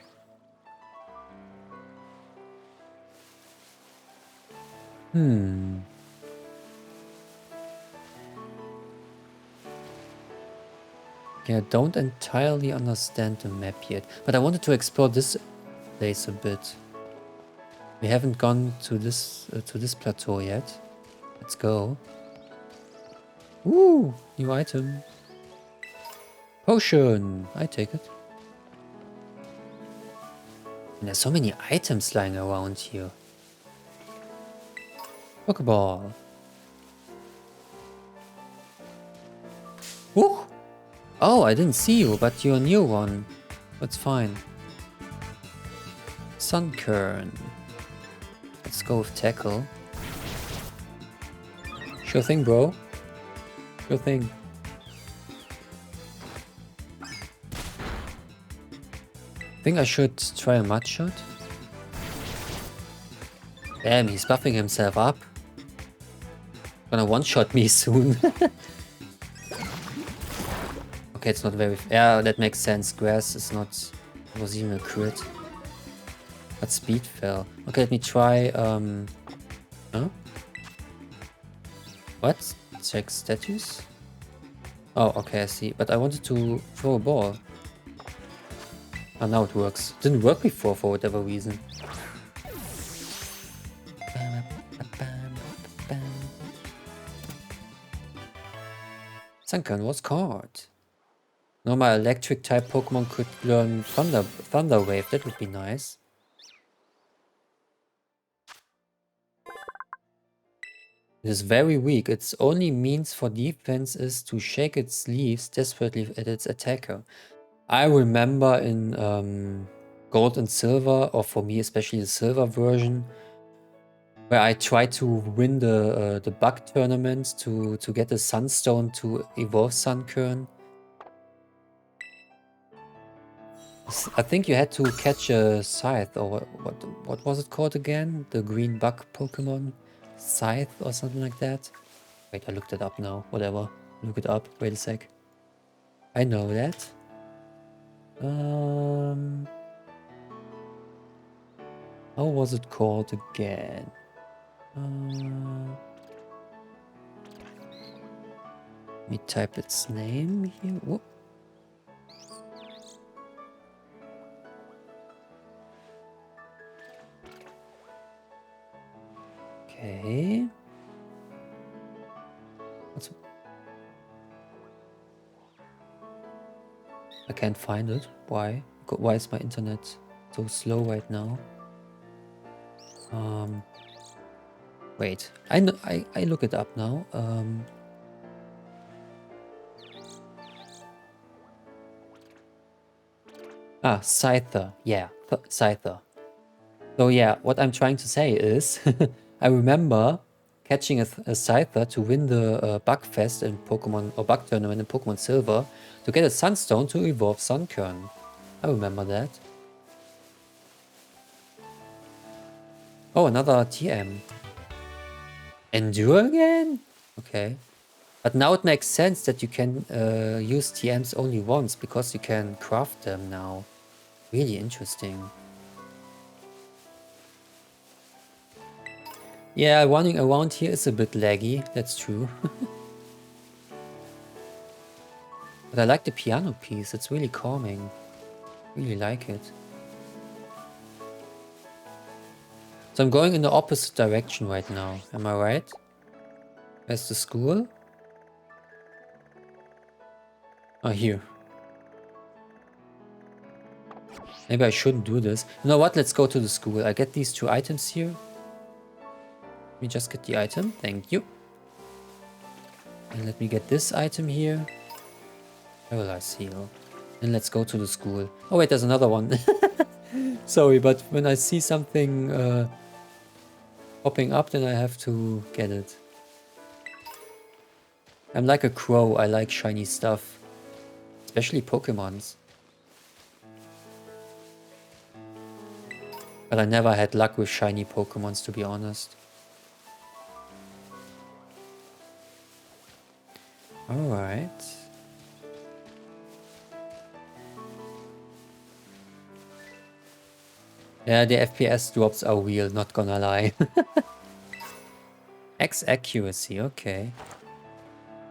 Yeah, I don't entirely understand the map yet, but I wanted to explore this place a bit. We haven't gone to this plateau yet. Let's go. Ooh, new item. Potion. I take it. And there's so many items lying around here. Pokeball. Ooh. Oh, I didn't see you, but you're a new one. That's fine. Sunkern. Let's go with Tackle. Sure thing, bro. Sure thing. I think I should try a Mud Shot. Damn, he's buffing himself up. Gonna one-shot me soon. Okay, it's not very... Yeah, that makes sense. Grass is not... It was even a crit. But speed fell. Okay, let me try... Huh? What? Check status? Oh, okay, I see. But I wanted to throw a ball. Oh, now it works. Didn't work before for whatever reason. Sunkern was caught. Normal electric type Pokemon could learn Thunder Wave. That would be nice. It is very weak. Its only means for defense is to shake its leaves desperately at its attacker. I remember in Gold and Silver, or for me especially the Silver version, where I tried to win the bug tournament to get a Sunstone to evolve Sunkern. I think you had to catch a Scythe, or what was it called again? The green bug Pokemon? Scythe or something like that? Wait, I looked it up now. Whatever. Look it up. Wait a sec. I know that. How was it called again? Let me type its name here. Whoop. Okay. I can't find it. Why? Why is my internet so slow right now? Wait, I look it up now. Scyther. Yeah, Scyther. So yeah, what I'm trying to say is, I remember catching a Scyther to win the Bug Fest in Pokemon, or Bug Tournament in Pokemon Silver, to get a Sunstone to evolve Sunkern. I remember that. Oh, another TM. Endure again? Okay. But now it makes sense that you can use TMs only once, because you can craft them now. Really interesting. Yeah, running around here is a bit laggy, that's true. But I like the piano piece, it's really calming. Really like it. So I'm going in the opposite direction right now, am I right? Where's the school? Oh, here. Maybe I shouldn't do this. You know what, let's go to the school. I get these 2 items here. Let me just get the item, thank you. And let me get this item here. Paralyze Heal. And let's go to the school. Oh wait, there's another one. Sorry, but when I see something popping up, then I have to get it. I'm like a crow, I like shiny stuff. Especially Pokemons. But I never had luck with shiny Pokemons, to be honest. Alright. Yeah, the FPS drops are real, not gonna lie. X accuracy, okay.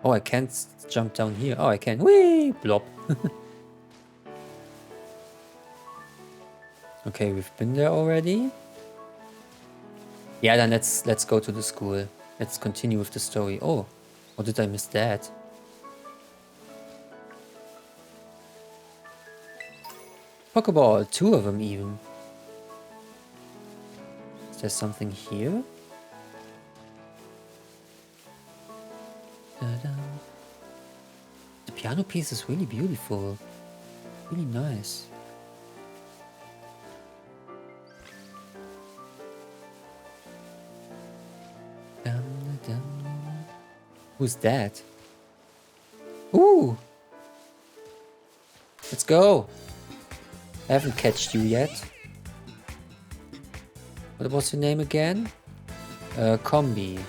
Oh, I can't jump down here. Oh, I can. Whee! Blop. Okay, we've been there already. Yeah, then let's go to the school. Let's continue with the story. Oh, or did I miss that? Pokeball, 2 of them even. Is there something here? Ta-da. The piano piece is really beautiful. Really nice. Who's that? Ooh! Let's go! I haven't catched you yet. What was your name again? Combi.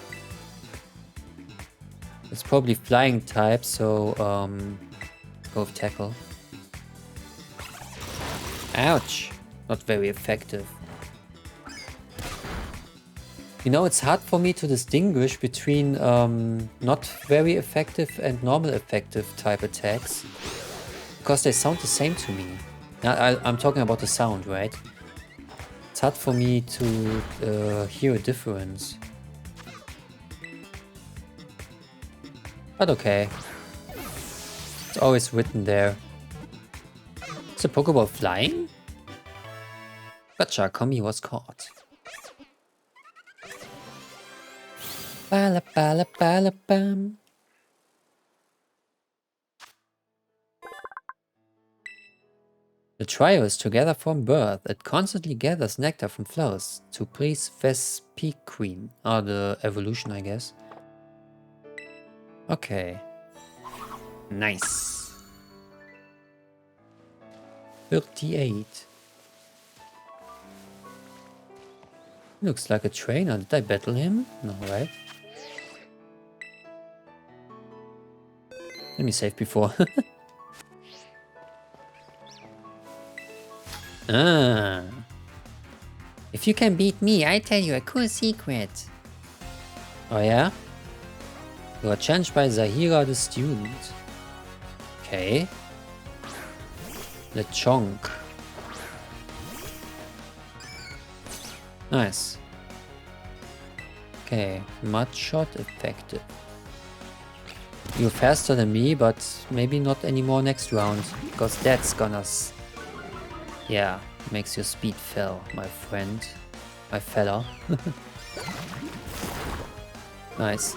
It's probably flying type, so go with tackle. Ouch! Not very effective. You know, it's hard for me to distinguish between not very effective and normal effective type attacks, because they sound the same to me. Now, I'm talking about the sound, right? It's hard for me to hear a difference. But okay. It's always written there. Is the Pokeball flying? Gotcha, Combi was caught. Bala bala bala bam. The trio is together from birth. It constantly gathers nectar from flowers to please Vespiquen. Oh, the evolution, I guess. Okay. Nice. 38. Looks like a trainer. Did I battle him? No, right? Let me save before. Ah. If you can beat me, I tell you a cool secret. Oh yeah? You are challenged by Zahira the student. Okay. Lechonk. Nice. Okay, Mud Shot effective. You're faster than me, but maybe not anymore next round, because that's gonna Yeah, makes your speed fell, my friend. My fella. Nice.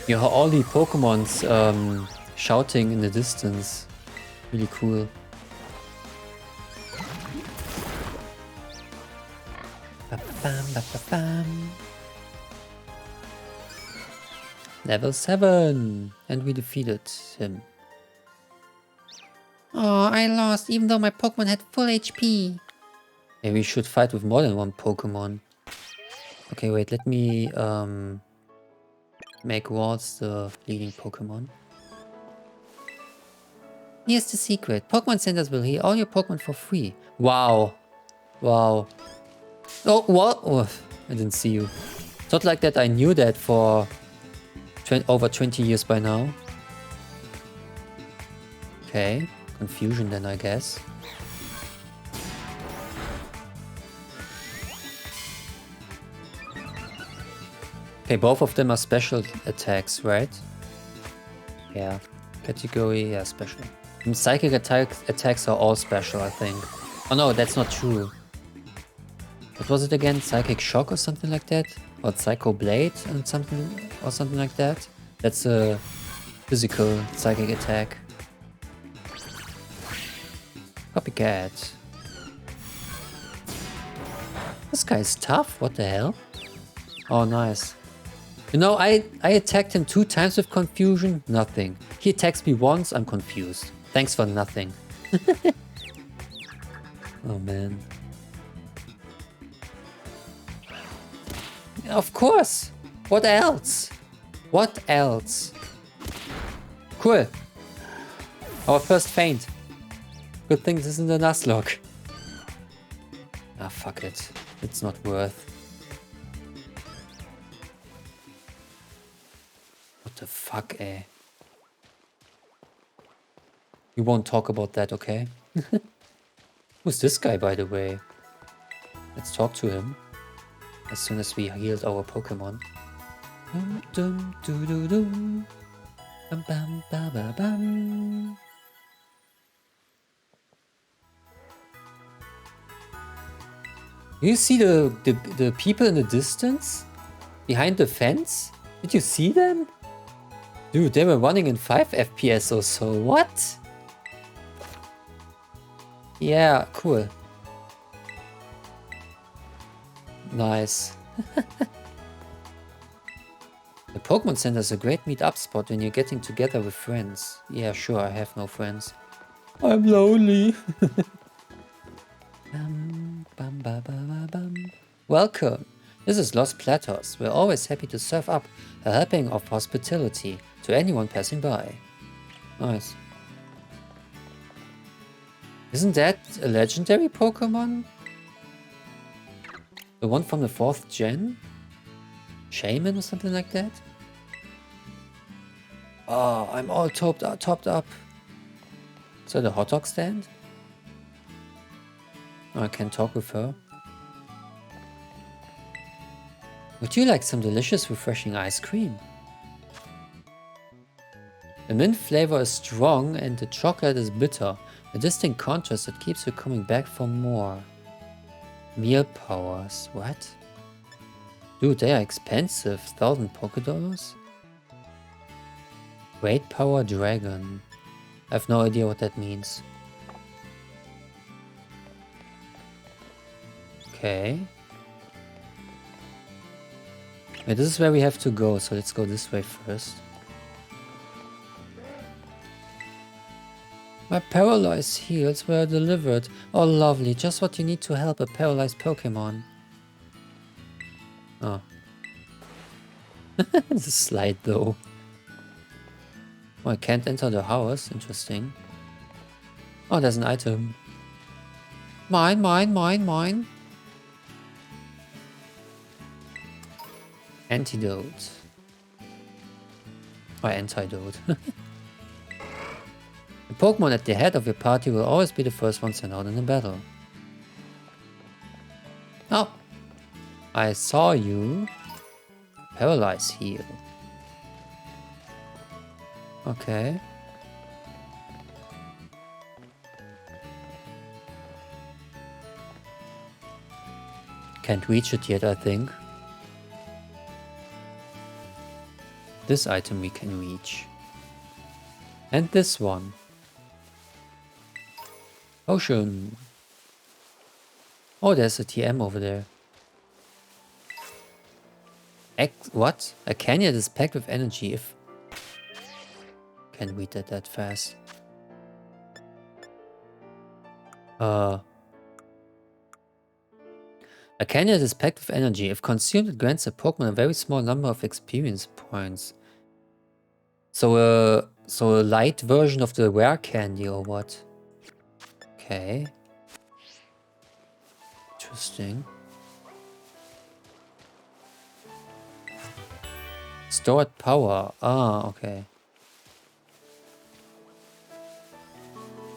You hear all the Pokemon's shouting in the distance. Really cool. Ba-bam, ba-ba-bam. Level 7! And we defeated him. Oh, I lost even though my Pokemon had full HP. Maybe we should fight with more than one Pokemon. Okay, wait, let me make Waltz the leading Pokemon. Here's the secret. Pokemon centers will heal all your Pokemon for free. Wow. Wow. Oh, what? Oh, I didn't see you. It's not like that I knew that for over 20 years by now. Okay. Confusion then, I guess. Okay, both of them are special attacks, right? Yeah. Category, yeah, special. And psychic attacks are all special, I think. Oh no, that's not true. What was it again? Psychic Shock or something like that? Or Psycho Blade and something like that? That's a physical psychic attack. Copycat. This guy is tough, what the hell? Oh, nice. You know, I attacked him 2 times with confusion, nothing. He attacks me once, I'm confused. Thanks for nothing. Oh man. Of course! What else? What else? Cool. Our first feint. Good thing this isn't a Nuzlocke. Ah, fuck it. It's not worth. What the fuck, eh? We won't talk about that, okay? Who's this guy, by the way? Let's talk to him. As soon as we healed our Pokemon. Dum dum doo doo doo. Bam bam ba ba bam. You see the people in the distance? Behind the fence? Did you see them? Dude, they were running in 5 FPS or so. What? Yeah, cool. Nice. The Pokemon Center is a great meet-up spot when you're getting together with friends. Yeah, sure, I have no friends. I'm lonely. Bum, bum, ba, ba, ba, bum. Welcome. This is Los Platos. We're always happy to serve up a helping of hospitality to anyone passing by. Nice. Isn't that a legendary Pokemon? The one from the 4th gen? Shaman or something like that? Oh, I'm all topped up. Is that a hot dog stand? Oh, I can talk with her. Would you like some delicious, refreshing ice cream? The mint flavor is strong and the chocolate is bitter. A distinct contrast that keeps you coming back for more. Meal powers, what? Dude, they are expensive. 1,000 Pokédollars? Great Power Dragon. I have no idea what that means. Okay. Wait, this is where we have to go, so let's go this way first. My paralyzed heals were delivered. Oh, lovely. Just what you need to help a paralyzed Pokemon. Oh. The slide, though. Oh, I can't enter the house. Interesting. Oh, there's an item. Mine, mine, mine, mine. Antidote. Or antidote. The Pokemon at the head of your party will always be the first one sent out in a battle. Oh! I saw you. Paralyze heal. Okay. Can't reach it yet, I think. This item we can reach. And this one. Ocean. Oh, there's a TM over there. What? A canyon is packed with energy if... Can't read that fast. A canyon is packed with energy. If consumed, it grants a Pokemon a very small number of experience points. So a light version of the rare candy or what? Okay. Interesting. Stored power. Ah, okay.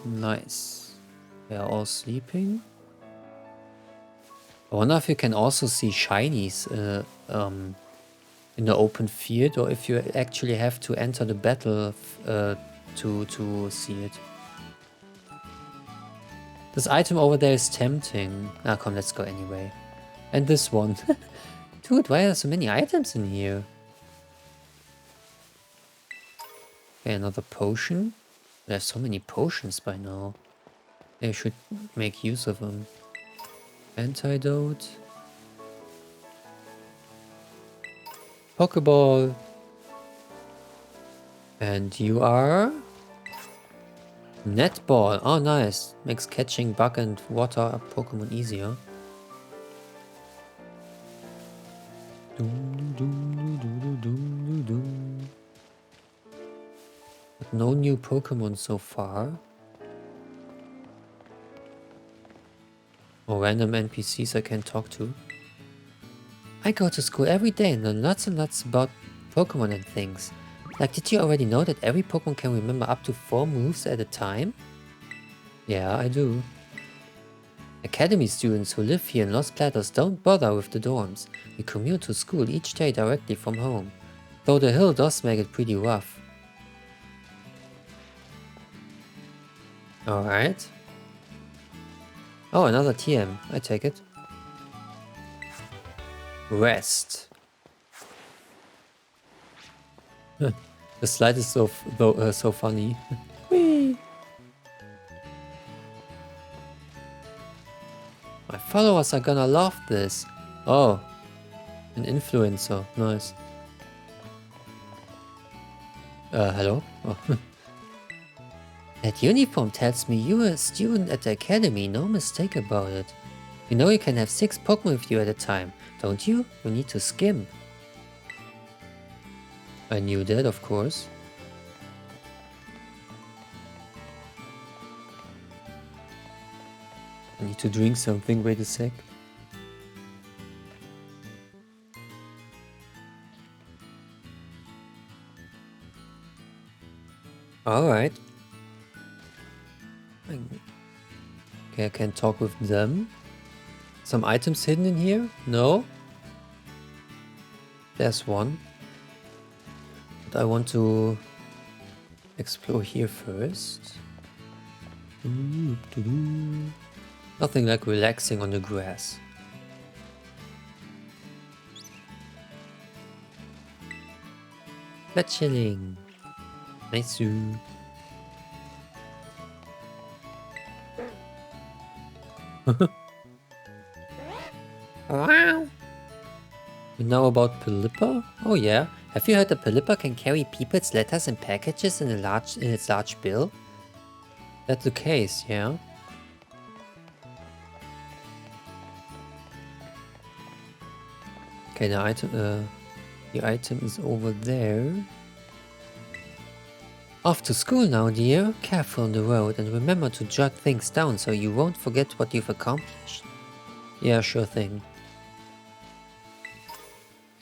Nice. They are all sleeping. I wonder if you can also see shinies in the open field, or if you actually have to enter the battle to see it. This item over there is tempting. Ah, come, let's go anyway. And this one. Dude, why are there so many items in here? Okay, another potion. There's so many potions by now. They should make use of them. Antidote. Pokeball. And you are... Netball. Oh, nice. Makes catching bug and water Pokemon easier. But no new Pokemon so far. Or random NPCs I can talk to. I go to school every day and learn lots and lots about Pokemon and things. Like, did you already know that every Pokemon can remember up to 4 moves at a time? Yeah, I do. Academy students who live here in Los Platos don't bother with the dorms. We commute to school each day directly from home. Though the hill does make it pretty rough. Alright. Oh, another TM. I take it. Rest. The slide is so funny. Whee! My followers are gonna love this. Oh, an influencer. Nice. Hello? Oh. That uniform tells me you're a student at the academy, no mistake about it. You know you can have 6 Pokemon with you at a time, don't you? You need to skim. I knew that, of course. I need to drink something, wait a sec. Alright. Okay, I can talk with them. Some items hidden in here? No? There's one. But I want to explore here first. Nothing like relaxing on the grass. Flat chilling. Nice. Wow. You know about Pelipper? Oh yeah. Have you heard that Pelipper can carry people's letters and packages in its large bill? That's the case, yeah. Okay, the item is over there. Off to school now, dear. Careful on the road and remember to jot things down so you won't forget what you've accomplished. Yeah, sure thing.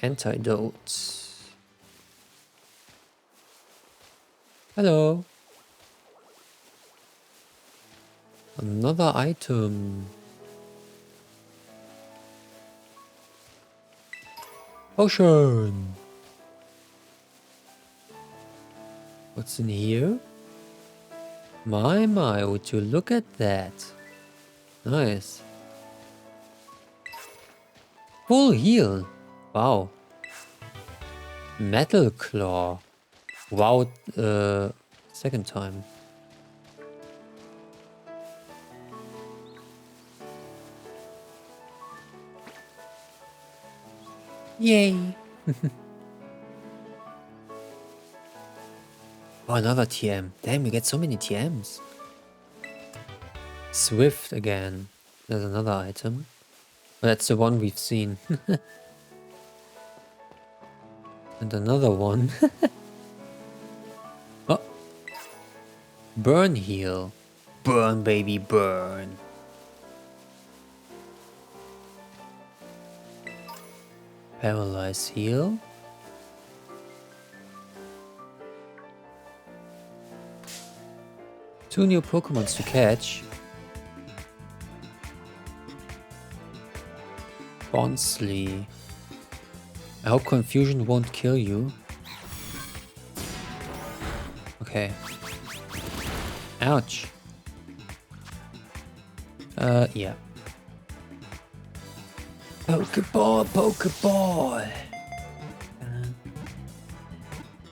Antidote. Hello. Another item. Potion. What's in here? My, would you look at that? Nice. Full heal. Wow. Metal Claw. Wow, second time. Yay. Oh, another TM. Damn, we get so many TMs. Swift again. There's another item. Oh, that's the one we've seen. And another one. Oh. Burn heal. Burn, baby, burn. Paralyze heal. Two new Pokemons to catch. Bonsly. I hope confusion won't kill you. Okay. Ouch. Yeah. Pokeball, Pokeball.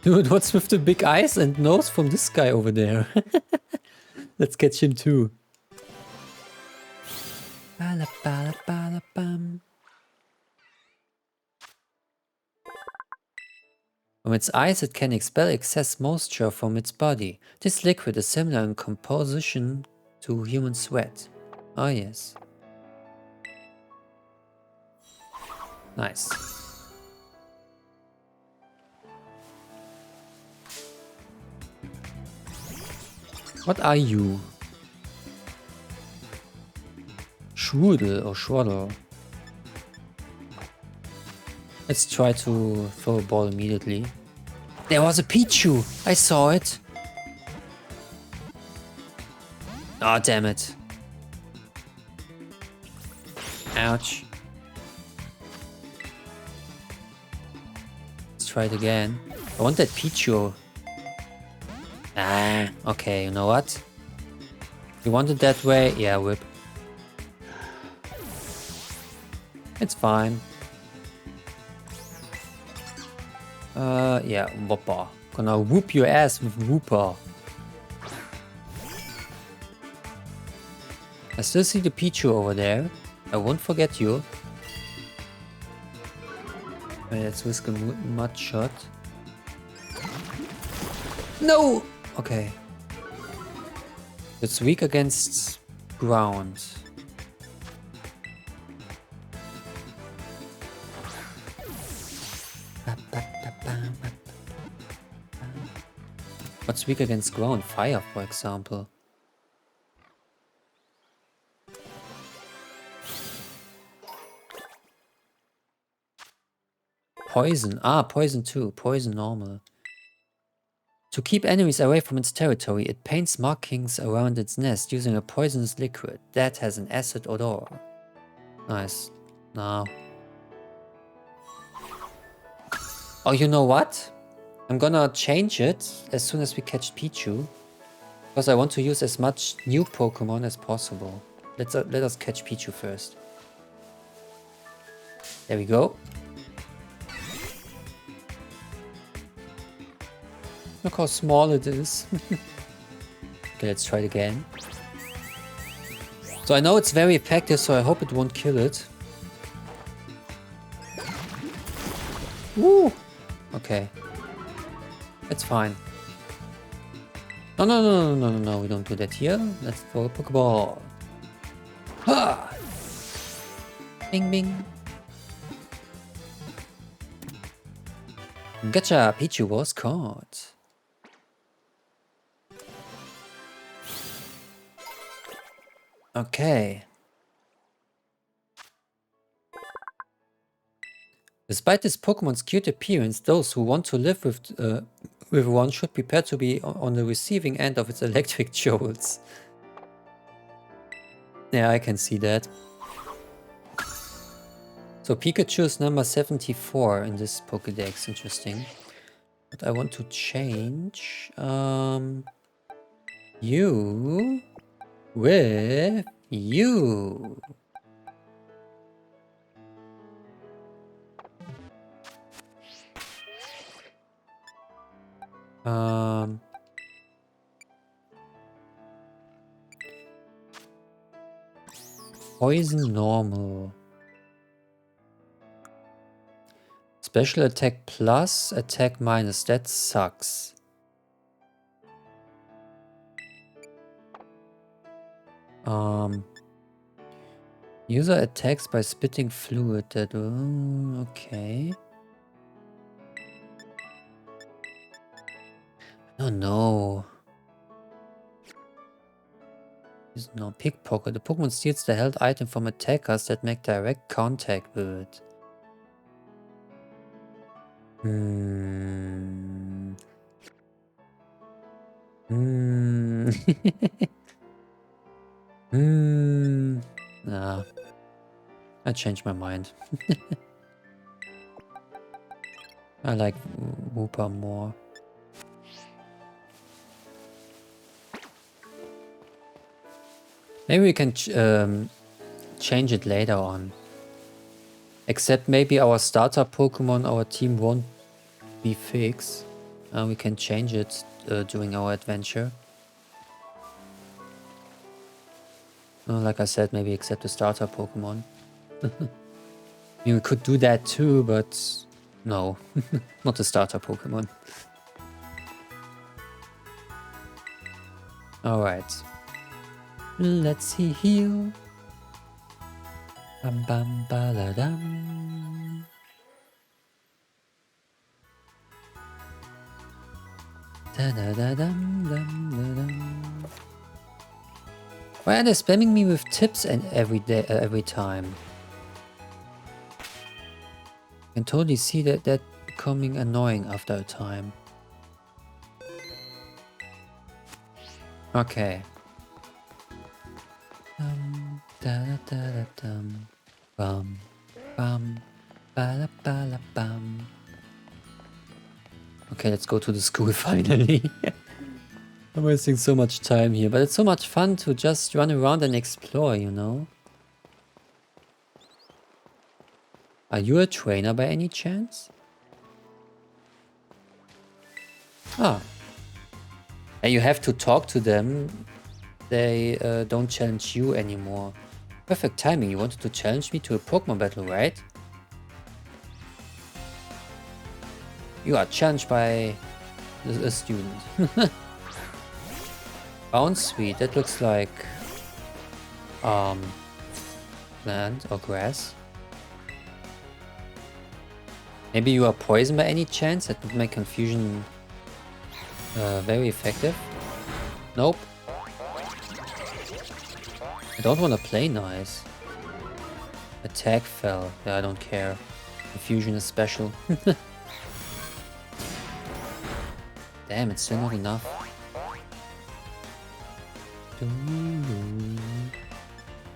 Dude, what's with the big eyes and nose from this guy over there? Let's catch him too. Bala, bala, bala, bum. From its eyes, it can expel excess moisture from its body. This liquid is similar in composition to human sweat. Oh yes. Nice. What are you? Schwudel or Schwaddle. Let's try to throw a ball immediately. There was a Pichu! I saw it! Oh, damn it. Ouch. Let's try it again. I want that Pichu. Ah, okay, you know what? You want it that way? Yeah, whip. It's fine. Yeah, Whopper. Gonna whoop your ass with Whooper. I still see the Pichu over there. I won't forget you. Let's risk a mud shot. No! Okay. It's weak against ground. What's weak against ground? Fire, for example. Poison. Ah, poison too. Poison normal. To keep enemies away from its territory, it paints markings around its nest using a poisonous liquid that has an acid odor. Nice. Now. Oh, you know what? I'm gonna change it as soon as we catch Pichu. Because I want to use as much new Pokemon as possible. Let us catch Pichu first. There we go. Look how small it is. Okay, let's try it again. So I know it's very effective, so I hope it won't kill it. Woo! Okay. That's fine. No, no, no, no, no, no, no, we don't do that here. Let's throw a Pokeball. Ha! Bing, bing. Gotcha! Pichu was caught. Okay. Despite this Pokemon's cute appearance, those who want to live with one should prepare to be on the receiving end of its electric jolts. Yeah, I can see that. So Pikachu is number 74 in this Pokédex. Interesting. But I want to change you with you. Poison normal. Special attack plus, attack minus. That sucks. User attacks by spitting fluid. That okay. Oh no. There's no pickpocket. The Pokemon steals the held item from attackers that make direct contact with it. Nah. I changed my mind. I like Wooper more. Maybe we can change it later on. Except maybe our starter Pokemon, our team won't be fixed. We can change it during our adventure. Like I said, maybe except the starter Pokemon. I mean, we could do that too, but no, not the starter Pokemon. Alright. Let's see here. Bam bam baladam. Da da da dum dum da dum. Why are they spamming me with tips and every time? I can totally see that becoming annoying after a time. Okay. Da da da da dum. Bum bum bala bala bum. Okay, let's go to the school finally. I'm wasting so much time here, but it's so much fun to just run around and explore, you know? Are you a trainer by any chance? Ah. And you have to talk to them. They don't challenge you anymore. Perfect timing, you wanted to challenge me to a Pokemon battle, right? You are challenged by a student. Bounce Sweet, that looks like land or grass. Maybe you are poisoned by any chance? That would make confusion very effective. Nope. I don't want to play nice. Attack fell. Yeah, I don't care. Confusion is special. Damn, it's still not enough.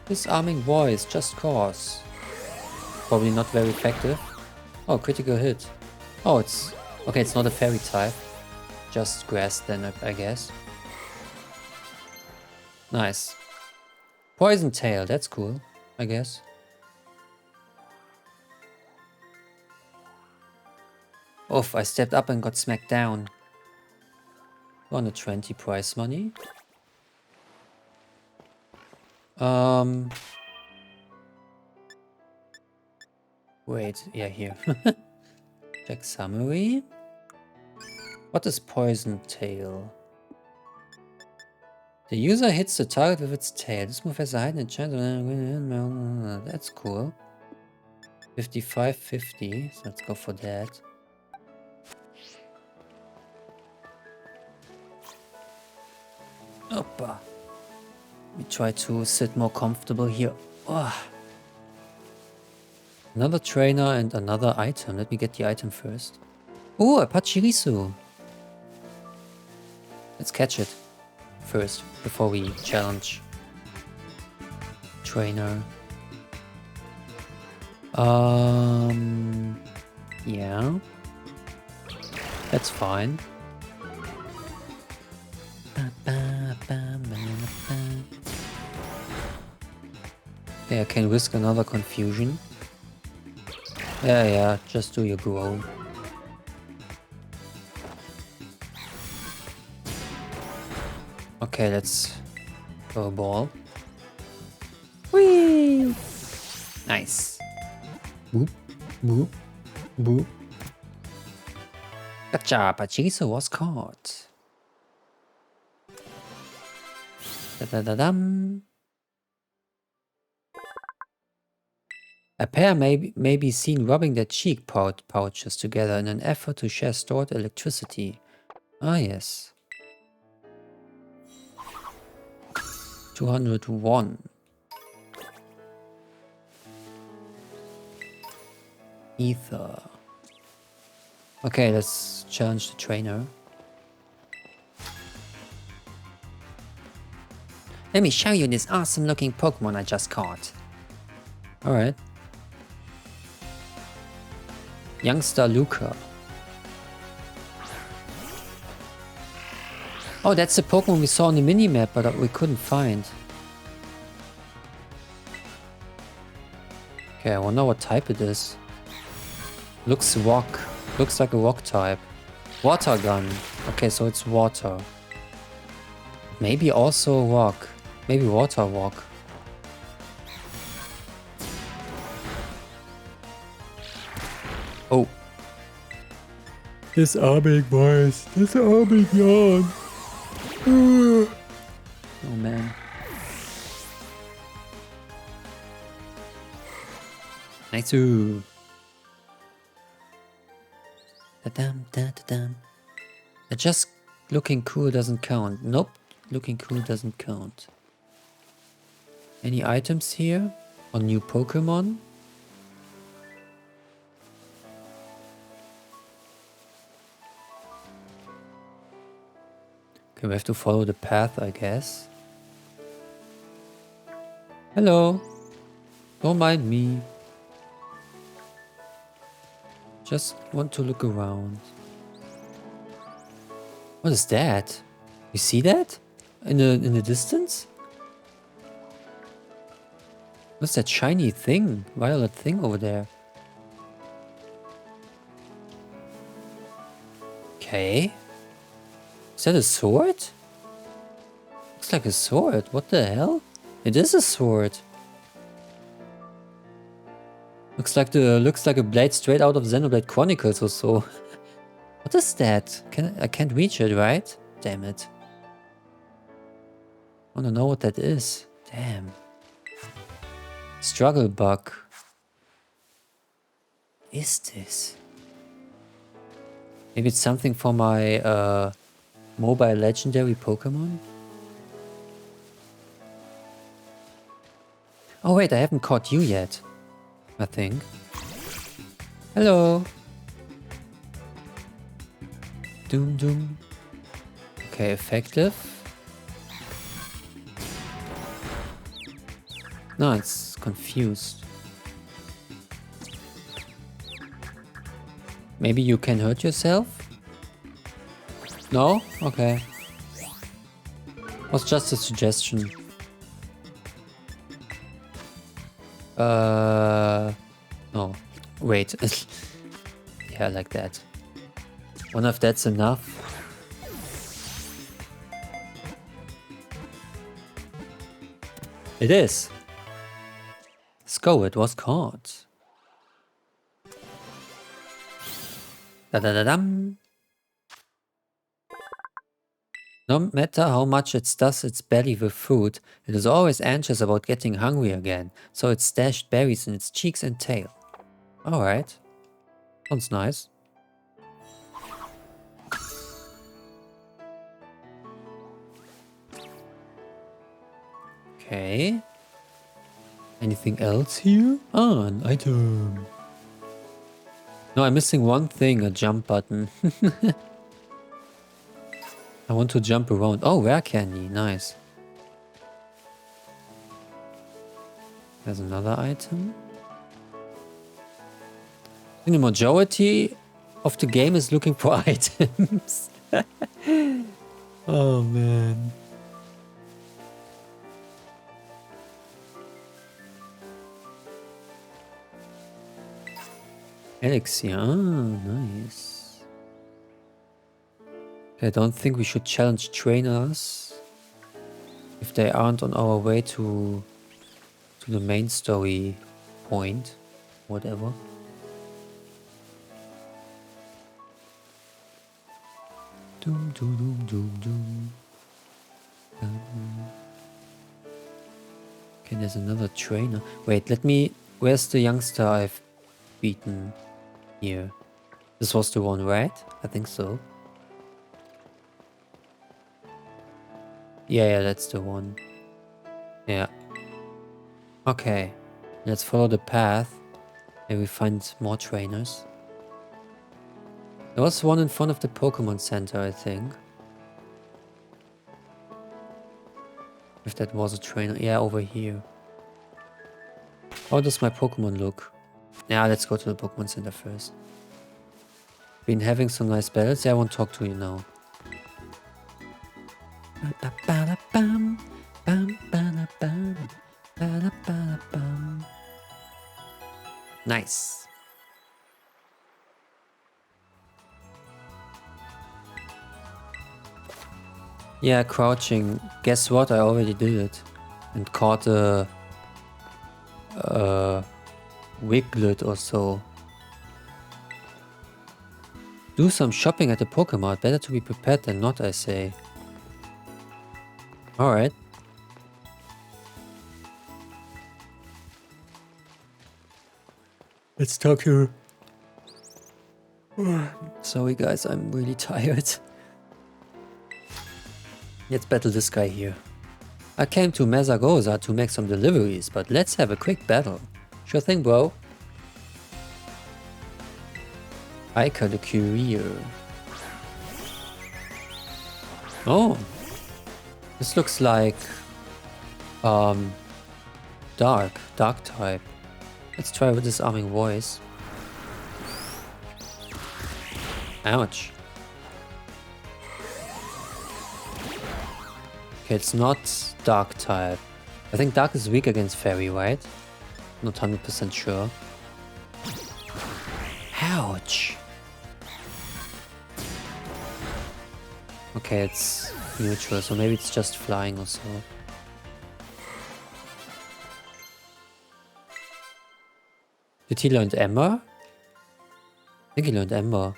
Disarming voice, just cause. Probably not very effective. Oh, critical hit. Oh, it's... Okay, it's not a fairy type. Just grass then, I guess. Nice. Poison tail, that's cool, I guess. Oof, I stepped up and got smacked down. 120 prize money. Wait, yeah, here. Check summary. What is poison tail? The user hits the target with its tail. This move has a hidden chance. That's cool. 55-50. So let's go for that. Oppa. We try to sit more comfortable here. Oh. Another trainer and another item. Let me get the item first. Oh, a Pachirisu. Let's catch it first before we challenge. Trainer. Yeah. That's fine. Yeah, I can risk another confusion. Yeah, just do your growl. Okay, let's throw a ball. Whee! Nice. Boop, boop, boop. Gotcha, Pachirisu was caught. Da-da-da-dum. A pair may be seen rubbing their cheek pouches together in an effort to share stored electricity. Ah, yes. 201. Ether. Okay, let's challenge the trainer. Let me show you this awesome looking Pokemon I just caught. Alright. Youngster Luca. Oh, that's the Pokemon we saw on the minimap, but we couldn't find. Okay, I wonder what type it is. Looks rock. Looks like a rock type. Water gun. Okay, so it's water. Maybe also rock. Maybe water rock. Oh. This are big boys. This are big yawn. Oh man. Nice. Da-dum, da-da-dum. Just looking cool doesn't count. Nope. Looking cool doesn't count. Any items here? On new Pokemon? Okay, we have to follow the path, I guess. Hello. Don't mind me. Just want to look around. What is that? You see that? In the distance? What's that shiny thing? Violet thing over there? Okay. Is that a sword? Looks like a sword. What the hell? It is a sword. Looks like a blade straight out of Xenoblade Chronicles or so. What is that? I can't reach it, right? Damn it. I wanna know what that is. Damn. Struggle bug. What is this? Maybe it's something for my mobile legendary Pokemon? Oh wait, I haven't caught you yet. I think. Hello. Doom doom. Okay, effective. No, it's confused. Maybe you can hurt yourself? No? Okay. Was just a suggestion. No. Wait. Yeah, like that. Wonder if that's enough. It is. Let's go, it was caught. Da-da-da-dum. No matter how much it stuffs its belly with food, it is always anxious about getting hungry again, so it stashed berries in its cheeks and tail. Alright. Sounds nice. Okay. Anything else here? Ah, an item. No, I'm missing one thing, a jump button. I want to jump around. Oh, rare candy. Nice. There's another item. I think the majority of the game is looking for items. Oh, man. Elixir. Ah, nice. I don't think we should challenge trainers. If they aren't on our way to the main story point, whatever. Doom, doom, doom, doom, doom. Okay, there's another trainer. Wait, let me... Where's the youngster I've beaten here? This was the one, right? I think so. Yeah, that's the one. Yeah. Okay. Let's follow the path. Maybe we find more trainers. There was one in front of the Pokémon Center, I think. If that was a trainer. Yeah, over here. How does my Pokémon look? Yeah, let's go to the Pokémon Center first. Been having some nice battles. Yeah, I won't talk to you now. Nice. Yeah, crouching. Guess what? I already did it. And caught a Wiglet or so. Do some shopping at the Pokemon. Better to be prepared than not, I say. Alright. Let's talk here. Sorry guys, I'm really tired. Let's battle this guy here. I came to Mesagoza to make some deliveries, but let's have a quick battle. Sure thing, bro. Ica the Courier. Oh. This looks like... Dark type. Let's try with this arming voice. Ouch. Okay, it's not dark type. I think dark is weak against fairy, right? Not 100% sure. Ouch. Okay, it's neutral, so maybe it's just flying or so. Did he learn Ember? I think he learned Ember.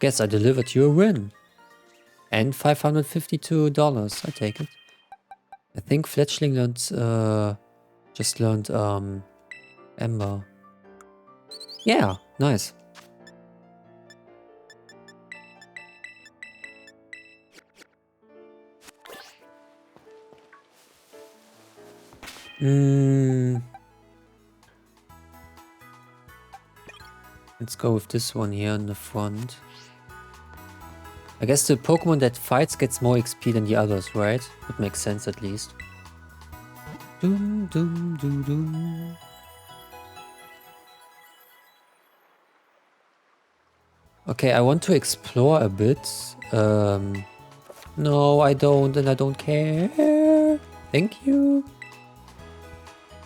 Guess I delivered you a win. And $552. I take it. I think Fletchling learned, just learned, Ember. Yeah, nice. Let's go with this one here in the front. I guess the Pokemon that fights gets more XP than the others, right? Would make sense at least. Doom, doom, doom, doom. Okay, I want to explore a bit. No, I don't, and I don't care. Thank you.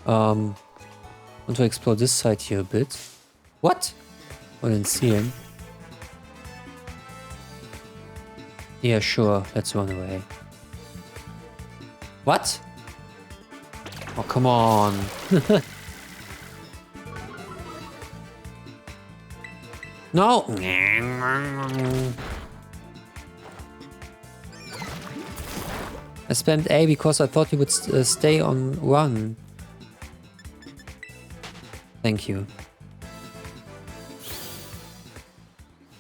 Want to explore this side here a bit. What? I didn't see him. Yeah, sure. Let's run away. What? Oh, come on. No. I spammed A because I thought he would stay on run. Thank you.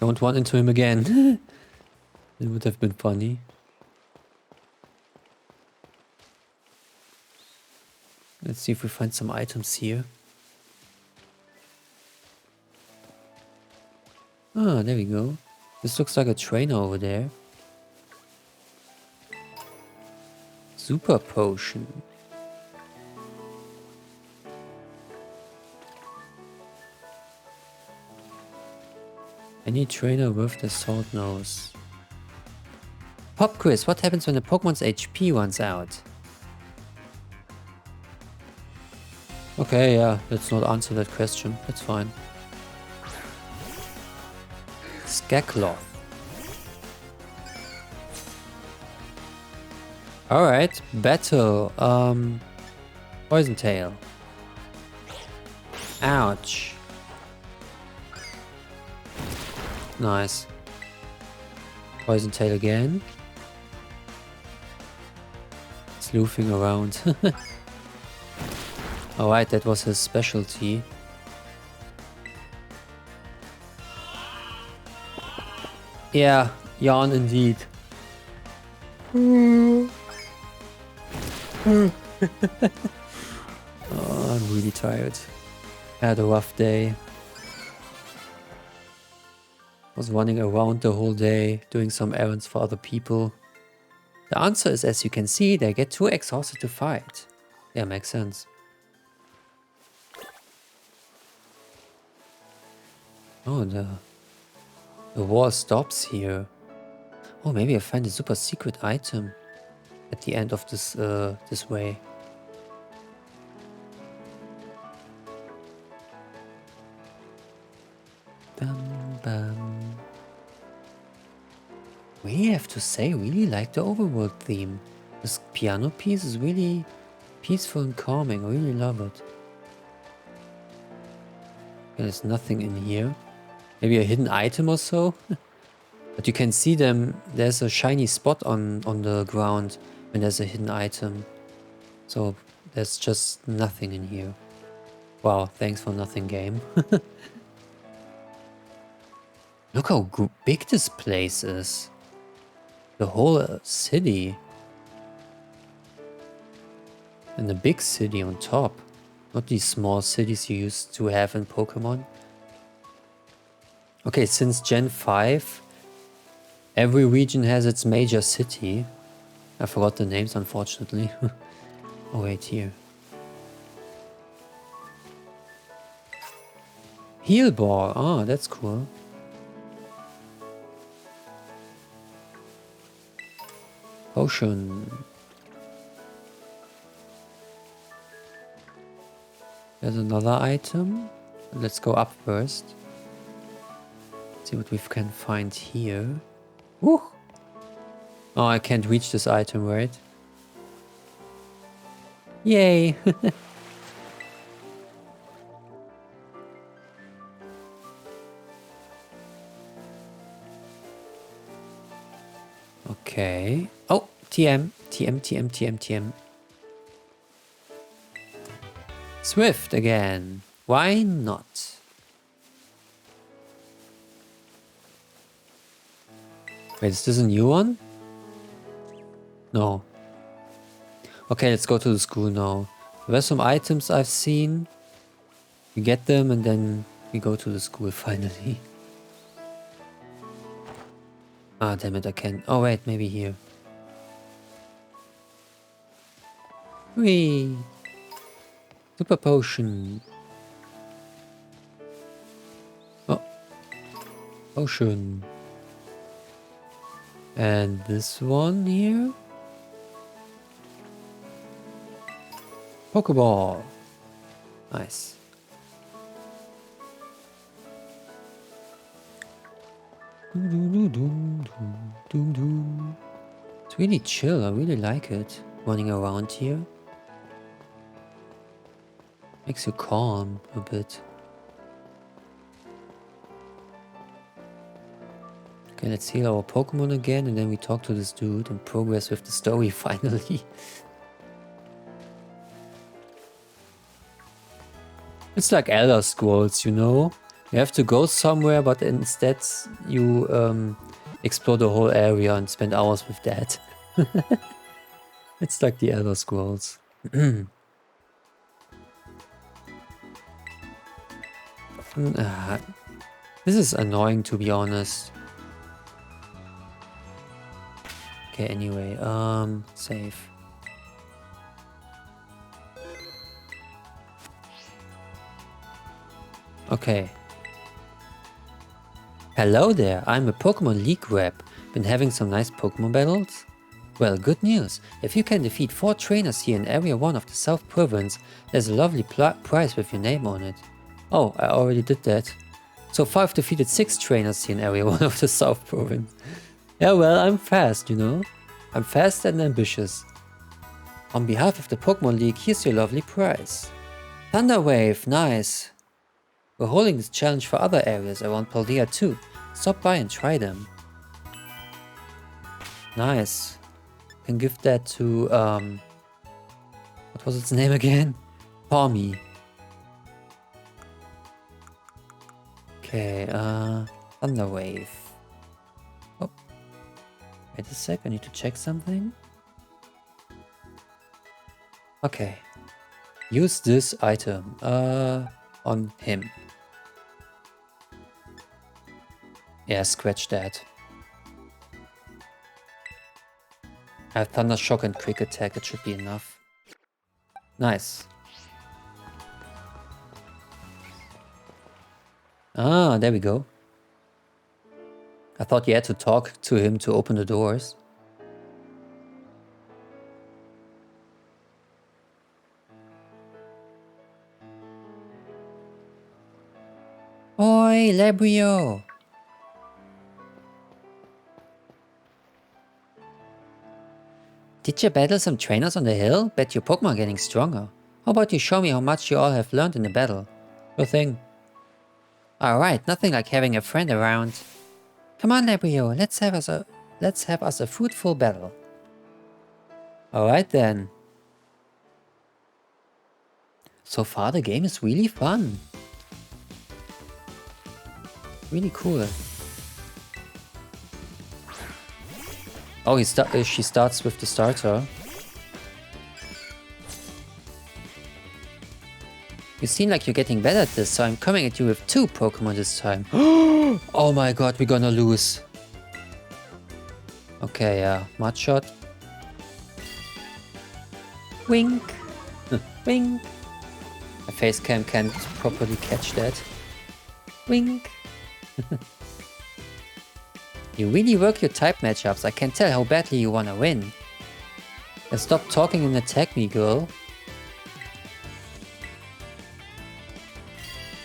Don't run into him again. It would have been funny. Let's see if we find some items here. Ah, there we go. This looks like a trainer over there. Super potion. Any trainer worth their salt knows. Pop quiz, what happens when a Pokemon's HP runs out? Okay, yeah, let's not answer that question. That's fine. Skakloth. Alright, battle. Poison tail. Ouch. Nice. Poison tail again. Sleuthing around. Alright, that was his specialty. Yeah, yawn indeed. Oh, I'm really tired. Had a rough day. Was running around the whole day, doing some errands for other people. The answer is, as you can see, they get too exhausted to fight. Yeah, makes sense. Oh, the war stops here. Oh, maybe I find a super secret item at the end of this this way. Bum, bum. We have to say, really like the overworld theme. This piano piece is really peaceful and calming. I really love it. There's nothing in here. Maybe a hidden item or so. But you can see them. There's a shiny spot on the ground when there's a hidden item. So there's just nothing in here. Wow, thanks for nothing, game. Look how big this place is. The whole city. And the big city on top. Not these small cities you used to have in Pokemon. Okay, since Gen 5, every region has its major city. I forgot the names, unfortunately. Oh, wait, here. Heal ball. Oh, that's cool. Potion. There's another item. Let's go up first. See what we can find here. Woo! Oh, I can't reach this item, right? Yay! Okay. Oh, TM. TM. Swift again. Why not? Wait, is this a new one? No. Okay, let's go to the school now. There were some items I've seen. We get them and then we go to the school finally. Ah, damn it, I can't. Oh, wait, maybe here. Whee! Super potion. Oh. Potion. And this one here. Pokeball. Nice. It's really chill. I really like it. Running around here. Makes you calm a bit. Okay, let's heal our Pokemon again and then we talk to this dude and progress with the story finally. It's like Elder Scrolls, you know? You have to go somewhere, but instead you explore the whole area and spend hours with that. It's like the Elder Scrolls. This is annoying, to be honest. Okay, anyway, save. Okay. Hello there, I'm a Pokemon League rep. Been having some nice Pokemon battles? Well, good news. If you can defeat 4 trainers here in Area 1 of the South Province, there's a lovely prize with your name on it. Oh, I already did that. So far I've defeated 6 trainers here in Area 1 of the South Province. Yeah, well, I'm fast, you know? I'm fast and ambitious. On behalf of the Pokemon League, here's your lovely prize. Thunder Wave, nice. We're holding this challenge for other areas around Paldea too. Stop by and try them. Nice. Can give that to, what was its name again? Palmy. Okay, Thunder Wave. Oh. Wait a sec, I need to check something. Okay. Use this item, on him. Yeah, scratch that. I have Thunder Shock and Quick Attack, that should be enough. Nice. Ah, there we go. I thought you had to talk to him to open the doors. Oi, Labrio! Did you battle some trainers on the hill? Bet your Pokemon are getting stronger. How about you show me how much you all have learned in the battle? Sure thing. Alright, nothing like having a friend around. Come on, Labrio, let's have us a fruitful battle. Alright then. So far the game is really fun. Really cool. Oh, she starts with the starter. You seem like you're getting better at this, so I'm coming at you with 2 Pokemon this time. Oh my god, we're gonna lose. Okay, yeah, Mudshot. Wink. Wink. My face cam can't properly catch that. Wink. You really work your type matchups. I can tell how badly you wanna win. Now stop talking and attack me, girl.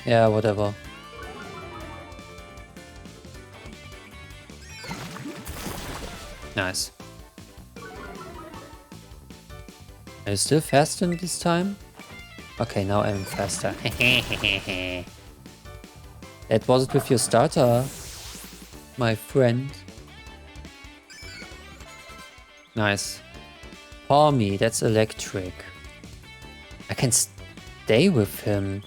Yeah, whatever. Nice. Are you still faster this time? Okay, now I'm faster. That was it with your starter, my friend. Nice. Palmy, that's electric. I can stay with him.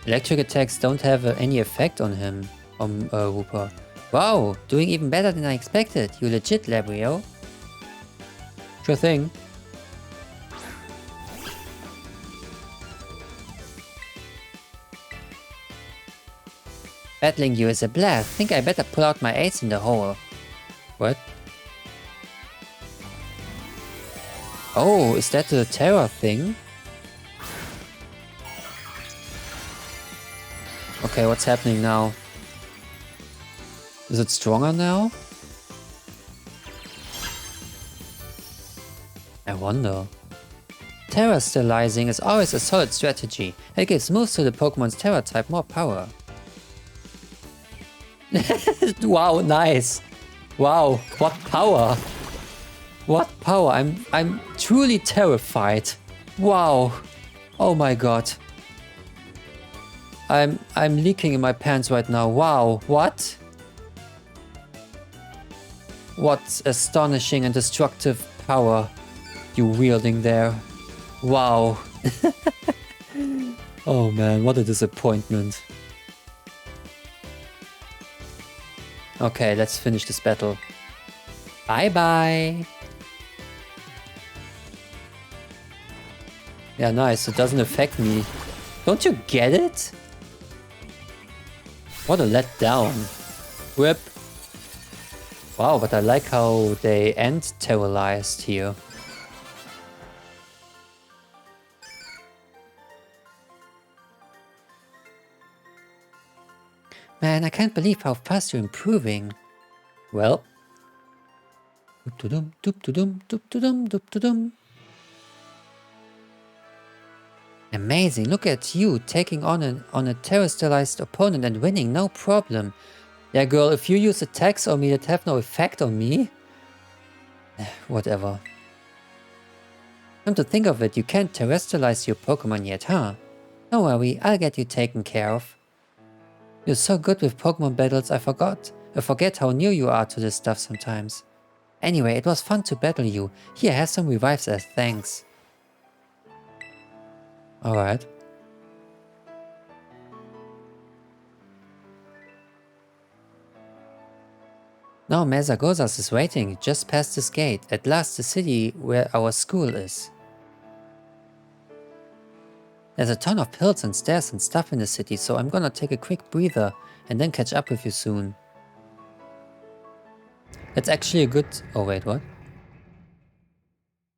Electric attacks don't have any effect on him, Wooper. Wow, doing even better than I expected. You legit, Labrio. Sure thing. Battling you is a blast. Think I better pull out my ace in the hole. What? Oh, is that the terror thing? Okay, what's happening now? Is it stronger now? I wonder. Terra Sterilizing is always a solid strategy. It gives moves to the Pokemon's Terra type more power. Wow, nice. Wow, what power. What power. I'm truly terrified. Wow. Oh my god. I'm leaking in my pants right now. Wow, what? What astonishing and destructive power you wielding there. Wow. Oh man, what a disappointment. Okay, let's finish this battle. Bye bye. Yeah, nice. It doesn't affect me. Don't you get it? What a letdown. Whip. Wow, but I like how they end terrorized here. Man, I can't believe how fast you're improving. Well. Doop-da-dum, doop-da-dum, doop-da-dum, doop-da-dum. Amazing, look at you taking on a terrestrialized opponent and winning, no problem. Yeah girl, if you use attacks on me that have no effect on me... Whatever. Come to think of it, you can't terrestrialize your Pokemon yet, huh? Don't worry, I'll get you taken care of. You're so good with Pokemon battles, I forget how new you are to this stuff sometimes. Anyway, it was fun to battle you. Here, have some revives as thanks. Alright. Now Mesagosas is waiting, just past this gate. At last the city where our school is. There's a ton of hills and stairs and stuff in the city, so I'm gonna take a quick breather and then catch up with you soon. That's actually a good... Oh wait, what?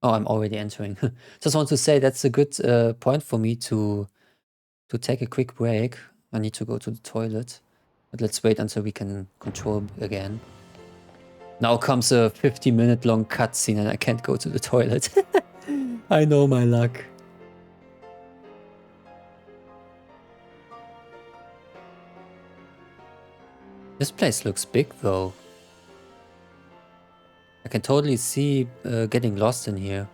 Oh, I'm already entering. Just want to say that's a good point for me to take a quick break. I need to go to the toilet. But let's wait until we can control again. Now comes a 50-minute long cutscene and I can't go to the toilet. I know my luck. This place looks big though. I can totally see getting lost in here.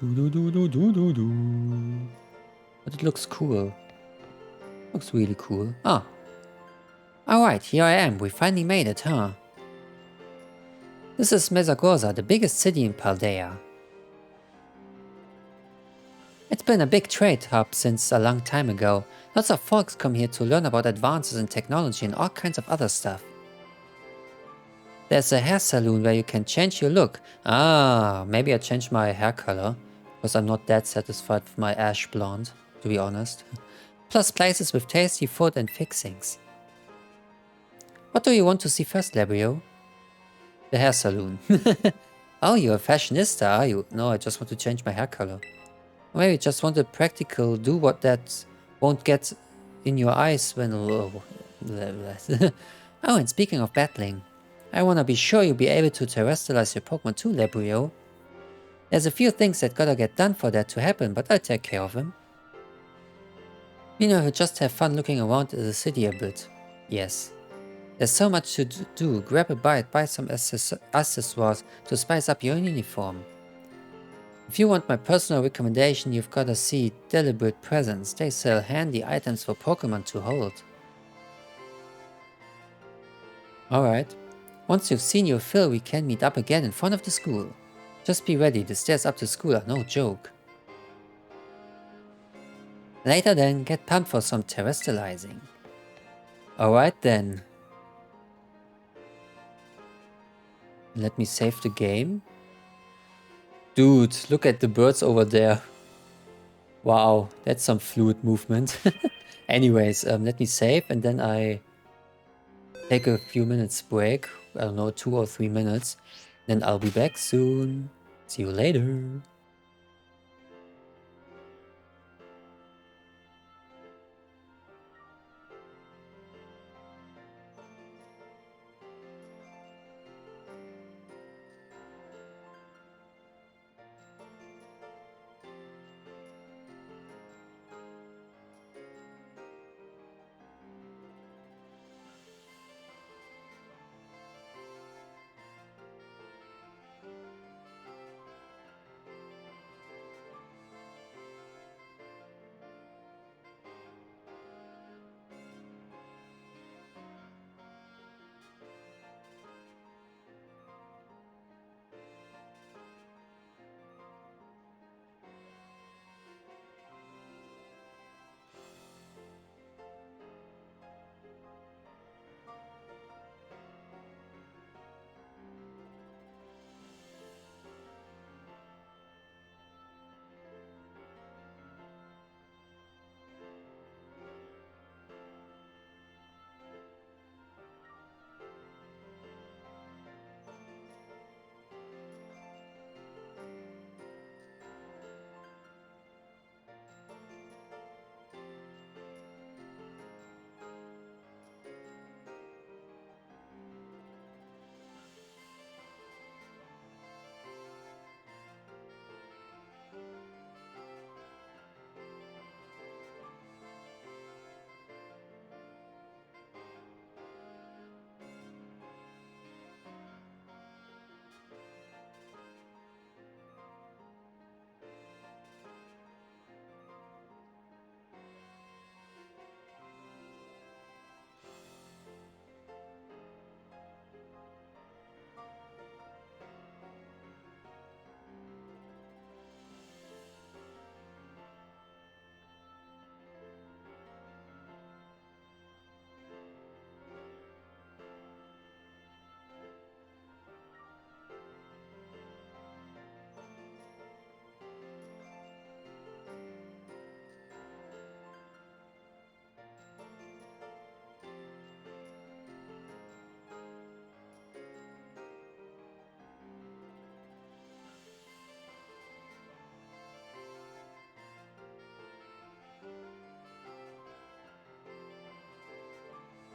But it looks cool. Looks really cool. Ah. Alright, here I am. We finally made it, huh? This is Mesagoza, the biggest city in Paldea. It's been a big trade hub since a long time ago. Lots of folks come here to learn about advances in technology and all kinds of other stuff. There's a hair salon where you can change your look. Ah, maybe I changed my hair color, because I'm not that satisfied with my ash blonde, to be honest. Plus places with tasty food and fixings. What do you want to see first, Labrio? The hair salon. Oh, you're a fashionista, are you? No, I just want to change my hair color. Or maybe just want a practical do what that won't get in your eyes when... Oh, and speaking of battling, I wanna be sure you'll be able to terrestrialize your Pokemon too, Labrio. There's a few things that gotta get done for that to happen, but I'll take care of them. He'll just have fun looking around the city a bit. Yes. There's so much to do. Grab a bite, buy some accessoires to spice up your uniform. If you want my personal recommendation, you've gotta see Deliberate Presents. They sell handy items for Pokemon to hold. Alright. Once you've seen your fill, we can meet up again in front of the school. Just be ready, the stairs up to school are no joke. Later then, get pumped for some terrestrializing. Alright then. Let me save the game. Dude, look at the birds over there. Wow, that's some fluid movement. Anyways, let me save and then I take a few minutes break. I don't know, 2 or 3 minutes. Then I'll be back soon. See you later.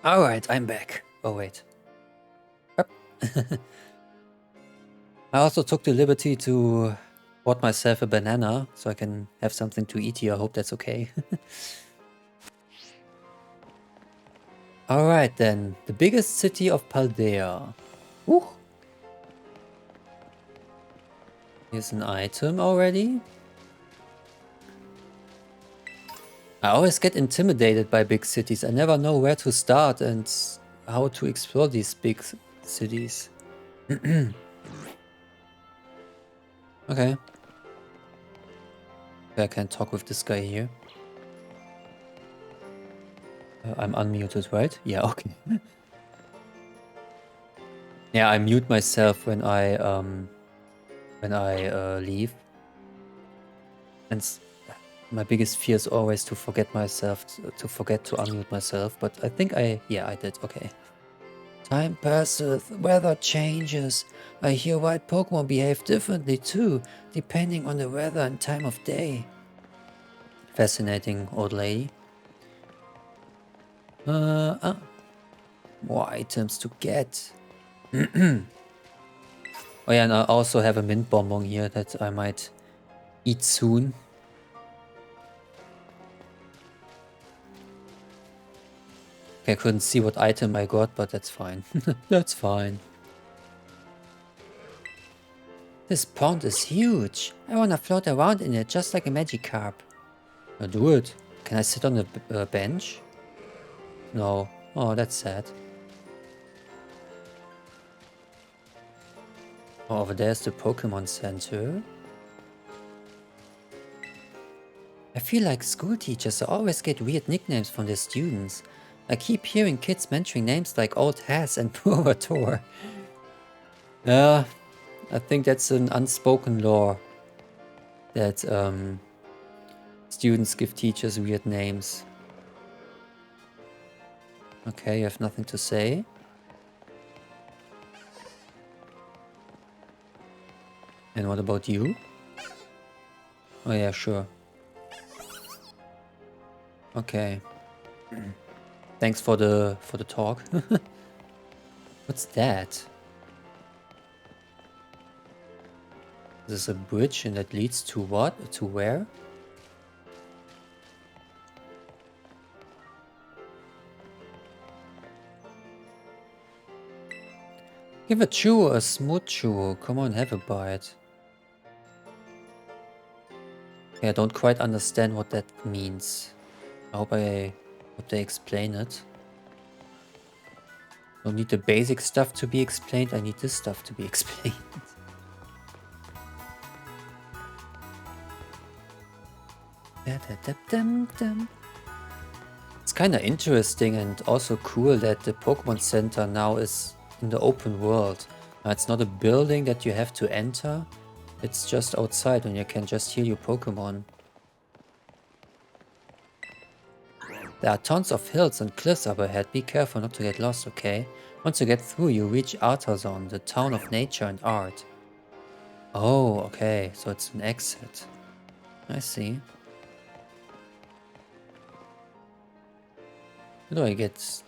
Alright, I'm back. Oh, wait. Up. I also took the liberty to bought myself a banana so I can have something to eat here. I hope that's okay. Alright then, the biggest city of Paldea. Ooh. Here's an item already. I always get intimidated by big cities. I never know where to start and how to explore these big cities. Okay. I can't talk with this guy here. I'm unmuted, right? Yeah, okay. Yeah, I mute myself when I leave. And my biggest fear is always to forget myself, to forget to unmute myself. But I think I did. Okay. Time passes, weather changes. I hear wild Pokemon behave differently too, depending on the weather and time of day. Fascinating, old lady. More items to get. Oh yeah, and I also have a mint bonbon here that I might eat soon. Okay, I couldn't see what item I got, but that's fine. That's fine. This pond is huge. I wanna float around in it just like a Magikarp. I'll do it. Can I sit on the bench? No. Oh, that's sad. Oh, over there's the Pokemon Center. I feel like school teachers always get weird nicknames from their students. I keep hearing kids mentioning names like Old Has and Provator. Yeah, I think that's an unspoken law. That students give teachers weird names. Okay, you have nothing to say. And what about you? Oh yeah, sure. Okay. Thanks for the talk. What's that? This is a bridge and that leads to what? To where? Give a chew, a smooth chew. Come on, have a bite. Okay, I don't quite understand what that means. I hope they explain it. Don't need the basic stuff to be explained, I need this stuff to be explained. It's kind of interesting and also cool that the Pokemon Center now is in the open world. Now, it's not a building that you have to enter, it's just outside and you can just heal your Pokemon. There are tons of hills and cliffs up ahead, be careful not to get lost, okay? Once you get through, you reach Artazon, the town of nature and art. Oh, okay, so it's an exit. I see. How do I get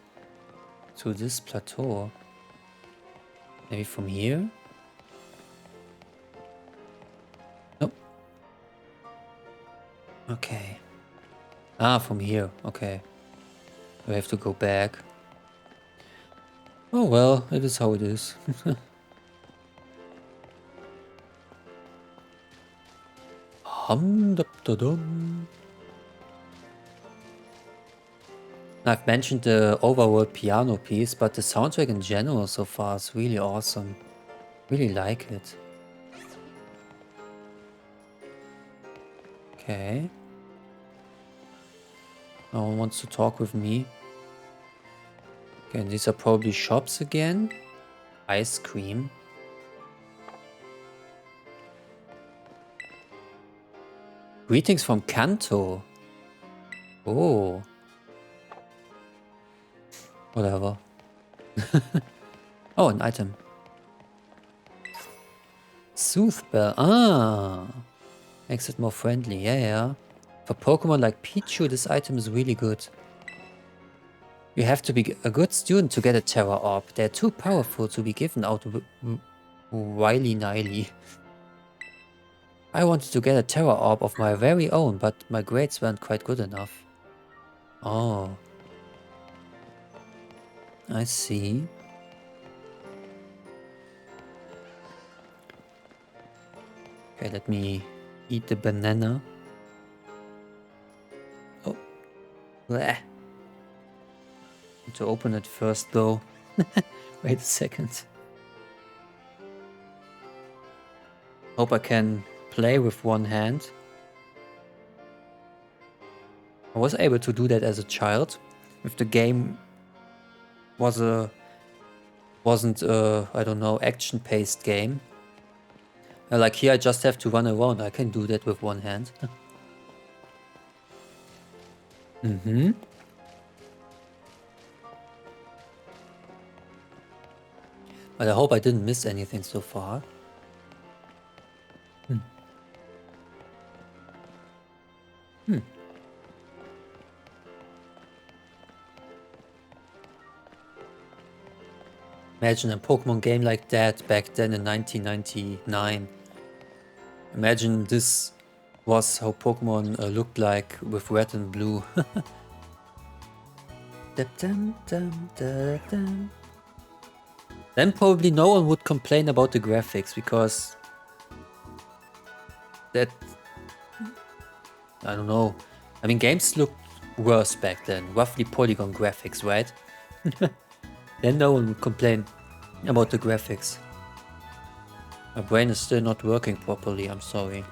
to this plateau? Maybe from here? Nope. Okay. Ah, from here. Okay. We have to go back. Oh well, it is how it is. I've mentioned the overworld piano piece, but the soundtrack in general so far is really awesome. Really like it. Okay. No one wants to talk with me. Okay, these are probably shops again. Ice cream. Greetings from Kanto. Oh. Whatever. Oh, an item. Sooth Bell. Ah. Makes it more friendly. Yeah, yeah. For Pokemon like Pichu, this item is really good. You have to be a good student to get a Terra Orb. They're too powerful to be given out willy-nilly. I wanted to get a Terra Orb of my very own, but my grades weren't quite good enough. Oh. I see. Okay, let me eat the banana. Oh. Bleh. Need to open it first though. Wait a second. Hope I can play with one hand. I was able to do that as a child. If the game wasn't a, I don't know, action-paced game. Like here I just have to run around. I can do that with one hand. Mm-hmm. But I hope I didn't miss anything so far. Imagine a Pokemon game like that back then in 1999. Imagine this was how Pokemon looked like with red and blue. Then probably no one would complain about the graphics because that, I don't know. I mean, games looked worse back then, roughly polygon graphics, right? Then no one would complain about the graphics. My brain is still not working properly, I'm sorry.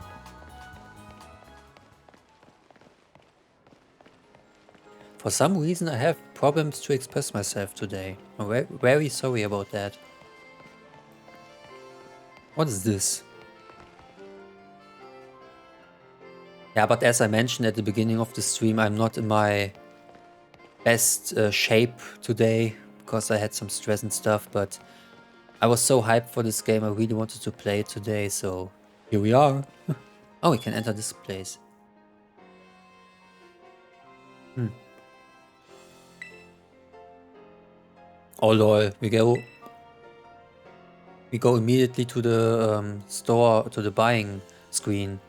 For some reason I have problems to express myself today. I'm very sorry about that. What is this? Yeah, but as I mentioned at the beginning of the stream, I'm not in my best shape today because I had some stress and stuff, but I was so hyped for this game, I really wanted to play it today, so here we are. Oh, we can enter this place. Oh lol, we go immediately to the store, to the buying screen.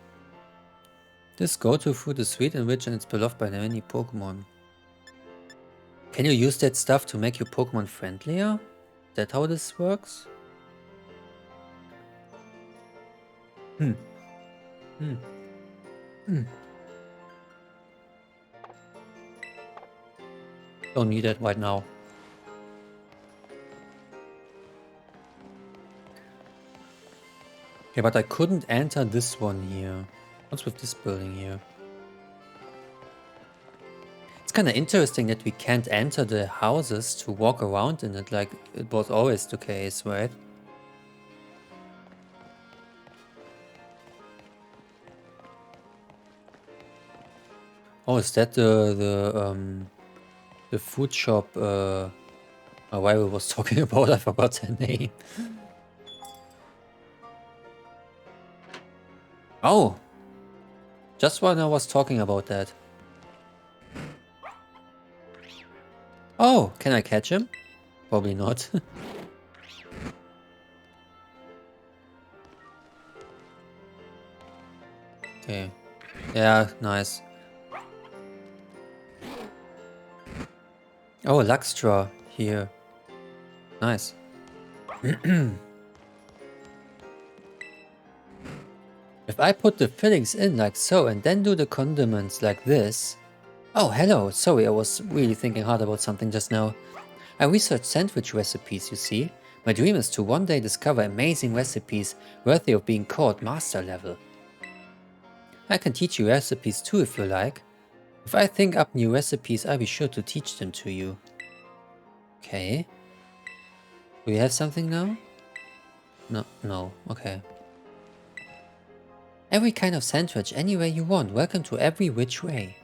This go-to food is sweet and rich and it's beloved by many Pokemon. Can you use that stuff to make your Pokemon friendlier? Is that how this works? Don't need it right now. Okay, but I couldn't enter this one here. What's with this building here? It's kind of interesting that we can't enter the houses to walk around in it like it was always the case, right? Oh, is that the food shop my rival was talking about? I forgot her name. Oh! Just when I was talking about that. Oh, can I catch him? Probably not. Okay. Yeah, nice. Oh, Luxtra here. Nice. If I put the fillings in like so and then do the condiments like this... Oh, hello. Sorry, I was really thinking hard about something just now. I researched sandwich recipes, you see. My dream is to one day discover amazing recipes worthy of being called master level. I can teach you recipes too if you like. If I think up new recipes, I'll be sure to teach them to you. Okay. Do we have something now? No, okay. Every kind of sandwich, any way you want. Welcome to every which way.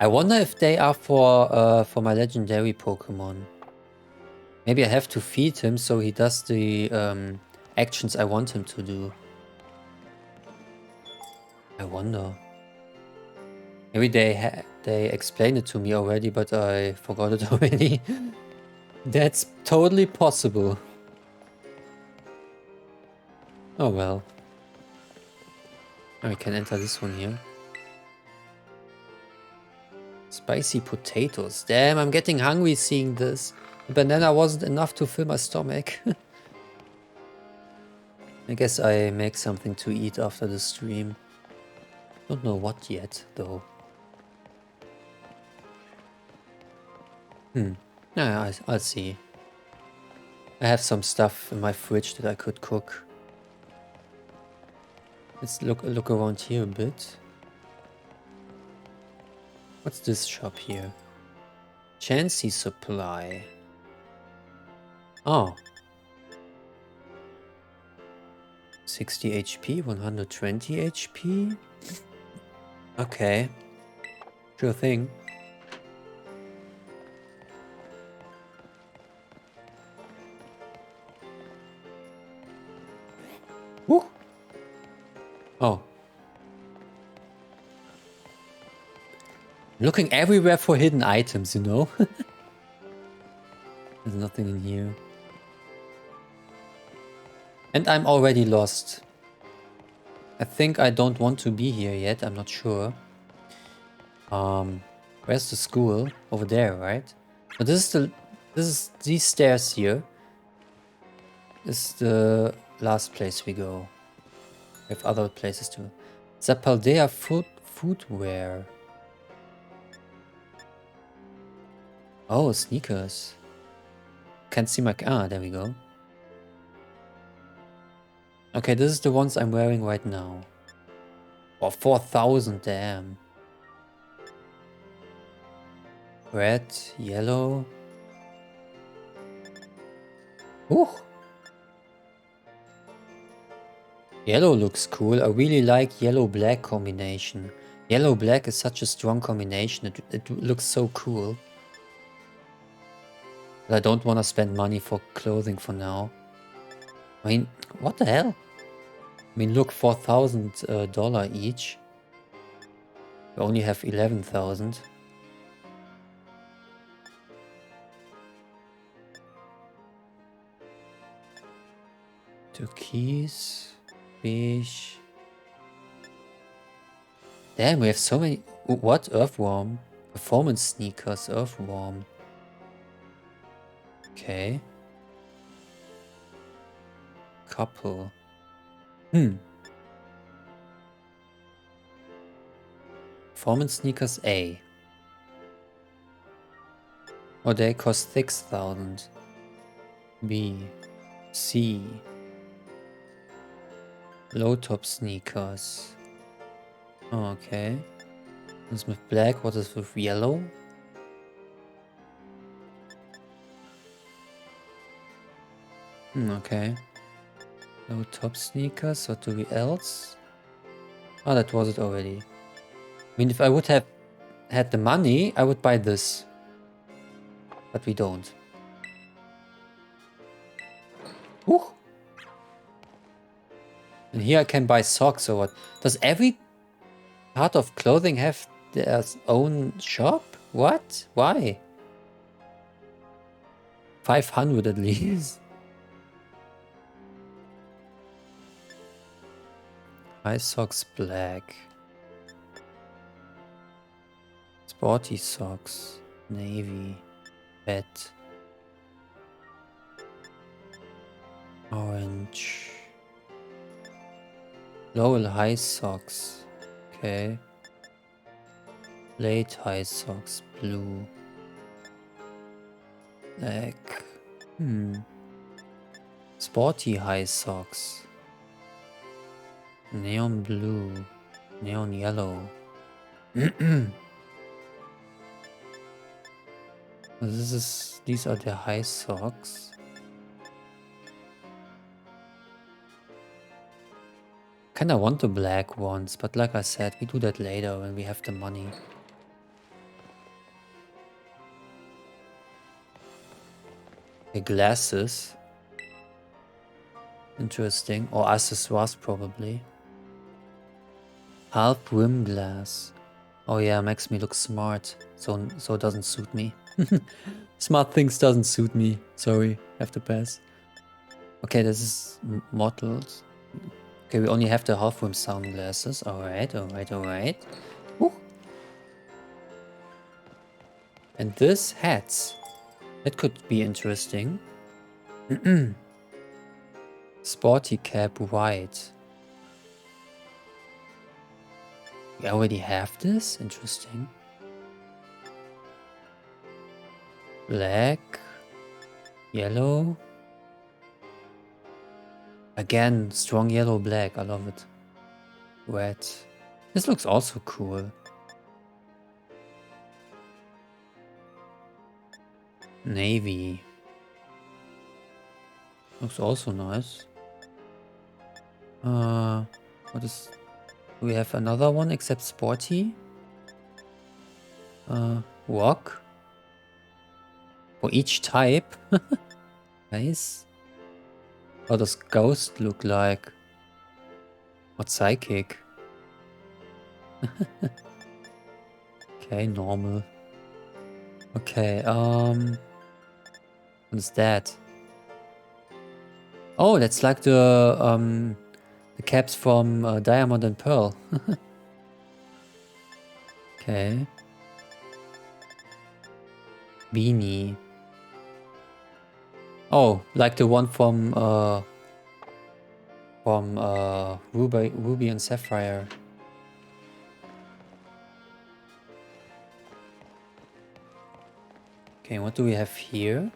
I wonder if they are for my legendary Pokemon. Maybe I have to feed him so he does the actions I want him to do. I wonder. Maybe they explained it to me already, but I forgot it already. That's totally possible. Oh well. I can enter this one here. Spicy potatoes. Damn, I'm getting hungry seeing this. The banana wasn't enough to fill my stomach. I guess I make something to eat after the stream. Don't know what yet, though. Yeah, I'll see. I have some stuff in my fridge that I could cook. Let's look around here a bit. What's this shop here? Chancy supply. Oh. 60 HP, 120 HP. Okay. Sure thing. Woo! Oh. Looking everywhere for hidden items, you know? There's nothing in here. And I'm already lost. I think I don't want to be here yet, I'm not sure. Where's the school? Over there, right? But this is these stairs here. This is the last place we go. We have other places too. Zapaldea footwear. Oh, sneakers. Can't see my... Ah, there we go. Okay, this is the ones I'm wearing right now. Oh, 4,000, damn. Red, yellow. Ooh. Yellow looks cool. I really like yellow-black combination. Yellow-black is such a strong combination. It looks so cool. But I don't want to spend money for clothing for now. I mean, what the hell? I mean, look, $4,000 each. We only have 11,000. Turquoise, beige. Damn, we have so many. What? Earthworm? Performance sneakers, Earthworm. Okay. Couple. Performance sneakers A. Oh, they cost 6,000. B. C. Low top sneakers. Oh, okay. This with black, what is with yellow? Okay. Low top sneakers, what do we else? Oh, that was it already. I mean, if I would have had the money, I would buy this. But we don't. Ooh. And here I can buy socks or what? Does every part of clothing have their own shop? What? Why? 500 at least. High socks black. Sporty socks. Navy. Red. Orange. Lowell high socks. Okay. Late high socks. Blue. Black. Sporty high socks. Neon blue. Neon yellow. These are the high socks. Kinda want the black ones, but like I said, we do that later when we have the money. Okay, glasses. Interesting. Or accessoires probably. Half rim glass. Oh yeah, makes me look smart. So it doesn't suit me. Smart things doesn't suit me. Sorry, have to pass. Okay, this is mottled. Okay, we only have the half-room sunglasses. Alright, alright, alright. And this hats. That could be interesting. Sporty cap white. We already have this? Interesting. Black. Yellow. Again, strong yellow black. I love it. Red. This looks also cool. Navy. Looks also nice. What is... Do we have another one except sporty? Rock. For each type. Nice. What does ghost look like? What psychic? Okay, normal. Okay, what is that? Oh, that's like the caps from Diamond and Pearl. Okay. Beanie. Oh, like the one from Ruby and Sapphire. Okay, what do we have here?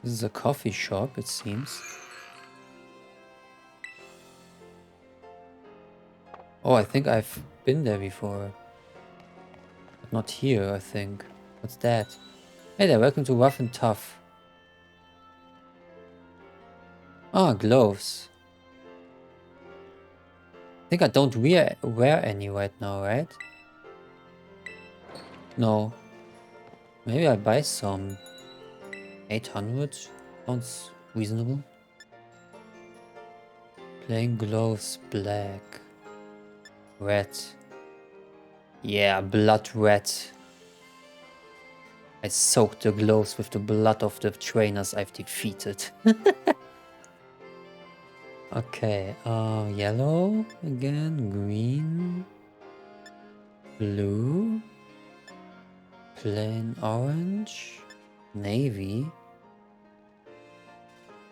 This is a coffee shop, it seems. Oh, I think I've been there before. But not here, I think. What's that? Hey there, welcome to Rough and Tough. Ah, gloves. I think I don't wear any right now, right? No. Maybe I buy some. 800? Sounds reasonable. Plain gloves, black. Red. Yeah, blood red. I soaked the gloves with the blood of the trainers I've defeated. Okay, yellow again, green, blue, plain orange, navy.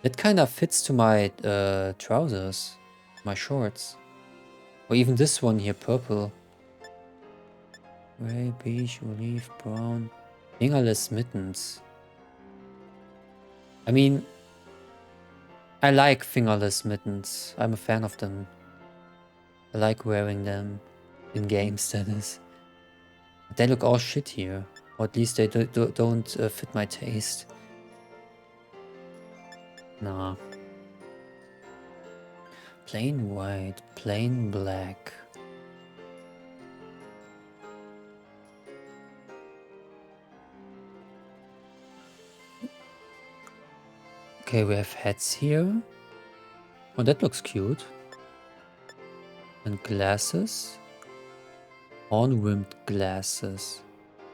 It kind of fits to my trousers, my shorts. Or even this one here, purple. Gray, beige, olive, brown. Fingerless mittens. I mean, I like fingerless mittens. I'm a fan of them. I like wearing them in games, that is. But they look all shit here. Or at least they don't fit my taste. Nah. Plain white, plain black. Okay, we have hats here. Oh, that looks cute. And glasses. Horn-rimmed glasses.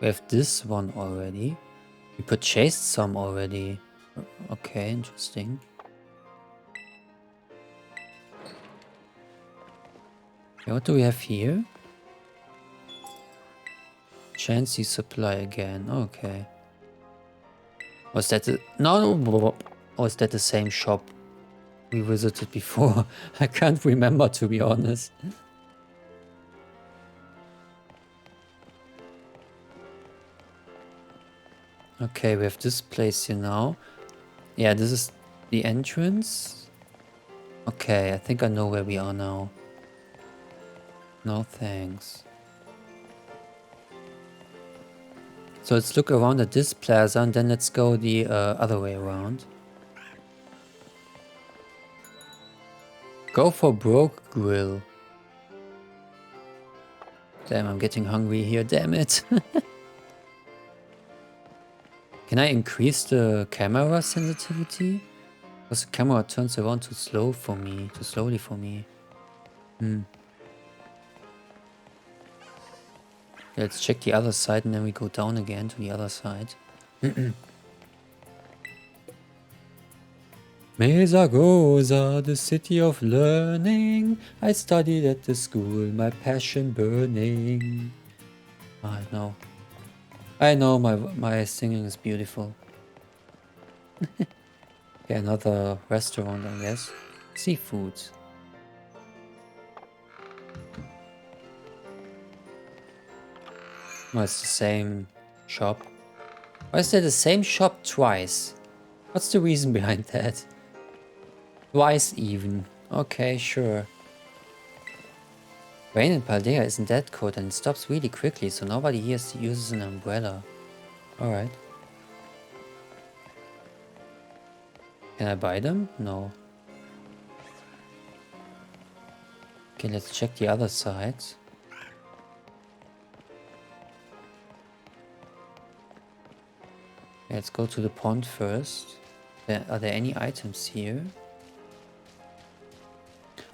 We have this one already. We purchased some already. Okay, interesting. Okay, what do we have here? Chancy supply again. Okay. Was that the... No. Or is that the same shop we visited before? I can't remember, to be honest. Okay, we have this place here now. Yeah, this is the entrance. Okay, I think I know where we are now. No thanks. So let's look around at this plaza and then let's go the other way around. Go for broke grill. Damn, I'm getting hungry here, damn it. Can I increase the camera sensitivity? Because the camera turns around too slowly for me. Let's check the other side and then we go down again to the other side. Mesagoza, the city of learning. I studied at the school, my passion burning. I know. I know my singing is beautiful. Okay, another restaurant, I guess. Seafood. Oh, it's the same shop. Why is there the same shop twice? What's the reason behind that? Twice even. Okay, sure. Rain in Paldea isn't that cold and it stops really quickly, so nobody here uses an umbrella. Alright. Can I buy them? No. Okay, let's check the other side. Let's go to the pond first. Are there any items here?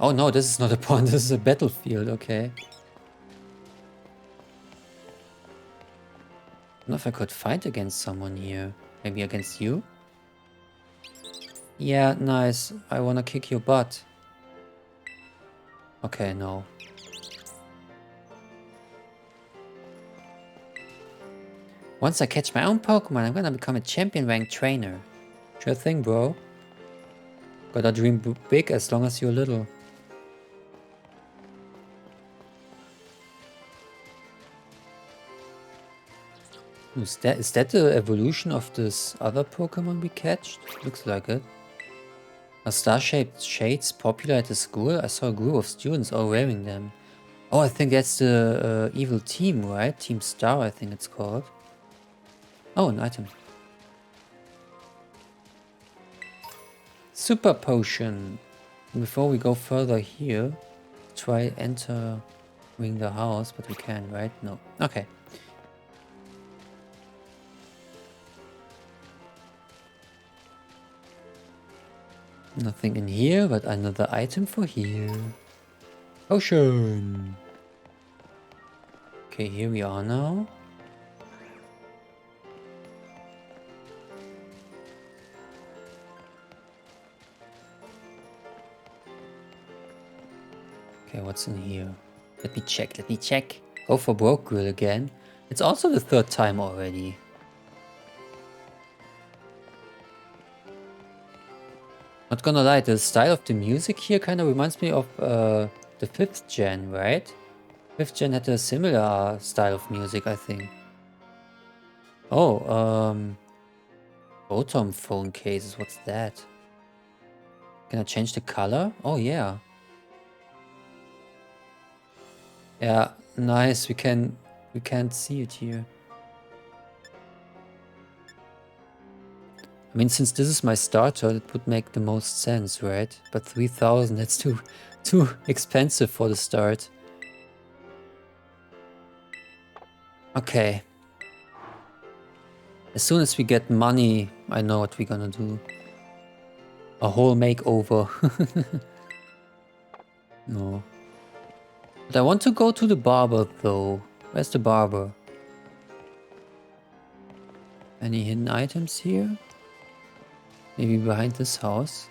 Oh no, this is not a pond, this is a battlefield, okay. I don't know if I could fight against someone here. Maybe against you? Yeah, nice. I wanna kick your butt. Okay, no. Once I catch my own Pokemon, I'm gonna become a champion rank trainer. Sure thing, bro. Gotta dream big as long as you're little. Is that the evolution of this other Pokemon we catched? Looks like it. Are star-shaped shades popular at the school? I saw a group of students all wearing them. Oh, I think that's the evil team, right? Team Star, I think it's called. Oh, an item. Super Potion. Before we go further here, try entering the house, but we can't, right? No. Okay. Nothing in here, but another item for here. Potion. Okay, here we are now. Okay, what's in here? Let me check. Go for Broke Grill again. It's also the third time already. Not gonna lie, the style of the music here kind of reminds me of the 5th gen, right? 5th gen had a similar style of music, I think. Oh, Photon phone cases, what's that? Can I change the color? Oh yeah. Yeah, nice, we can't see it here. I mean, since this is my starter, it would make the most sense, right? But 3000, that's too expensive for the start. Okay. As soon as we get money, I know what we're gonna do. A whole makeover. No. But I want to go to the barber though. Where's the barber? Any hidden items here? Maybe behind this house?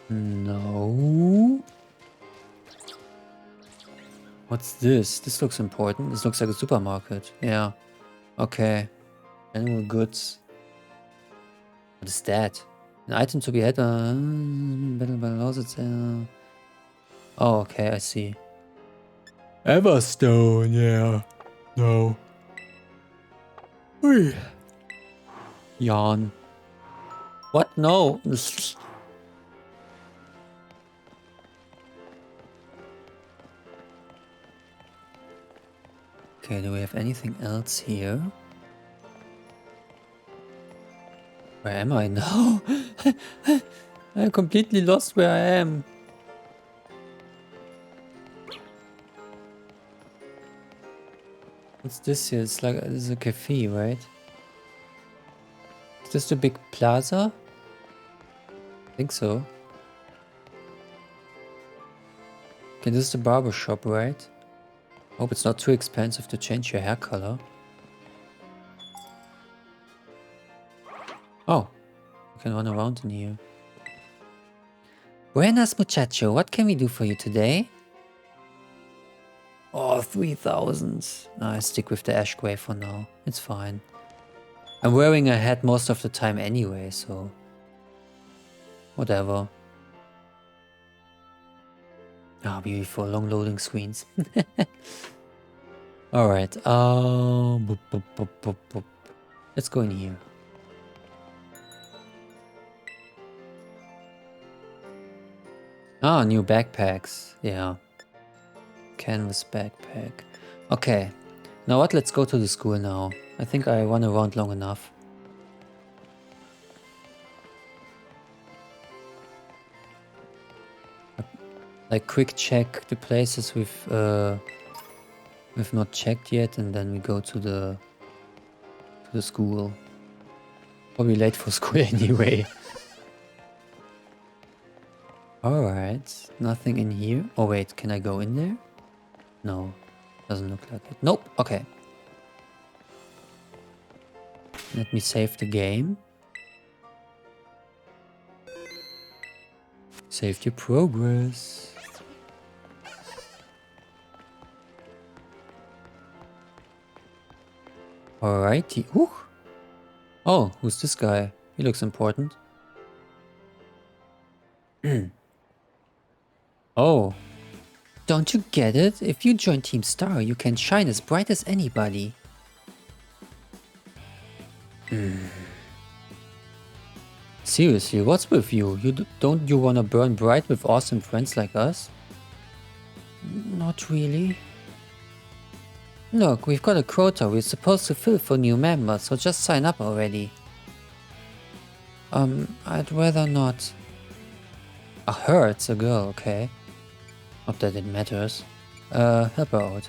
No. What's this? This looks important. This looks like a supermarket. Yeah. Okay. General goods. What is that? An item to be had battle by losses. Oh, okay, I see. Everstone, yeah. No. Ui. Yawn. What? No. Okay, do we have anything else here? Where am I now? I'm completely lost where I am. What's this here? It's like, this is a cafe, right? Is this the big plaza? I think so. Okay, this is the barber shop, right? Hope it's not too expensive to change your hair color. Oh, you can run around in here. Buenas muchacho, what can we do for you today? Oh, 3,000. I stick with the ash gray for now. It's fine. I'm wearing a hat most of the time anyway, so... whatever. Ah, beautiful, long loading screens. Alright, let's go in here. Ah, new backpacks, yeah. Canvas backpack. Okay, now what, let's go to the school now. I think I run around long enough. Like quick check the places we've not checked yet, and then we go to the school. Probably late for school anyway. Alright, nothing in here. Oh wait, can I go in there? No, doesn't look like it. Nope, okay. Let me save the game. Save your progress. Alrighty. Ooh. Oh, who's this guy? He looks important. Oh. Don't you get it? If you join Team Star, you can shine as bright as anybody. Seriously, what's with you? Don't you wanna burn bright with awesome friends like us? Not really. Look, we've got a quota we're supposed to fill for new members, so just sign up already. I'd rather not. Her, it's a girl, okay. Not that it matters. Help her out.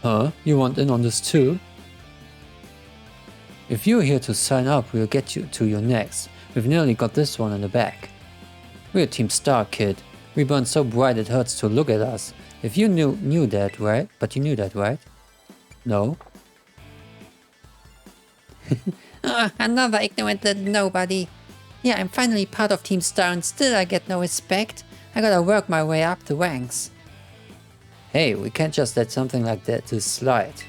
Huh? You want in on this too? If you're here to sign up, we'll get you to your next. We've nearly got this one in the back. We're Team Star, kid. We burn so bright it hurts to look at us. If you knew that, right? But you knew that, right? No? Another ignorant little nobody. Yeah, I'm finally part of Team Star and still I get no respect. I gotta work my way up the ranks. Hey, we can't just let something like that just slide.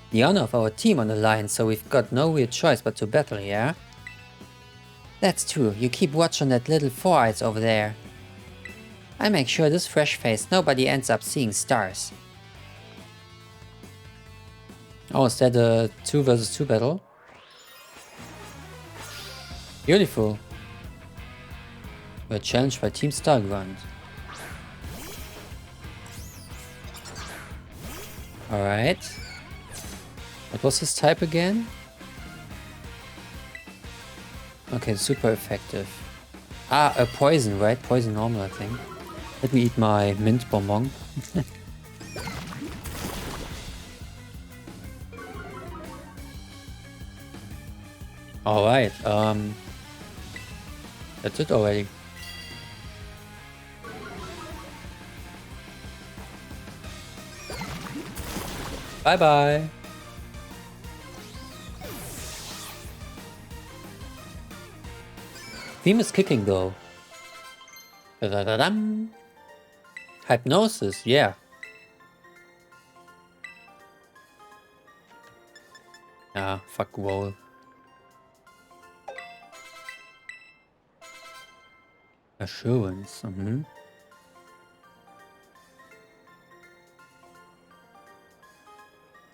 The honor of our team on the line, so we've got no real choice but to battle, yeah? That's true, you keep watch on that little four eyes over there. I make sure this fresh face nobody ends up seeing stars. Oh, is that a 2 versus 2 battle? Beautiful. We're challenged by Team Star Grunt. Alright. What was his type again? Okay, super effective. Ah, a poison, right? Poison normal, I think. Let me eat my mint bonbon. Alright, that's it already. Bye bye. Theme is kicking though. Da-da-da-dum. Hypnosis, yeah. Ah, fuck roll. Assurance,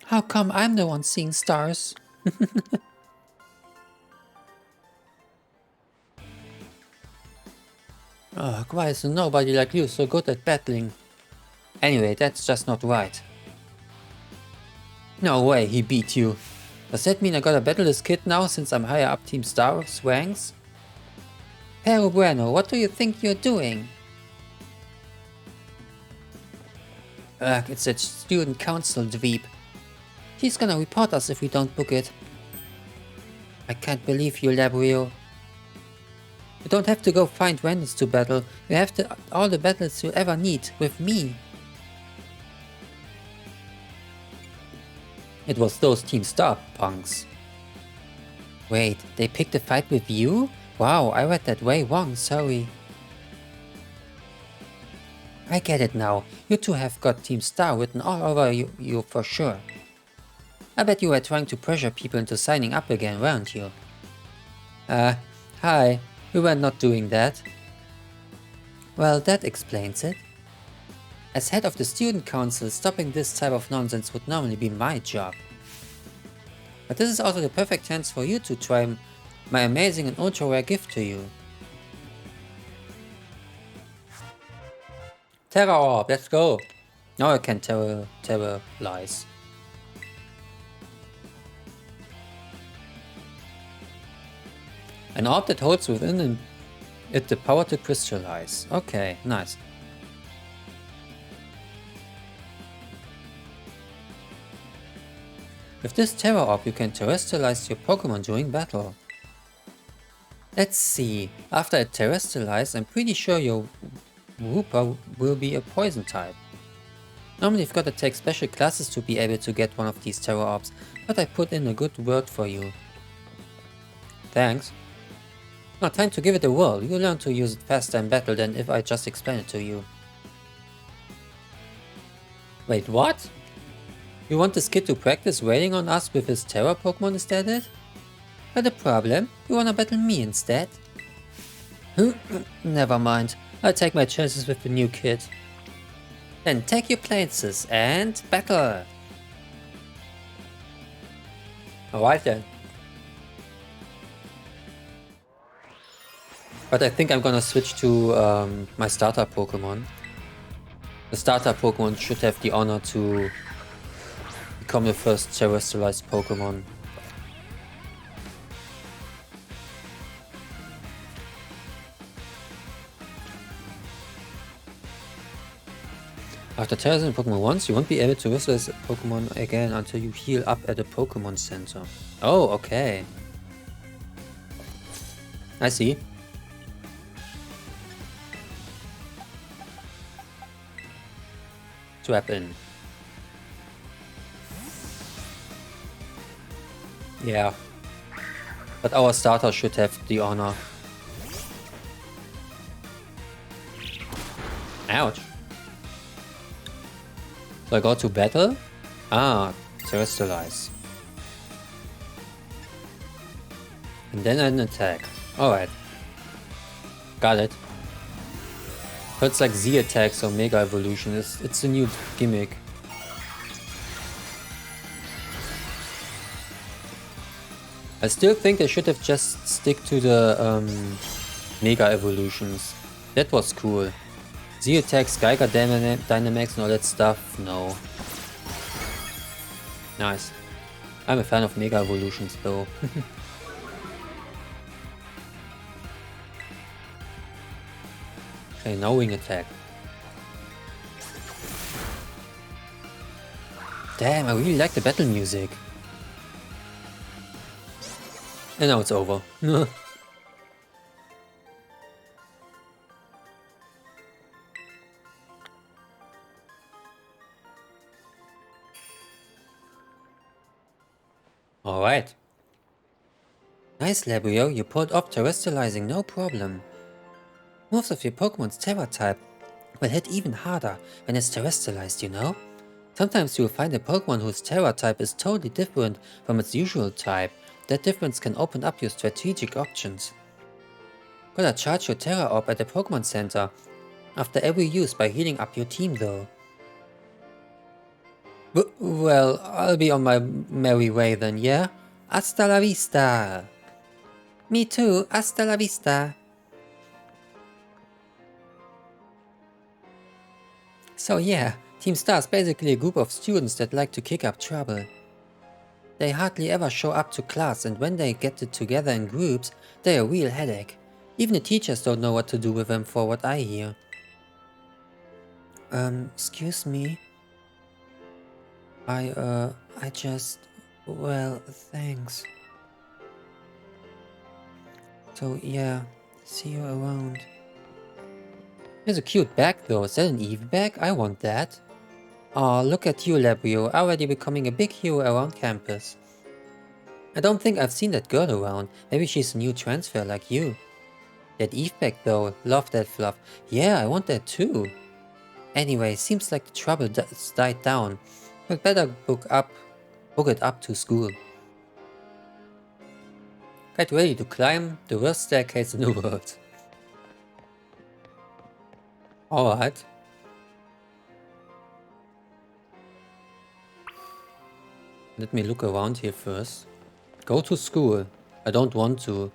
How come I'm the one seeing stars? Ugh, why is nobody like you so good at battling? Anyway, that's just not right. No way, he beat you. Does that mean I gotta battle this kid now since I'm higher up Team Star's ranks? Pero bueno, what do you think you're doing? Ugh, it's that student council dweeb. He's gonna report us if we don't book it. I can't believe you, Labrio. You don't have to go find randoms to battle. You have all the battles you ever need with me. It was those Team Star punks. Wait, they picked a fight with you? Wow, I read that way wrong, sorry. I get it now. You two have got Team Star written all over you for sure. I bet you were trying to pressure people into signing up again, weren't you? Hi. We were not doing that. Well, that explains it. As head of the student council, stopping this type of nonsense would normally be my job. But this is also the perfect chance for you to try my amazing and ultra rare gift to you. Terror Orb, let's go! Now I can terror lies. An orb that holds within it the power to crystallize. Okay, nice. With this terror orb you can terrestrialize your Pokémon during battle. Let's see, after it terrestrializes, I'm pretty sure your Wooper will be a poison type. Normally you've got to take special classes to be able to get one of these terror orbs, but I put in a good word for you. Thanks. Now time to give it a whirl. You'll learn to use it faster in battle than if I just explain it to you. Wait, what? You want this kid to practice waiting on us with his terror Pokemon, is that it? Not a problem, you wanna battle me instead? Never mind, I'll take my chances with the new kid. Then take your places and battle! Alright then. But I think I'm gonna switch to my starter Pokemon. The starter Pokemon should have the honor to become the first terrestrialized Pokemon. After terrorizing a Pokemon once, you won't be able to terrestrialize a Pokemon again until you heal up at a Pokemon Center. Oh, okay. I see. Trap in. Yeah. But our starter should have the honor. Ouch. So I go to battle? Ah, terrestrialize. And then an attack. Alright. Got it. So it's like Z attacks or Mega Evolution. It's a new gimmick. I still think they should have just stick to the Mega Evolutions. That was cool. Z attacks, Geiger Dynamax and all that stuff, no. Nice. I'm a fan of Mega Evolutions though. Okay, now wing attack. Damn, I really like the battle music. And now it's over. Alright. Nice, Labrio, you pulled off terrestrializing, no problem. Most of your Pokemon's Terra type will hit even harder when it's terrestrialized, you know? Sometimes you'll find a Pokemon whose Terra type is totally different from its usual type. That difference can open up your strategic options. Gotta charge your Terra Orb at the Pokemon Center after every use by healing up your team though. Well, I'll be on my merry way then, yeah? Hasta la vista! Me too, hasta la vista! So yeah, Team Star is basically a group of students that like to kick up trouble. They hardly ever show up to class, and when they get together in groups, they're a real headache. Even the teachers don't know what to do with them for what I hear. Excuse me? I just... well, thanks. So yeah, See you around. There's a cute bag though. Is that an Eve bag? I want that. Aw, look at you, Labrio, already becoming a big hero around campus. I don't think I've seen that girl around. Maybe she's a new transfer like you. That Eve bag though, love that fluff. Yeah, I want that too. Anyway, seems like the trouble died down. We'd better book it up to school. Get ready to climb the worst staircase in the world. Alright. Let me look around here first. Go to school. I don't want to.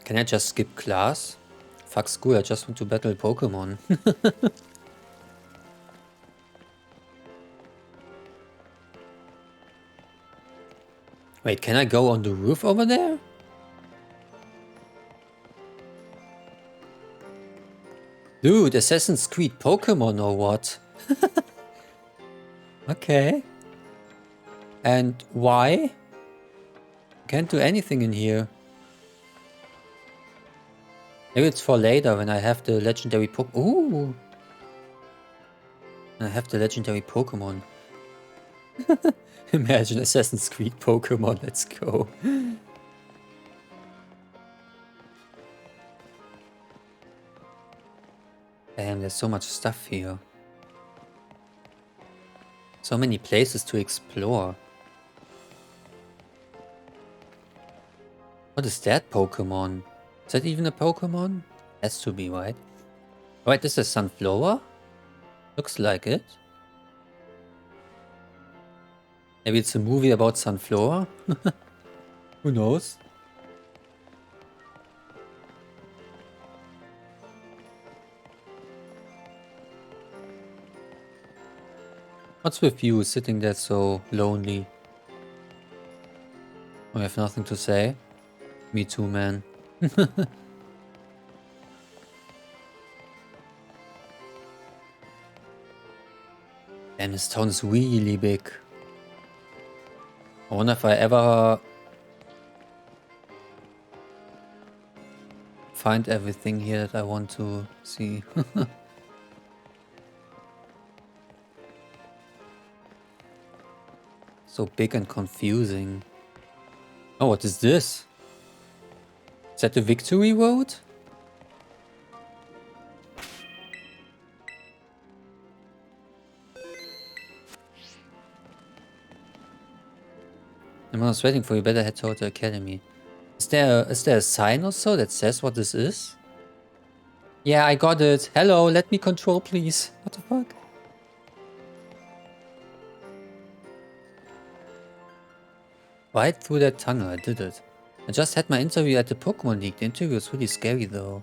Can I just skip class? Fuck school, I just want to battle Pokémon. Wait, can I go on the roof over there? Dude, Assassin's Creed Pokémon or what? Okay. And why? Can't do anything in here. Maybe it's for later when I have the legendary Ooh! I have the legendary Pokémon. Imagine Assassin's Creed Pokémon, let's go. Damn, there's so much stuff here. So many places to explore. What is that Pokémon? Is that even a Pokémon? Has to be, right? Right, this is Sunflower? Looks like it. Maybe it's a movie about Sunflower? Who knows? What's with you sitting there so lonely? I have nothing to say. Me too, man. Damn, this town is really big. I wonder if I ever find everything here that I want to see. So big and confusing. Oh, what is this? Is that the victory road? I'm just waiting for you. Better head toward the academy. Is there a sign or so that says what this is? Yeah, I got it. Hello, let me control, please. What the fuck? Right through that tunnel, I did it. I just had my interview at the Pokémon League. The interview was really scary though.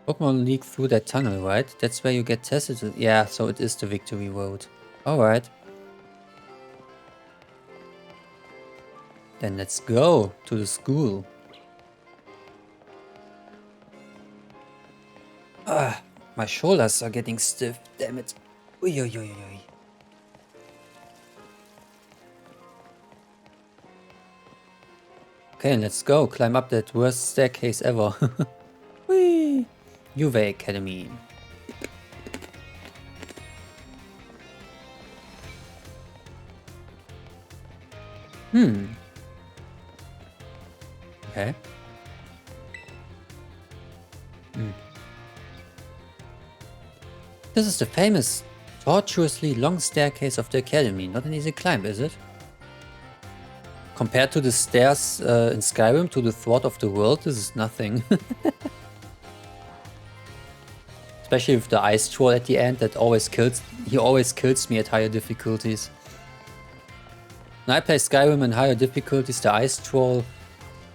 Pokémon League through that tunnel, right? That's where you get tested. Yeah, so it is the victory road. Alright. Then let's go to the school. Ah, my shoulders are getting stiff. Damn it. Ui, ui, ui, ui. Okay, let's go. Climb up that worst staircase ever. Whee! Juve Academy. Okay. This is the famous, tortuously long staircase of the academy. Not an easy climb, is it? Compared to the stairs in Skyrim to the thwart of the world, this is nothing. Especially with the ice troll at the end, that always kills. He always kills me at higher difficulties. When I play Skyrim in higher difficulties, the ice troll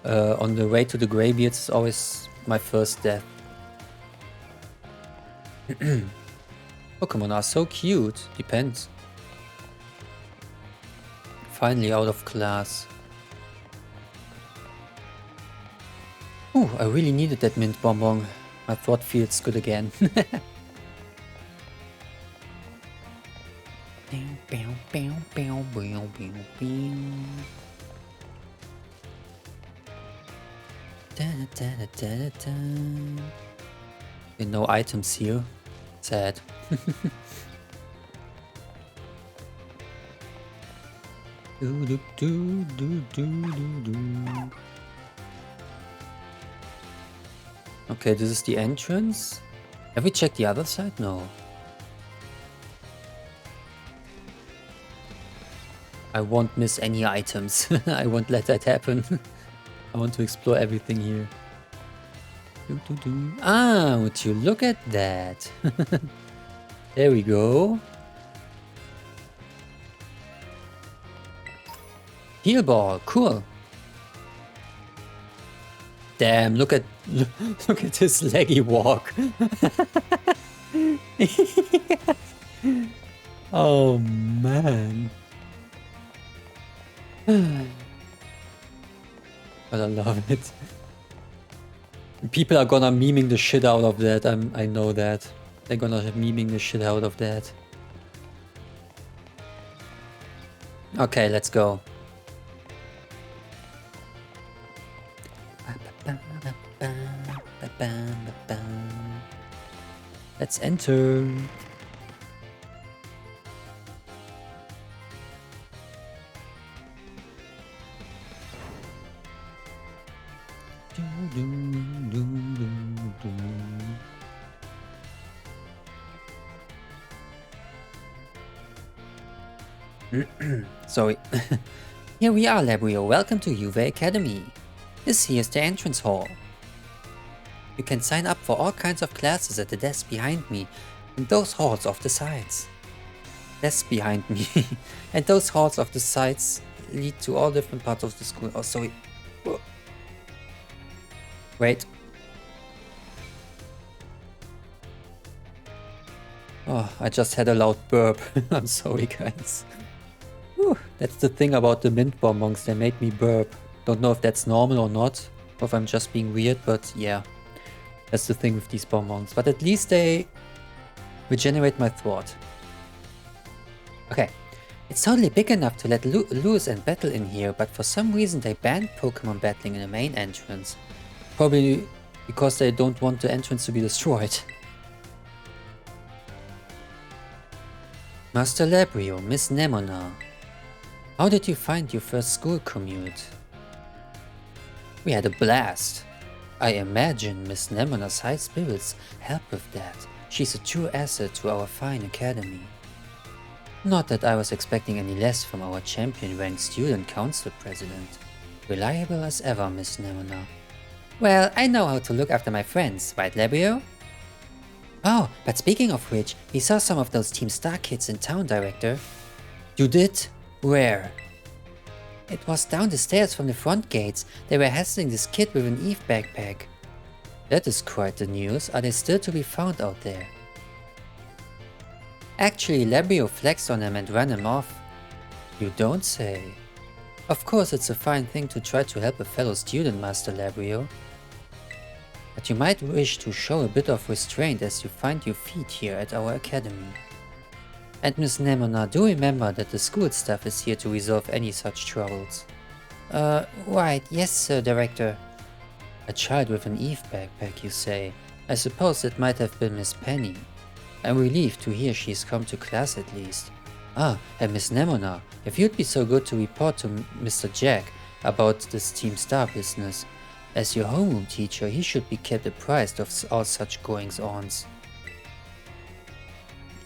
on the way to the Greybeards is always my first death. Pokemon are so cute. Depends. Finally out of class. Ooh, I really needed that mint bonbon. My thought feels good again. No items here. Sad. Okay, this is the entrance. Have we checked the other side? No. I won't miss any items. I won't let that happen. I want to explore everything here. Ah, would you look at that? There we go. Heal ball, cool. Damn, look at this laggy walk. Oh man. But I love it. People are gonna memeing the shit out of that. I know that. They're gonna memeing the shit out of that. Okay, let's go. Let's enter. Sorry. Here we are, Labrio. Welcome to Juve Academy. This here is the entrance hall. You can sign up for all kinds of classes at the desk behind me and those halls off the sides. Desks behind me and those halls off the sides lead to all different parts of the school. Oh, sorry. Wait. Oh, I just had a loud burp. I'm sorry, guys. Whew, that's the thing about the mint bonbons, they make me burp. Don't know if that's normal or not, or if I'm just being weird, but yeah. That's the thing with these bonbons. But at least they regenerate my throat. Okay. It's totally big enough to let loose and battle in here, but for some reason they banned Pokemon battling in the main entrance. Probably because they don't want the entrance to be destroyed. Master Labrio, Miss Nemona. How did you find your first school commute? We had a blast. I imagine Miss Nemona's high spirits help with that. She's a true asset to our fine academy. Not that I was expecting any less from our champion-ranked student council president. Reliable as ever, Miss Nemona. Well, I know how to look after my friends, right, Labrio? Oh, but speaking of which, we saw some of those Team Star kids in town, Director. You did? Where? It was down the stairs from the front gates. They were hassling this kid with an EVE backpack. That is quite the news. Are they still to be found out there? Actually, Labrio flexed on him and ran him off. You don't say. Of course, it's a fine thing to try to help a fellow student, Master Labrio. But you might wish to show a bit of restraint as you find your feet here at our academy. And Miss Nemona, do remember that the school staff is here to resolve any such troubles. Right, yes, sir, Director. A child with an EVE backpack, you say? I suppose it might have been Miss Penny. I'm relieved to hear she's come to class at least. Ah, and Miss Nemona, if you'd be so good to report to Mr. Jack about this Team Star business. As your homeroom teacher, he should be kept apprised of all such goings-ons.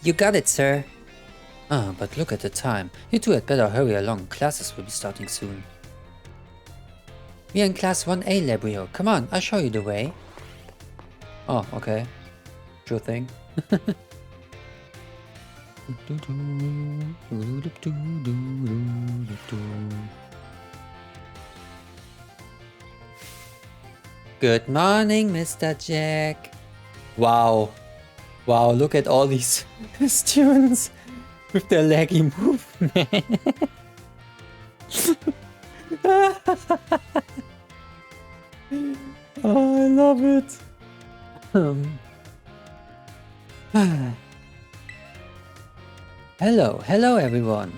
You got it, sir. Ah, but look at the time. You two had better hurry along, classes will be starting soon. We're in class 1A, Labrio. Come on, I'll show you the way. Oh, okay. Sure thing. Good morning, Mr. Jack. Wow. Wow, look at all these students with their laggy movement. Oh, I love it. Hello everyone.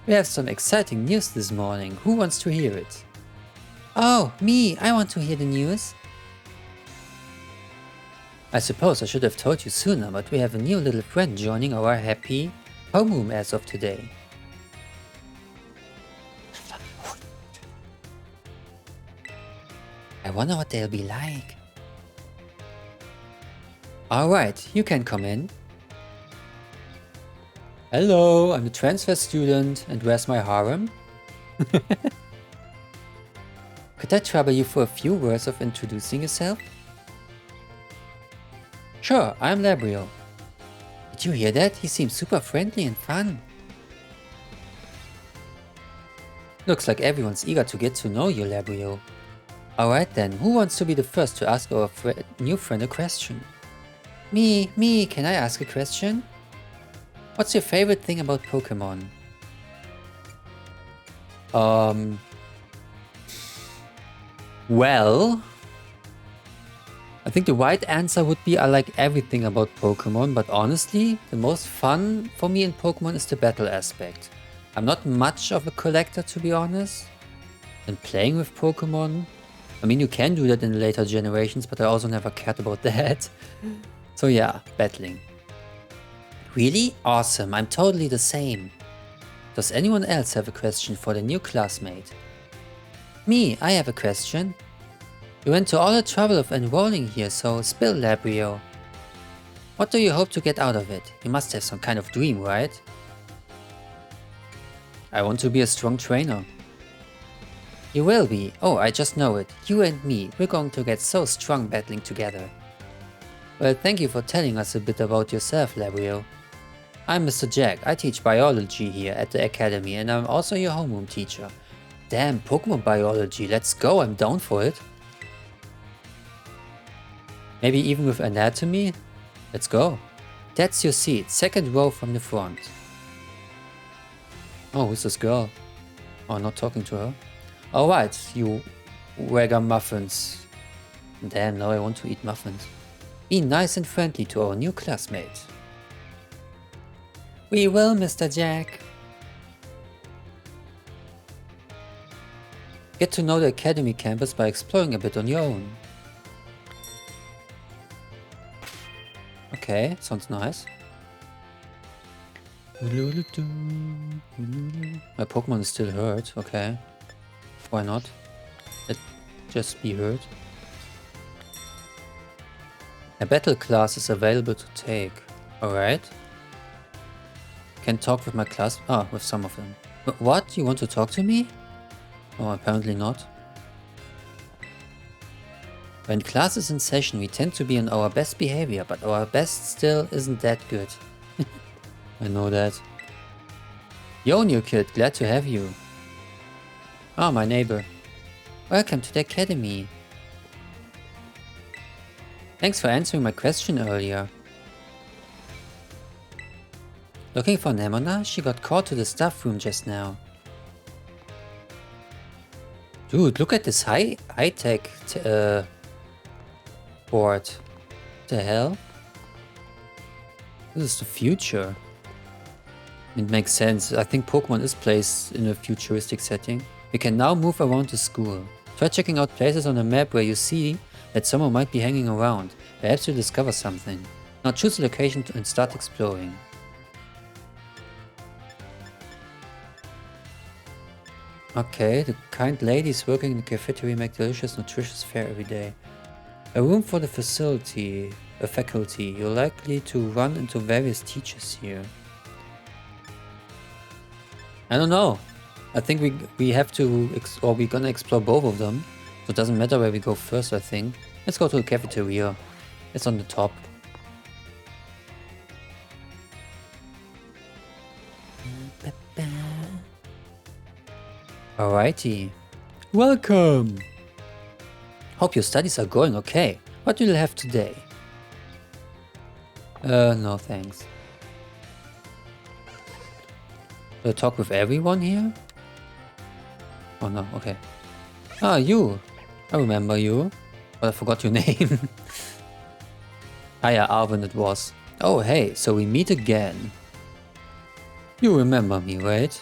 We have some exciting news this morning. Who wants to hear it? Oh, me! I want to hear the news. I suppose I should have told you sooner, but we have a new little friend joining our happy homeroom as of today. I wonder what they'll be like. Alright, you can come in. Hello, I'm the transfer student, and where's my harem? Could I trouble you for a few words of introducing yourself? Sure, I'm Labrio. Did you hear that? He seems super friendly and fun. Looks like everyone's eager to get to know you, Labrio. Alright then, who wants to be the first to ask our new friend a question? Me, can I ask a question? What's your favorite thing about Pokémon? Well, I think the right answer would be I like everything about Pokémon, but honestly, the most fun for me in Pokémon is the battle aspect. I'm not much of a collector, to be honest, and playing with Pokémon. I mean, you can do that in later generations, but I also never cared about that. So yeah, battling. Really? Awesome, I'm totally the same. Does anyone else have a question for the new classmate? Me, I have a question. You went to all the trouble of enrolling here, so spill, Labrio. What do you hope to get out of it? You must have some kind of dream, right? I want to be a strong trainer. You will be. Oh, I just know it. You and me, we're going to get so strong battling together. Well, thank you for telling us a bit about yourself, Labrio. I'm Mr. Jack. I teach biology here at the academy, and I'm also your homeroom teacher. Damn, Pokemon biology, let's go, I'm down for it. Maybe even with anatomy? Let's go. That's your seat, second row from the front. Oh, who's this girl? Oh, not talking to her. Alright, you wagger muffins. Damn, now I want to eat muffins. Be nice and friendly to our new classmate. We will, Mr. Jack. Get to know the academy campus by exploring a bit on your own. Okay, sounds nice. My Pokemon is still hurt, okay. Why not? Let just be hurt. A battle class is available to take. Alright. Can talk with my class. Ah, with some of them. What? You want to talk to me? Oh, apparently not. When class is in session, we tend to be on our best behavior, but our best still isn't that good. I know that. Yo, new kid, glad to have you. Ah, my neighbor. Welcome to the academy. Thanks for answering my question earlier. Looking for Nemona? She got called to the staff room just now. Dude, look at this high-tech board. What the hell? This is the future. It makes sense. I think Pokemon is placed in a futuristic setting. We can now move around the school. Try checking out places on the map where you see that someone might be hanging around. Perhaps you'll discover something. Now choose a location and start exploring. Okay, the kind ladies working in the cafeteria make delicious, nutritious fare every day. A room for the faculty. You're likely to run into various teachers here. I don't know. I think we have to, or we're gonna explore both of them. So it doesn't matter where we go first, I think. Let's go to the cafeteria. It's on the top. Alrighty. Welcome! Hope your studies are going okay. What will you have today? No thanks. Do I talk with everyone here? Oh no, okay. Ah, you! I remember you. But I forgot your name. Ah yeah, Arvin it was. Oh hey, so we meet again. You remember me, right?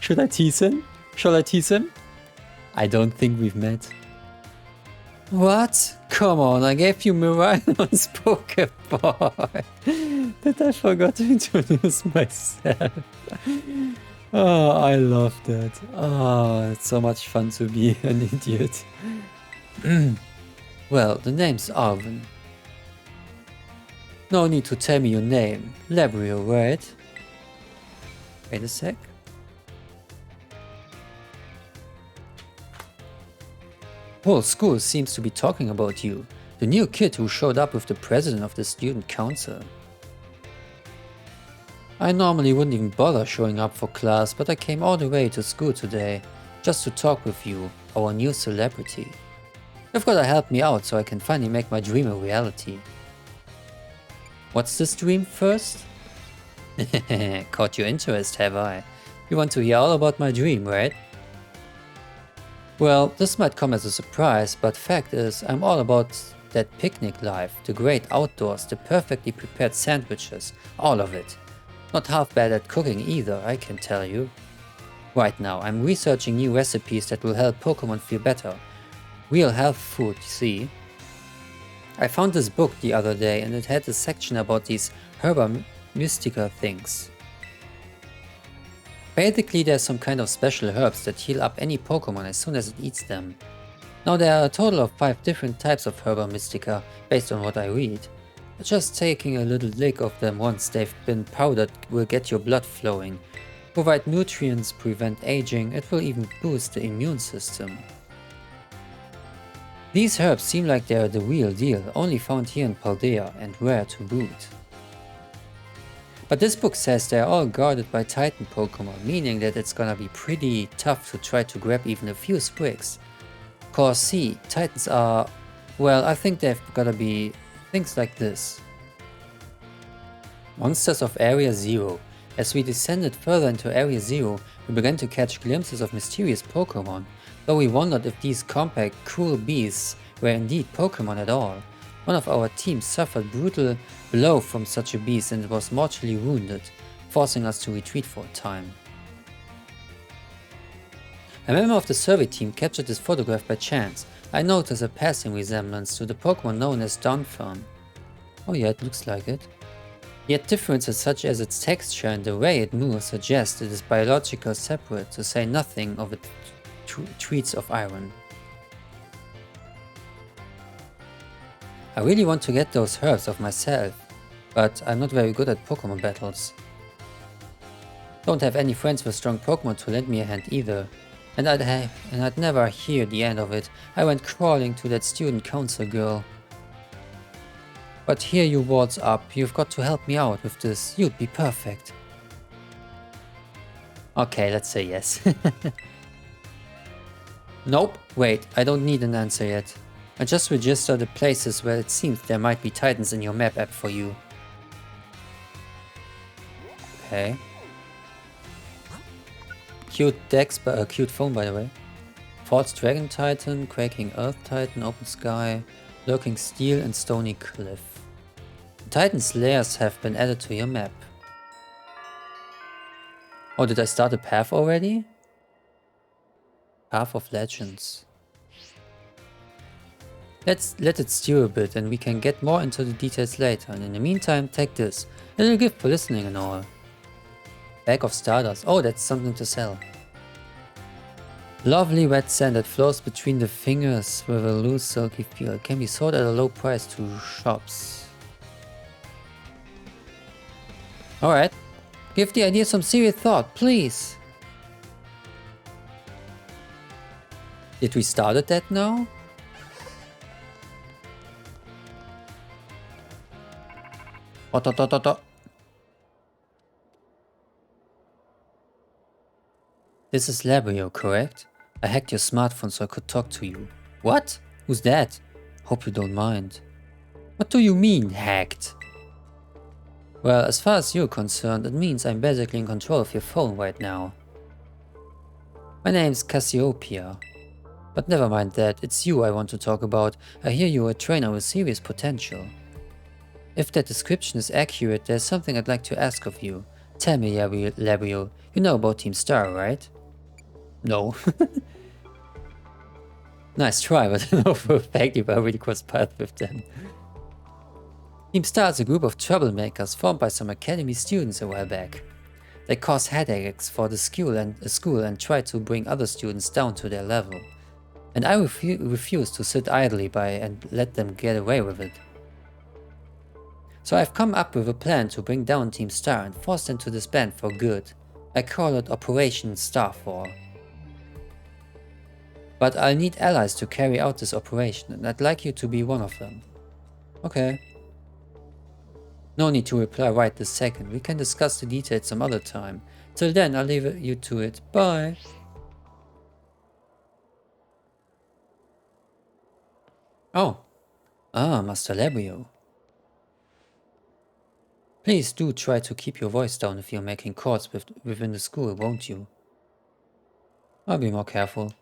Should I tease him? Shall I tease him? I don't think we've met. What? Come on, I gave you Miraimon's Pokeball. Did I forgot to introduce myself? Oh, I love that. Oh, it's so much fun to be an idiot. Well, the name's Arvin. No need to tell me your name. Labrio, right? Wait a sec. Whole school seems to be talking about you. The new kid who showed up with the president of the student council. I normally wouldn't even bother showing up for class, but I came all the way to school today, just to talk with you, our new celebrity. You've gotta help me out so I can finally make my dream a reality. What's this dream first? Caught your interest, have I? You want to hear all about my dream, right? Well, this might come as a surprise, but fact is, I'm all about that picnic life, the great outdoors, the perfectly prepared sandwiches, all of it. Not half bad at cooking either, I can tell you. Right now, I'm researching new recipes that will help Pokémon feel better. Real health food, see? I found this book the other day and it had a section about these Herba Mystica things. Basically, there's some kind of special herbs that heal up any Pokémon as soon as it eats them. Now there are a total of 5 different types of Herba Mystica, based on what I read. Just taking a little lick of them once they've been powdered will get your blood flowing, provide nutrients, prevent aging, it will even boost the immune system. These herbs seem like they're the real deal, only found here in Paldea and rare to boot. But this book says they're all guarded by Titan Pokémon, meaning that it's gonna be pretty tough to try to grab even a few sprigs. Cause see, Titans are, well, I think they've gotta be things like this. Monsters of Area Zero. As we descended further into Area Zero, we began to catch glimpses of mysterious Pokémon, though we wondered if these compact, cruel beasts were indeed Pokémon at all. One of our team suffered brutal blow from such a beast and was mortally wounded, forcing us to retreat for a time. A member of the survey team captured this photograph by chance. I noticed a passing resemblance to the Pokémon known as Donphan. Oh yeah, it looks like it. Yet differences such as its texture and the way it moves suggest it is biological separate, to say nothing of its treats of iron. I really want to get those herbs of myself, but I'm not very good at Pokémon battles. Don't have any friends with strong Pokémon to lend me a hand either, and I'd never hear the end of it. I went crawling to that student council girl. But here you wards up, you've got to help me out with this, you'd be perfect. Okay, let's say yes. Nope, wait, I don't need an answer yet. I just registered the places where it seems there might be Titans in your map app for you. Okay. Cute Dex, cute phone by the way. False Dragon Titan, Quaking Earth Titan, Open Sky, Lurking Steel and Stony Cliff. Titan's lairs have been added to your map. Oh, did I start a path already? Path of Legends. Let's let it stew a bit and we can get more into the details later, and in the meantime take this. A little gift for listening and all. Bag of Stardust. Oh, that's something to sell. Lovely wet sand that flows between the fingers with a loose silky feel. Can be sold at a low price to shops. Alright. Give the idea some serious thought, please. Did we start at that now? This is Labrio, correct? I hacked your smartphone so I could talk to you. What? Who's that? Hope you don't mind. What do you mean, hacked? Well, as far as you're concerned, it means I'm basically in control of your phone right now. My name's Cassiopeia. But never mind that, it's you I want to talk about. I hear you're a trainer with serious potential. If that description is accurate, there's something I'd like to ask of you. Tell me, Labrio, you know about Team Star, right? No. Nice try, but I know for a fact you've already crossed paths with them. Team Star is a group of troublemakers formed by some academy students a while back. They cause headaches for the school and try to bring other students down to their level. And I refuse to sit idly by and let them get away with it. So I've come up with a plan to bring down Team Star and force them to disband for good. I call it Operation Starfall. But I'll need allies to carry out this operation, and I'd like you to be one of them. Okay. No need to reply right this second, we can discuss the details some other time. Till then, I'll leave you to it. Bye! Oh. Ah, Master Labrio. Please do try to keep your voice down if you're making calls within the school, won't you? I'll be more careful.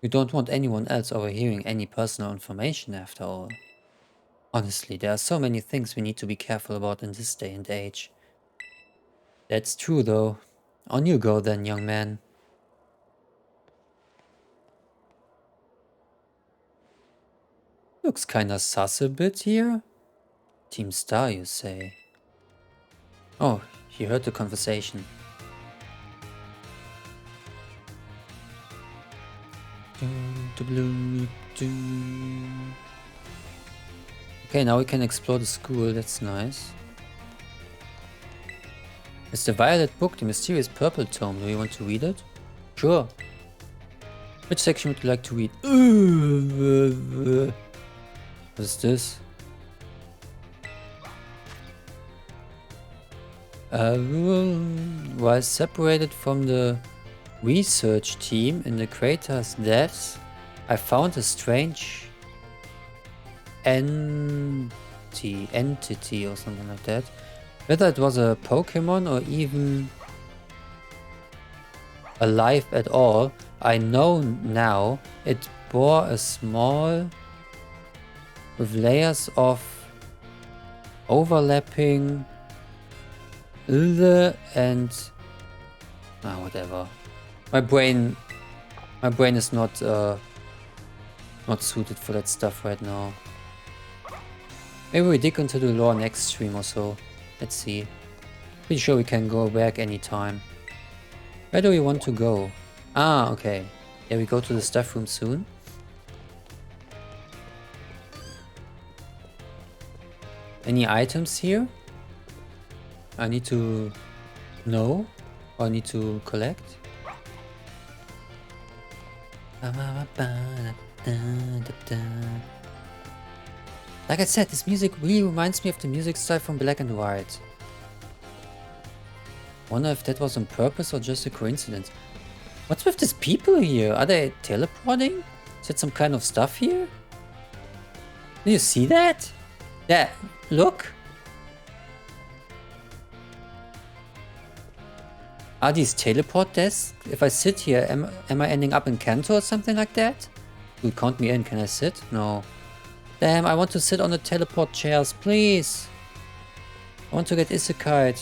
You don't want anyone else overhearing any personal information after all. Honestly, there are so many things we need to be careful about in this day and age. That's true though. On you go then, young man. Looks kinda sus a bit here. Team Star, you say? Oh, he heard the conversation. Okay, now we can explore the school, that's nice. It's the Violet Book, the mysterious purple tome. Do you want to read it? Sure. Which section would you like to read? What is this? While separated from the research team in the creator's deaths, I found a strange entity or something like that. Whether it was a Pokémon or even alive at all, I know now it bore a small with layers of overlapping and whatever. My brain is not suited for that stuff right now. Maybe we dig into the lore next stream or so. Let's see. Pretty sure we can go back anytime. Where do we want to go? Ah, okay. Yeah, we go to the staff room soon. Any items here? I need to know or I need to collect? Like I said, this music really reminds me of the music style from Black and White. Wonder if that was on purpose or just a coincidence. What's with these people here? Are they teleporting? Is that some kind of stuff here? Do you see that? Yeah, look. Are these teleport desks? If I sit here, am I ending up in Kanto or something like that? Dude, count me in. Can I sit? No. Damn, I want to sit on the teleport chairs, please. I want to get isekai'd.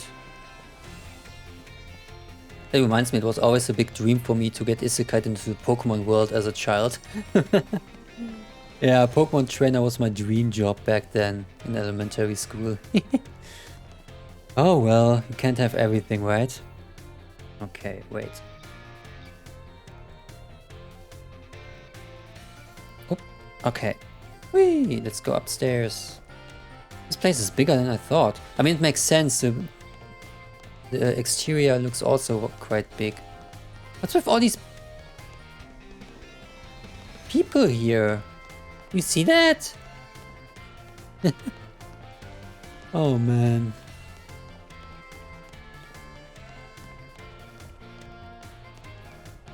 That reminds me, it was always a big dream for me to get isekai'd into the Pokemon world as a child. Yeah, Pokemon trainer was my dream job back then in elementary school. Oh well, you can't have everything, right? Okay, wait. Oop, okay. Whee, let's go upstairs. This place is bigger than I thought. I mean, it makes sense. The exterior looks also quite big. What's with all these people here? You see that? Oh man.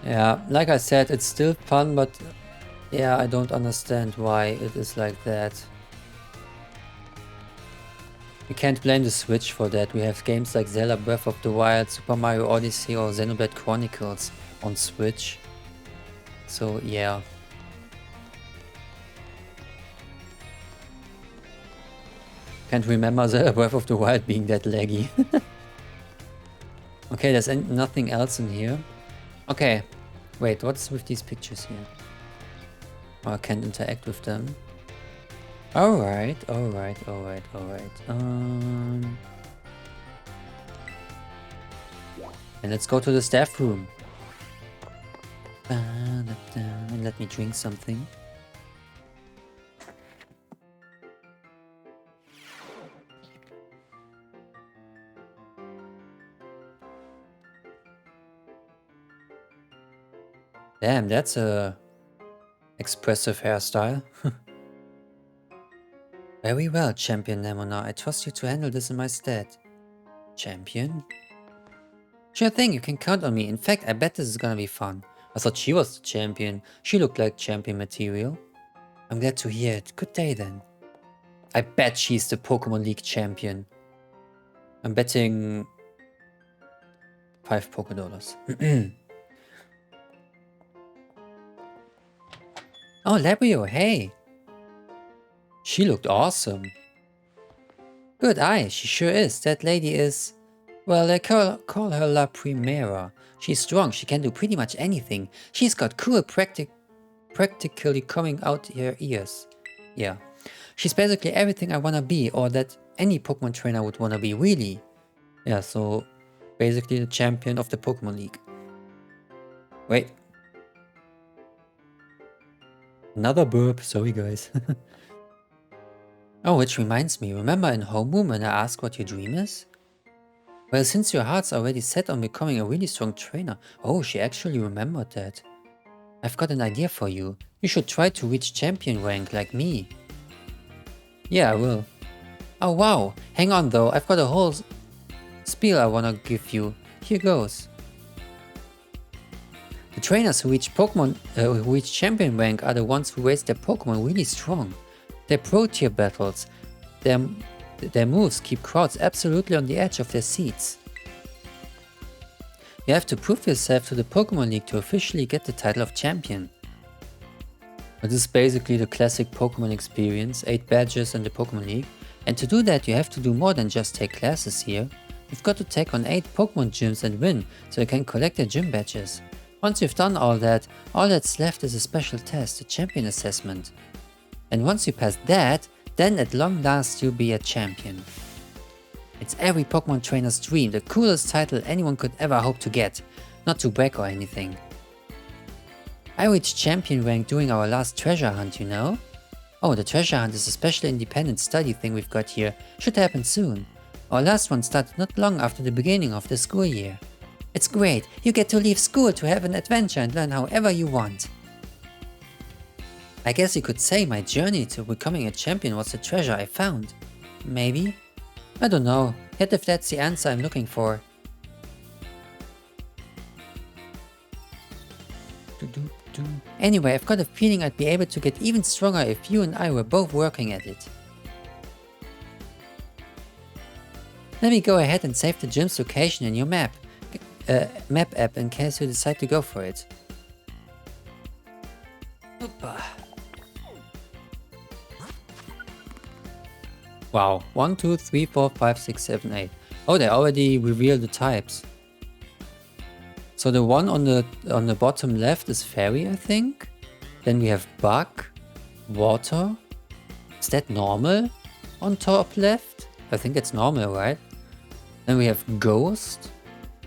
Yeah, like I said, it's still fun, but yeah, I don't understand why it is like that. We can't blame the Switch for that. We have games like Zelda Breath of the Wild, Super Mario Odyssey or Xenoblade Chronicles on Switch. So yeah. Can't remember the Breath of the Wild being that laggy. Okay, there's nothing else in here. Okay, wait, what's with these pictures here? Oh, I can't interact with them. Alright, alright, alright, alright. And let's go to the staff room. And let me drink something. Damn, that's a expressive hairstyle. Very well, Champion Nemona. I trust you to handle this in my stead. Champion? Sure thing, you can count on me. In fact, I bet this is gonna be fun. I thought she was the champion. She looked like champion material. I'm glad to hear it. Good day then. I bet she's the Pokemon League champion. I'm betting 5 Pokédollars. Oh, Labrio, hey! She looked awesome. Good eye, she sure is. That lady is... Well, they call her La Primera. She's strong, she can do pretty much anything. She's got cool practically coming out her ears. Yeah. She's basically everything I wanna be, or that any Pokemon trainer would wanna be, really. Yeah, so... basically the champion of the Pokemon League. Wait. Another burp, sorry guys. Oh, which reminds me, remember in Homeroom when I asked what your dream is? Well, since your heart's already set on becoming a really strong trainer. Oh, she actually remembered that. I've got an idea for you. You should try to reach champion rank like me. Yeah, I will. Oh wow, hang on though, I've got a whole spiel I wanna give you. Here goes. The trainers who reach champion rank are the ones who raise their Pokemon really strong. Their pro tier battles, their moves keep crowds absolutely on the edge of their seats. You have to prove yourself to the Pokemon League to officially get the title of champion. This is basically the classic Pokemon experience, 8 badges in the Pokemon League, and to do that you have to do more than just take classes here. You've got to take on 8 Pokemon gyms and win, so you can collect their gym badges. Once you've done all that's left is a special test, a champion assessment. And once you pass that, then at long last you'll be a champion. It's every Pokemon trainer's dream, the coolest title anyone could ever hope to get, not to brag or anything. I reached champion rank during our last treasure hunt, you know? Oh, the treasure hunt is a special independent study thing we've got here, should happen soon. Our last one started not long after the beginning of the school year. It's great, you get to leave school to have an adventure and learn however you want. I guess you could say my journey to becoming a champion was the treasure I found. Maybe? I don't know, yet if that's the answer I'm looking for. Anyway, I've got a feeling I'd be able to get even stronger if you and I were both working at it. Let me go ahead and save the gym's location in your map app in case you decide to go for it. Opa. Wow, 1, 2, 3, 4, 5, 6, 7, 8. Oh, they already revealed the types. So the one on the bottom left is fairy, I think. Then we have bug, water. Is that normal on top left? I think it's normal, right? Then we have ghost.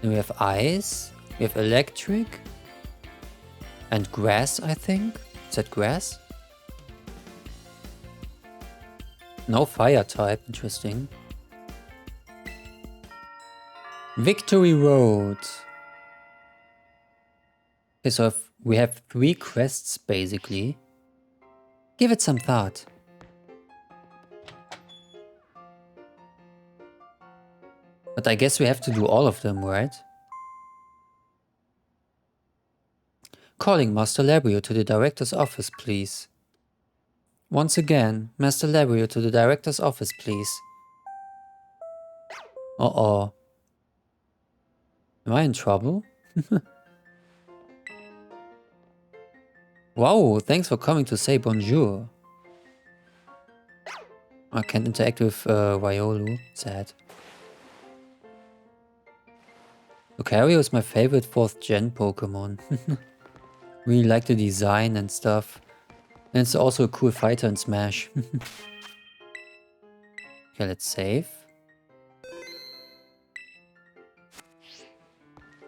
Then we have ice. We have electric. And grass, I think. Is that grass? No fire type, interesting. Victory Road. Okay, so if we have 3 quests basically. Give it some thought. But I guess we have to do all of them, right? Calling Master Labrio to the director's office, please. Once again, Master Labrio to the director's office, please. Uh-oh. Am I in trouble? Wow, thanks for coming to say bonjour. I can't interact with Riolu. Sad. Lucario is my favorite 4th gen Pokemon. Really like the design and stuff. And it's also a cool fighter in Smash. Okay, let's save.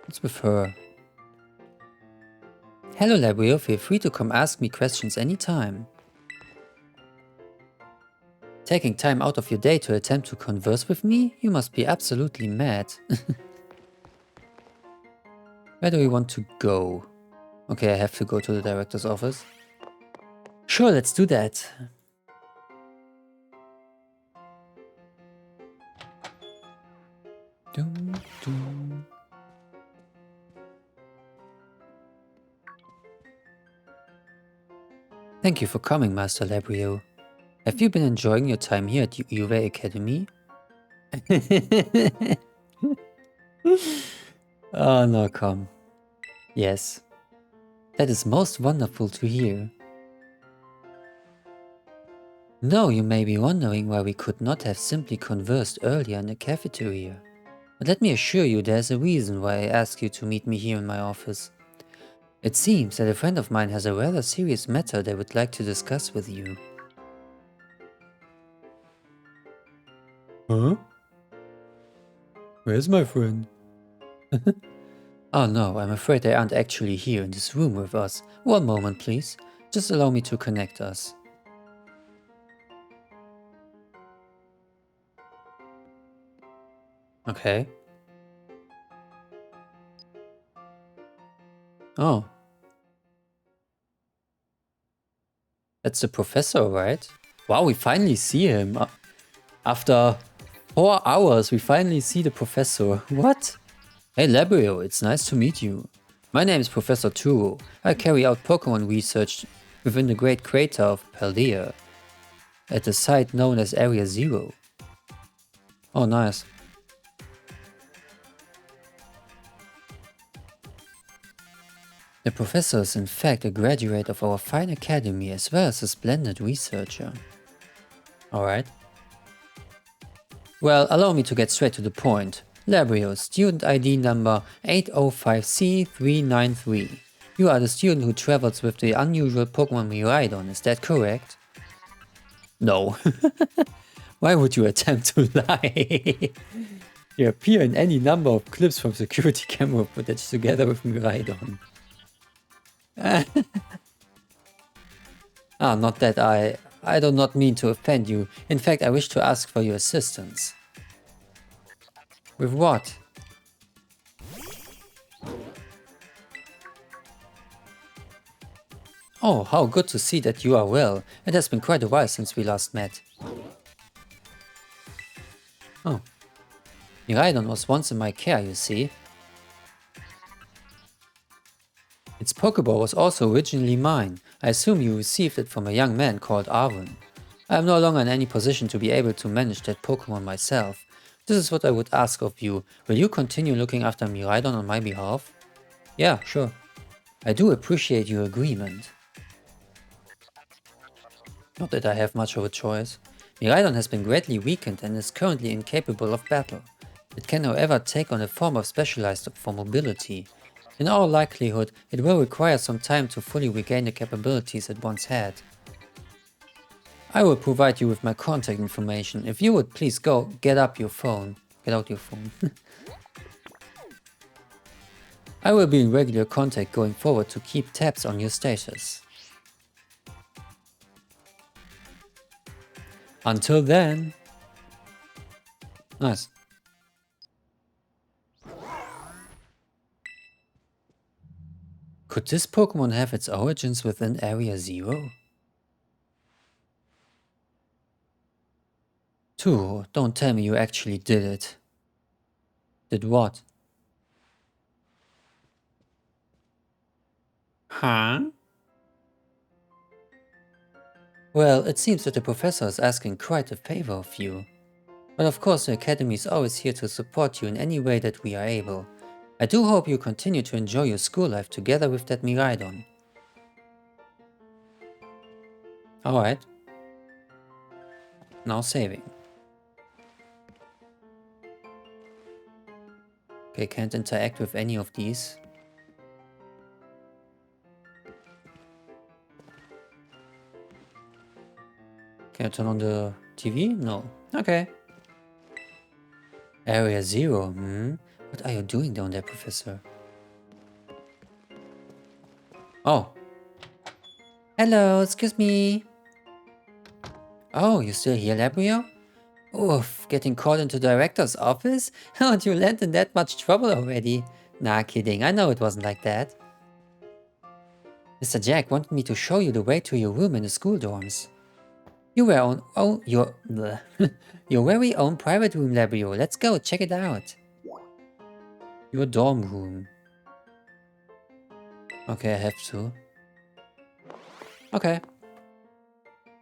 What's with her? Hello Labrio, feel free to come ask me questions anytime. Taking time out of your day to attempt to converse with me? You must be absolutely mad. Where do we want to go? Okay, I have to go to the director's office. Sure, let's do that. Dum, dum. Thank you for coming, Master Labrio. Have you been enjoying your time here at Uwe Academy? Oh no, come. Yes. That is most wonderful to hear. No, you may be wondering why we could not have simply conversed earlier in the cafeteria. But let me assure you there's a reason why I asked you to meet me here in my office. It seems that a friend of mine has a rather serious matter they would like to discuss with you. Huh? Where's my friend? Oh no, I'm afraid they aren't actually here in this room with us. One moment, please. Just allow me to connect us. Okay. Oh. That's the professor, right? Wow, we finally see him. After 4 hours, we finally see the professor. What? Hey Labrio, it's nice to meet you. My name is Professor Turo. I carry out Pokémon research within the Great Crater of Paldea, at a site known as Area Zero. Oh, nice. The professor is in fact a graduate of our fine academy as well as a splendid researcher. Alright. Well, allow me to get straight to the point. Labrio, student ID number 805C393. You are the student who travels with the unusual Pokémon Miraidon, is that correct? No. Why would you attempt to lie? You appear in any number of clips from security camera footage together with Miraidon. Not that I do not mean to offend you. In fact, I wish to ask for your assistance. With what? Oh, how good to see that you are well. It has been quite a while since we last met. Oh. Miraidon was once in my care, you see. Its Pokéball was also originally mine. I assume you received it from a young man called Arwen. I am no longer in any position to be able to manage that Pokemon myself. This is what I would ask of you. Will you continue looking after Miraidon on my behalf? Yeah, sure. I do appreciate your agreement. Not that I have much of a choice. Miraidon has been greatly weakened and is currently incapable of battle. It can however take on a form of specialized for mobility. In all likelihood, it will require some time to fully regain the capabilities it once had. I will provide you with my contact information. If you would please go, get out your phone. I will be in regular contact going forward to keep tabs on your status. Until then. Nice. Could this Pokemon have its origins within Area Zero? Turo, don't tell me you actually did it. Did what? Huh? Well, it seems that the professor is asking quite a favor of you. But of course the Academy is always here to support you in any way that we are able. I do hope you continue to enjoy your school life together with that Miraidon. Alright. Now saving. Okay, can't interact with any of these. Can I turn on the TV? No. Okay. Area 0, What are you doing down there, Professor? Oh. Hello, excuse me. Oh, you still here, Labrio? Oof, getting called into the director's office? How'd you land in that much trouble already? Nah, kidding, I know it wasn't like that. Mr. Jack wanted me to show you the way to your room in the school dorms. Your very own private room, Labrio. Let's go, check it out. Your dorm room. Okay, I have to. Okay.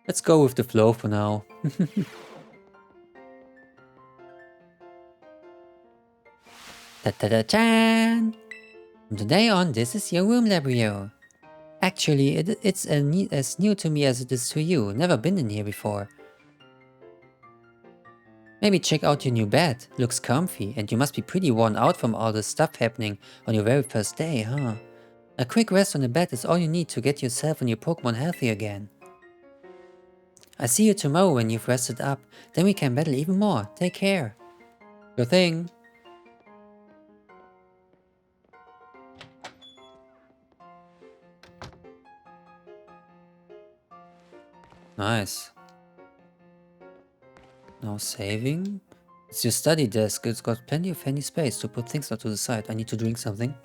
Let's go with the flow for now. Ta-ta-da-chan! From today on, this is your room, Labrio. Actually, it's as new to me as it is to you. Never been in here before. Maybe check out your new bed. Looks comfy, and you must be pretty worn out from all the stuff happening on your very first day, huh? A quick rest on the bed is all you need to get yourself and your Pokémon healthy again. I'll see you tomorrow when you've rested up. Then we can battle even more. Take care. Your thing. Nice. Now saving. It's your study desk. It's got plenty of handy space to put things onto the side. I need to drink something.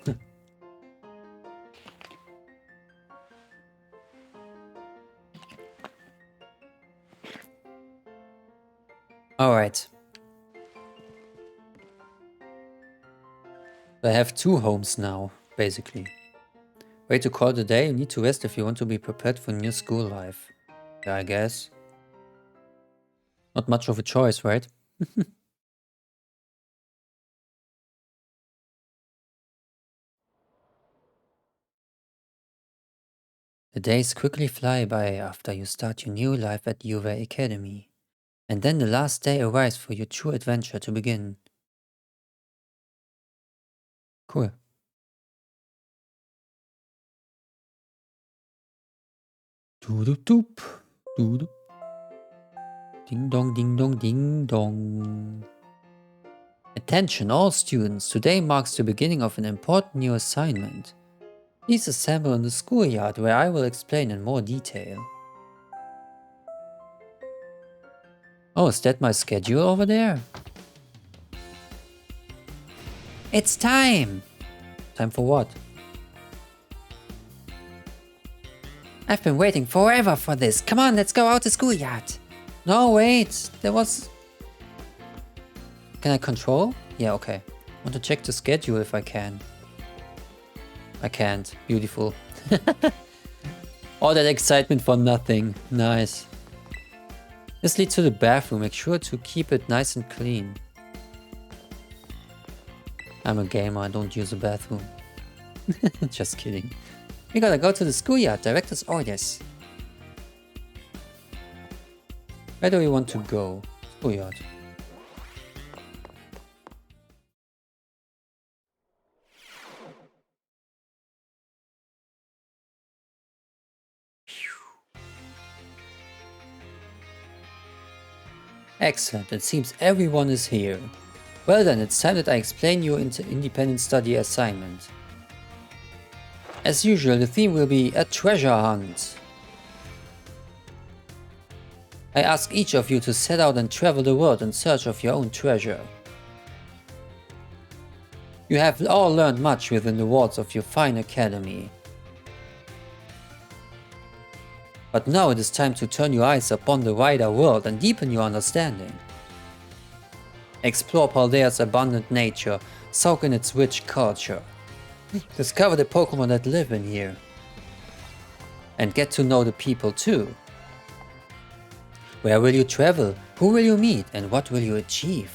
Alright. I have 2 homes now, basically. Way to call it a day. You need to rest if you want to be prepared for new school life. Yeah, I guess. Not much of a choice, right? The days quickly fly by after you start your new life at Vtuber Academy. And then the last day arrives for your true adventure to begin. Cool. Doop-doop-doop. Doop. Ding dong, ding dong, ding dong. Attention all students, today marks the beginning of an important new assignment. Please assemble in the schoolyard where I will explain in more detail. Oh, is that my schedule over there? It's time! Time for what? I've been waiting forever for this. Come on, let's go out the schoolyard. No, wait. There was... Can I control? Yeah, okay. I want to check the schedule if I can. I can't. Beautiful. All that excitement for nothing. Nice. This leads to the bathroom. Make sure to keep it nice and clean. I'm a gamer. I don't use a bathroom. Just kidding. We gotta go to the schoolyard. Director's orders. Where do we want to go? Schoolyard. Excellent, it seems everyone is here. Well then, it's time that I explain your independent study assignment. As usual, the theme will be a treasure hunt. I ask each of you to set out and travel the world in search of your own treasure. You have all learned much within the walls of your fine academy. But now it is time to turn your eyes upon the wider world and deepen your understanding. Explore Paldea's abundant nature, soak in its rich culture. Discover the Pokémon that live in here. And get to know the people too. Where will you travel? Who will you meet? And what will you achieve?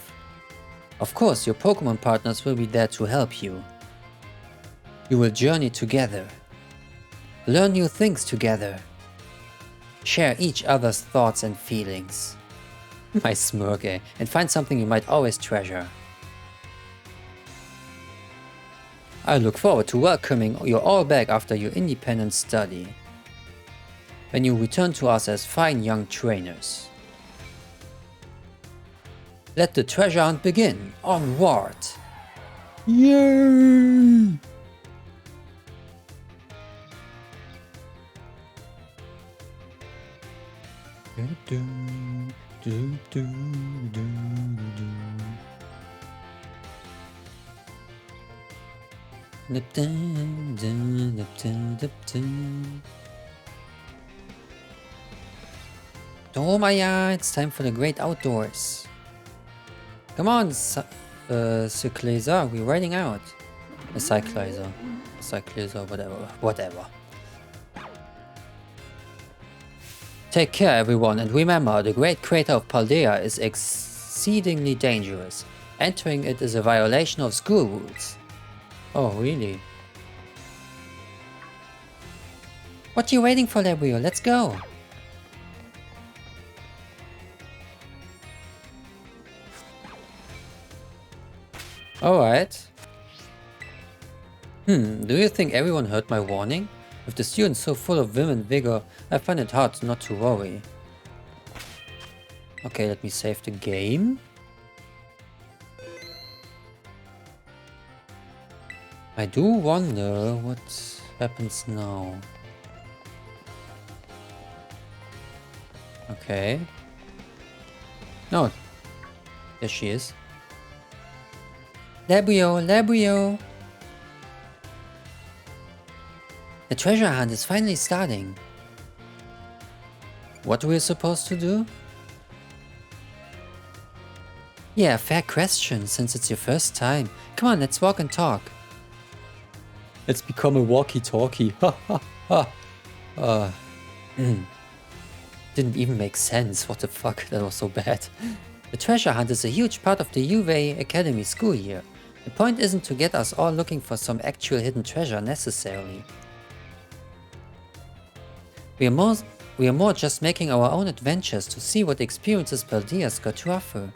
Of course, your Pokémon partners will be there to help you. You will journey together. Learn new things together. Share each other's thoughts and feelings. My smirk, eh? And find something you might always treasure. I look forward to welcoming you all back after your independent study, when you return to us as fine young trainers. Let the treasure hunt begin. Onward! Yay! Oh Maya, it's time for the great outdoors. Come on, Cyclazer, we're riding out. A Cyclazer, whatever. Take care everyone, and remember, the great crater of Paldea is exceedingly dangerous. Entering it is a violation of school rules. Oh, really? What are you waiting for, Labrio? Let's go! Alright. Do you think everyone heard my warning? With the students so full of vim and vigor, I find it hard not to worry. Okay, let me save the game. I do wonder what happens now. Okay. No. There she is. Labrio! The treasure hunt is finally starting. What are we supposed to do? Yeah, fair question, since it's your first time. Come on, let's walk and talk. Let's become a walkie-talkie. Didn't even make sense. What the fuck? That was so bad. The treasure hunt is a huge part of the UVA Academy school year. The point isn't to get us all looking for some actual hidden treasure necessarily. We are more just making our own adventures to see what experiences Paldea's got to offer.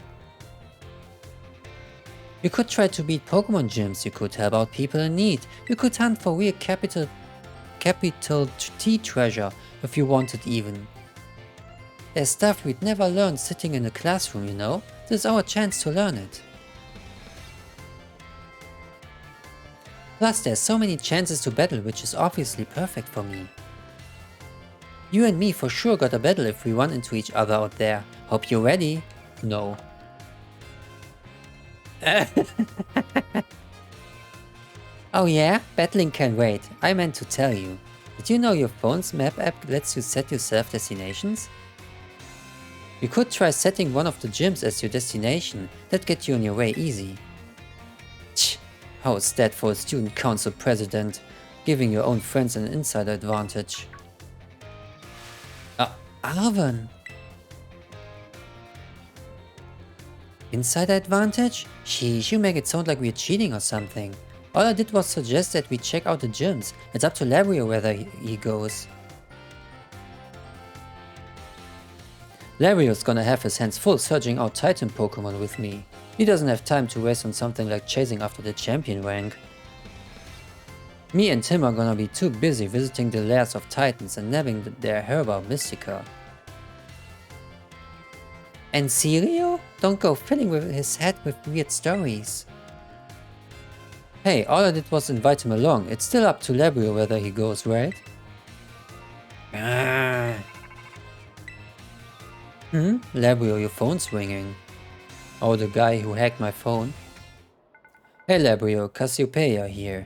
You could try to beat Pokémon gyms, you could help out people in need, you could hunt for real capital T treasure if you wanted even. There's stuff we'd never learn sitting in a classroom, you know? This is our chance to learn it. Plus there's so many chances to battle, which is obviously perfect for me. You and me for sure got a battle if we run into each other out there. Hope you're ready. No. Oh yeah? Battling can wait. I meant to tell you. Did you know your phone's map app lets you set yourself destinations? You could try setting one of the gyms as your destination. That'd get you on your way easy. Tch, how is that for a student council president? Giving your own friends an insider advantage. Arven! Insider advantage? Sheesh, you make it sound like we're cheating or something. All I did was suggest that we check out the gyms. It's up to Labrio whether he goes. Lario's gonna have his hands full searching out Titan Pokémon with me. He doesn't have time to waste on something like chasing after the champion rank. Me and Tim are gonna be too busy visiting the lairs of Titans and nabbing their Herba Mystica. And Sirio? Don't go filling his head with weird stories. Hey, all I did was invite him along. It's still up to Labrio whether he goes, right? Labrio, your phone's ringing. Oh, the guy who hacked my phone. Hey Labrio, Cassiopeia here.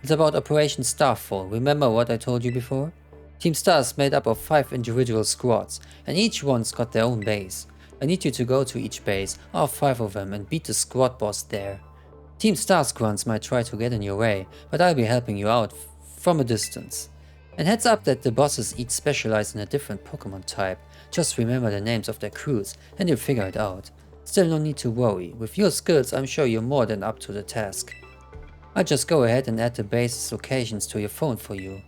It's about Operation Starfall. Remember what I told you before? Team Star is made up of 5 individual squads, and each one's got their own base. I need you to go to each base, all 5 of them, and beat the squad boss there. Team Star's grunts might try to get in your way, but I'll be helping you out from a distance. And heads up that the bosses each specialize in a different Pokémon type. Just remember the names of their crews, and you'll figure it out. Still no need to worry. With your skills, I'm sure you're more than up to the task. I'll just go ahead and add the base's locations to your phone for you.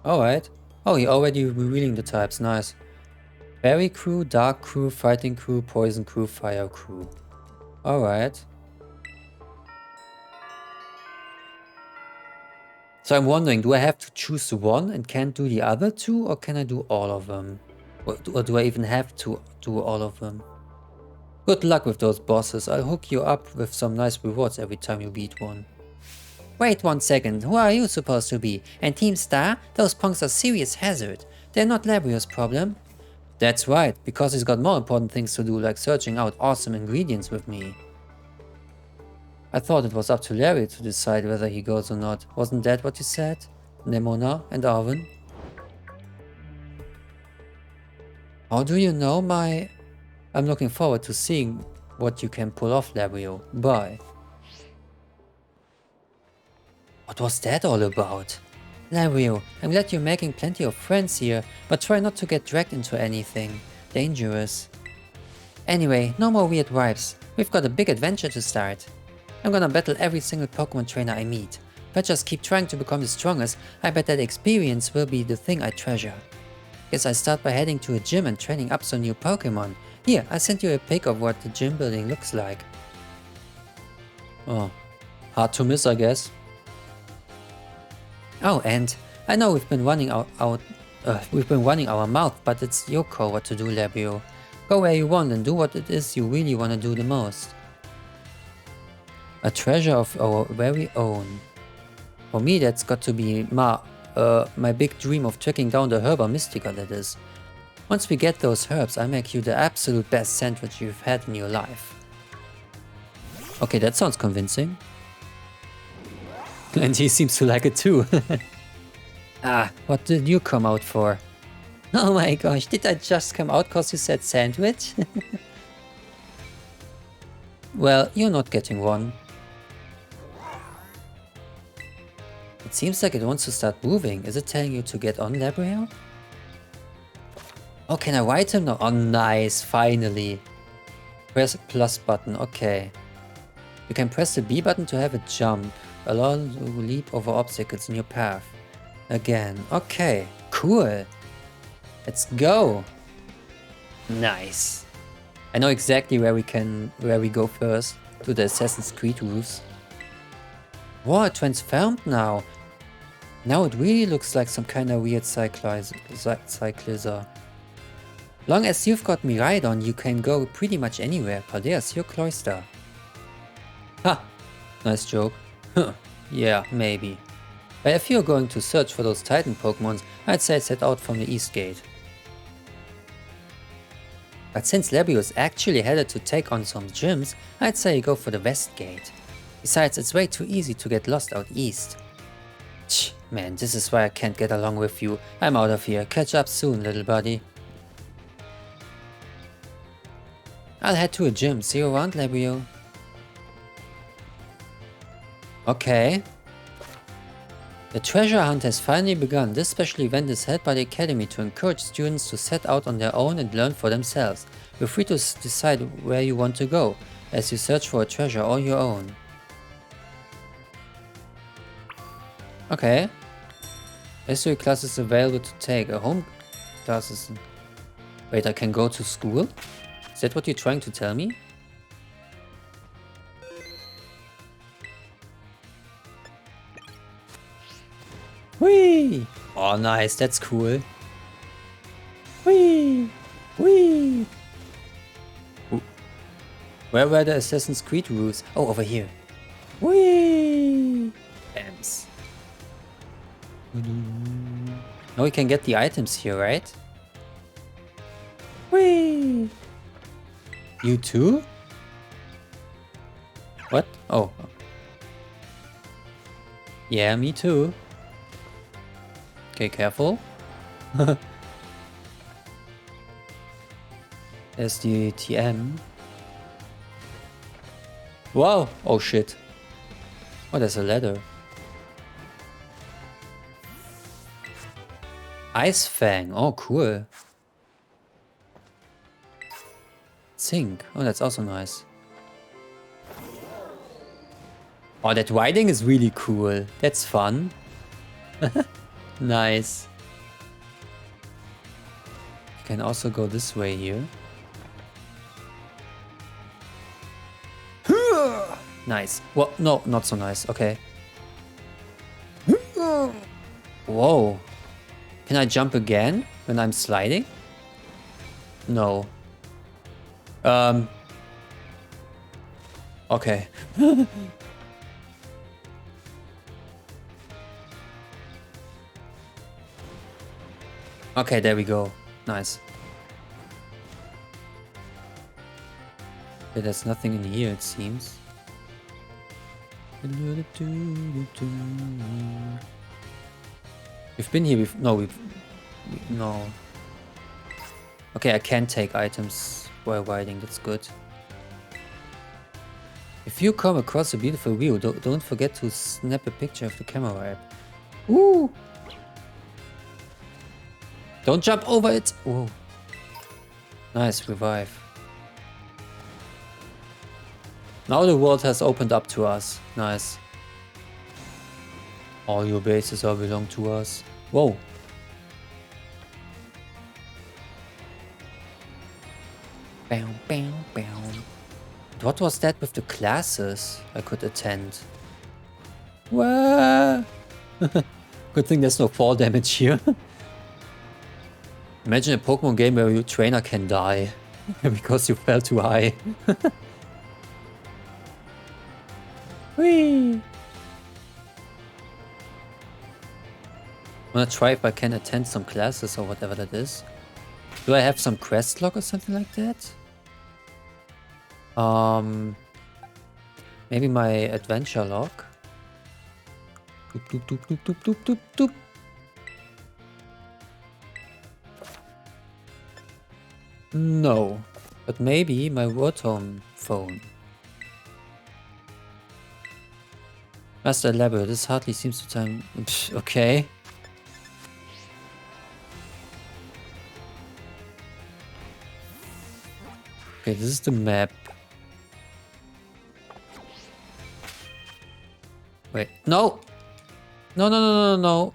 Alright. Oh, you're already revealing the types, nice. Berry crew, dark crew, fighting crew, poison crew, fire crew. Alright. So I'm wondering, do I have to choose one and can't do the other two, or can I do all of them? Or do I even have to do all of them? Good luck with those bosses. I'll hook you up with some nice rewards every time you beat one. Wait 1 second, who are you supposed to be? And Team Star? Those punks are serious hazard. They're not Labrio's problem. That's right, because he's got more important things to do, like searching out awesome ingredients with me. I thought it was up to Larry to decide whether he goes or not. Wasn't that what you said? Nemona and Arvin? How do you know my... I'm looking forward to seeing what you can pull off, Labrio. Bye. What was that all about? Labrio, I'm glad you're making plenty of friends here, but try not to get dragged into anything dangerous. Anyway, no more weird vibes. We've got a big adventure to start. I'm gonna battle every single Pokemon trainer I meet. If I just keep trying to become the strongest, I bet that experience will be the thing I treasure. Guess I start by heading to a gym and training up some new Pokemon. Here, I sent you a pic of what the gym building looks like. Oh, hard to miss, I guess. Oh, and I know we've been running our mouth, but it's your call what to do, Labrio. Go where you want and do what it is you really want to do the most. A treasure of our very own. For me, that's got to be my big dream of tracking down the Herba Mystica, that is. Once we get those herbs, I'll make you the absolute best sandwich you've had in your life. Okay, that sounds convincing. And he seems to like it too. Ah, what did you come out for? Oh my gosh, did I just come out cause you said sandwich? Well, you're not getting one. It seems like it wants to start moving. Is it telling you to get on, Labrio? Oh, can I ride him now? Oh, nice, finally. Press plus button, okay. You can press the B button to have a jump. Allow you to leap over obstacles in your path. Again, okay, cool. Let's go. Nice. I know exactly where we go first. To the Assassin's Creed roofs. Whoa, it transformed now. Now it really looks like some kind of weird cyclizer. Long as you've got Miraidon, you can go pretty much anywhere. Paldea's your cloister. Ha! Nice joke. Huh. Yeah, maybe. But if you're going to search for those Titan Pokemons, I'd say set out from the East Gate. But since Labrio is actually headed to take on some gyms, I'd say go for the West Gate. Besides, it's way too easy to get lost out east. Tch, man, this is why I can't get along with you. I'm out of here. Catch up soon, little buddy. I'll head to a gym. See you around, Labrio. Okay. The treasure hunt has finally begun. This special event is held by the Academy to encourage students to set out on their own and learn for themselves. You're free to decide where you want to go, as you search for a treasure all your own. Okay. History class is available to take. A home class is... Wait, I can go to school? Is that what you're trying to tell me? Whee! Oh, nice, that's cool. Whee! Whee! Where were the Assassin's Creed roofs? Oh, over here. Whee! Bams. Now we can get the items here, right? Whee! You too? What? Oh. Yeah, me too. Okay, careful. There's the TM. Wow! Oh shit. Oh, there's a ladder. Ice Fang. Oh, cool. Sink. Oh, that's also nice. Oh, that riding is really cool. That's fun. Nice. Can also go this way here. Nice. Well, no, not so nice. Okay. Whoa. Can I jump again when I'm sliding? No. Okay. Okay, there we go. Nice. Okay, there's nothing in here, it seems. We've been here before. No, no. Okay, I can take items while riding. That's good. If you come across a beautiful view, don't forget to snap a picture of the camera app. Woo! Don't jump over it! Whoa. Nice, revive. Now the world has opened up to us. Nice. All your bases all belong to us. Whoa. Bam, bam, bam. What was that with the classes I could attend? Wah! Good thing there's no fall damage here. Imagine a Pokemon game where your trainer can die because you fell too high. Whee! Wanna try if I can attend some classes or whatever that is. Do I have some quest log or something like that? Maybe my adventure log. Doop, doop, doop, doop, doop, doop, doop, doop. No, but maybe my Rotom phone. Must elaborate. This hardly seems to time. Okay. Okay, this is the map. Wait, no! No, no, no, no, no.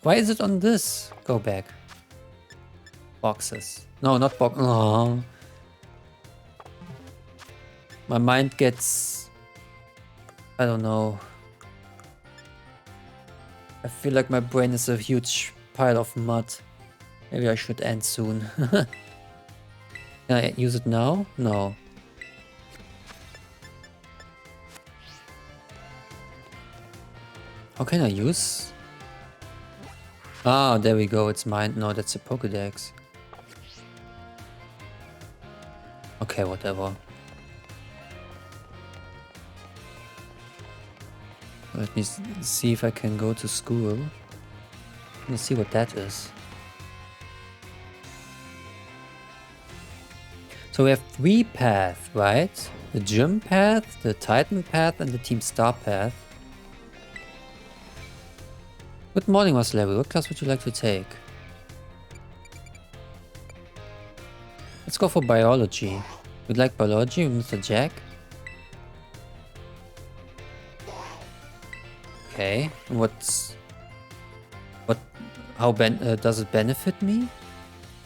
Why is it on this? Go back. Boxes. No, not box. Oh. My mind gets... I don't know. I feel like my brain is a huge pile of mud. Maybe I should end soon. Can I use it now? No. How can I use? Ah, there we go. It's mine. No, that's a Pokédex. Okay, whatever. Let me see if I can go to school. Let me see what that is. So we have 3 paths, right? The gym path, the Titan path, and the Team Star path. Good morning, Master Level. What class would you like to take? Let's go for biology. Would like biology with Mr. Jack? Okay. How does it benefit me?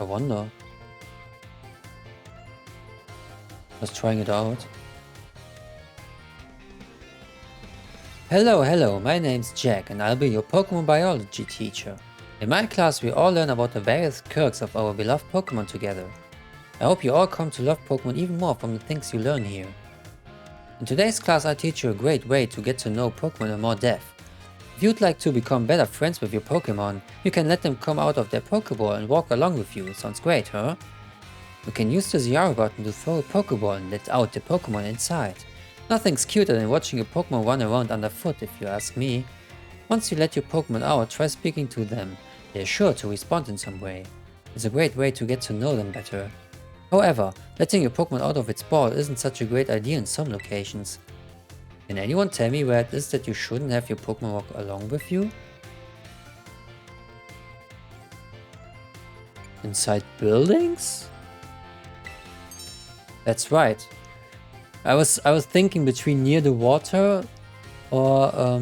I wonder. Just trying it out. Hello, my name's Jack and I'll be your Pokemon biology teacher. In my class we all learn about the various quirks of our beloved Pokemon together. I hope you all come to love Pokemon even more from the things you learn here. In today's class I teach you a great way to get to know Pokemon in more depth. If you'd like to become better friends with your Pokemon, you can let them come out of their Pokeball and walk along with you. Sounds great, huh? You can use the ZR button to throw a Pokeball and let out the Pokemon inside. Nothing's cuter than watching a Pokemon run around underfoot if you ask me. Once you let your Pokemon out, try speaking to them. They're sure to respond in some way. It's a great way to get to know them better. However, letting your Pokemon out of its ball isn't such a great idea in some locations. Can anyone tell me where it is that you shouldn't have your Pokemon walk along with you? Inside buildings? That's right. I was thinking between near the water or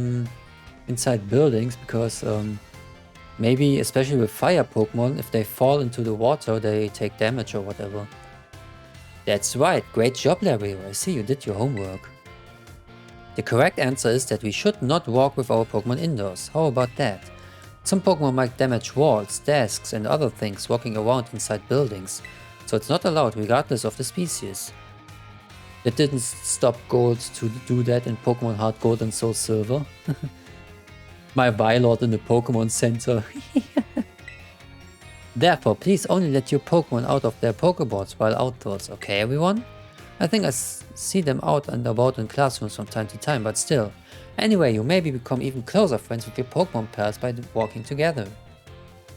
inside buildings because Maybe, especially with fire Pokemon, if they fall into the water, they take damage or whatever. That's right, great job, Larry. I see you did your homework. The correct answer is that we should not walk with our Pokemon indoors. How about that? Some Pokemon might damage walls, desks and other things walking around inside buildings, so it's not allowed regardless of the species. It didn't stop Gold to do that in Pokemon Heart Gold and Soul Silver. My Vylord in the Pokemon Center. Therefore, please only let your Pokemon out of their Pokeballs while outdoors, okay everyone? I think I see them out and about in classrooms from time to time, but still. Anyway, you maybe become even closer friends with your Pokemon pals by walking together.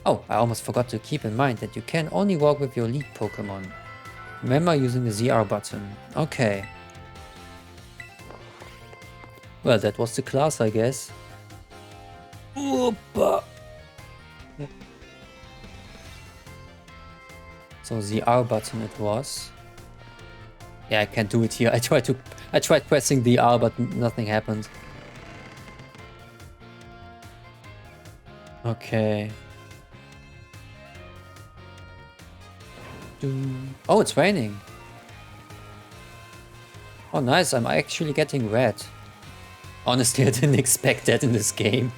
Oh, I almost forgot to keep in mind that you can only walk with your lead Pokemon. Remember using the ZR button. Okay. Well, that was the class, I guess. Opa. So the R button it was. Yeah, I can't do it here. I tried pressing the R, but nothing happened. Okay. Oh, it's raining. Oh, nice. I'm actually getting red. Honestly, I didn't expect that in this game.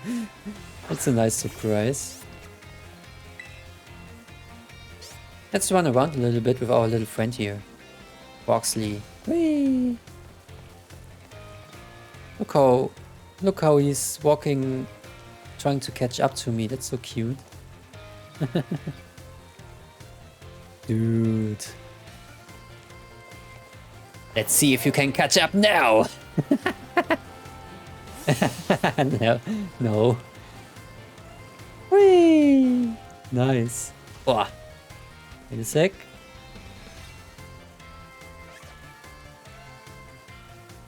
That's a nice surprise. Let's run around a little bit with our little friend here. Boxley. Whee! Look how he's walking, trying to catch up to me. That's so cute. Dude. Let's see if you can catch up now. No. Whee! Nice. Oh. Wait a sec.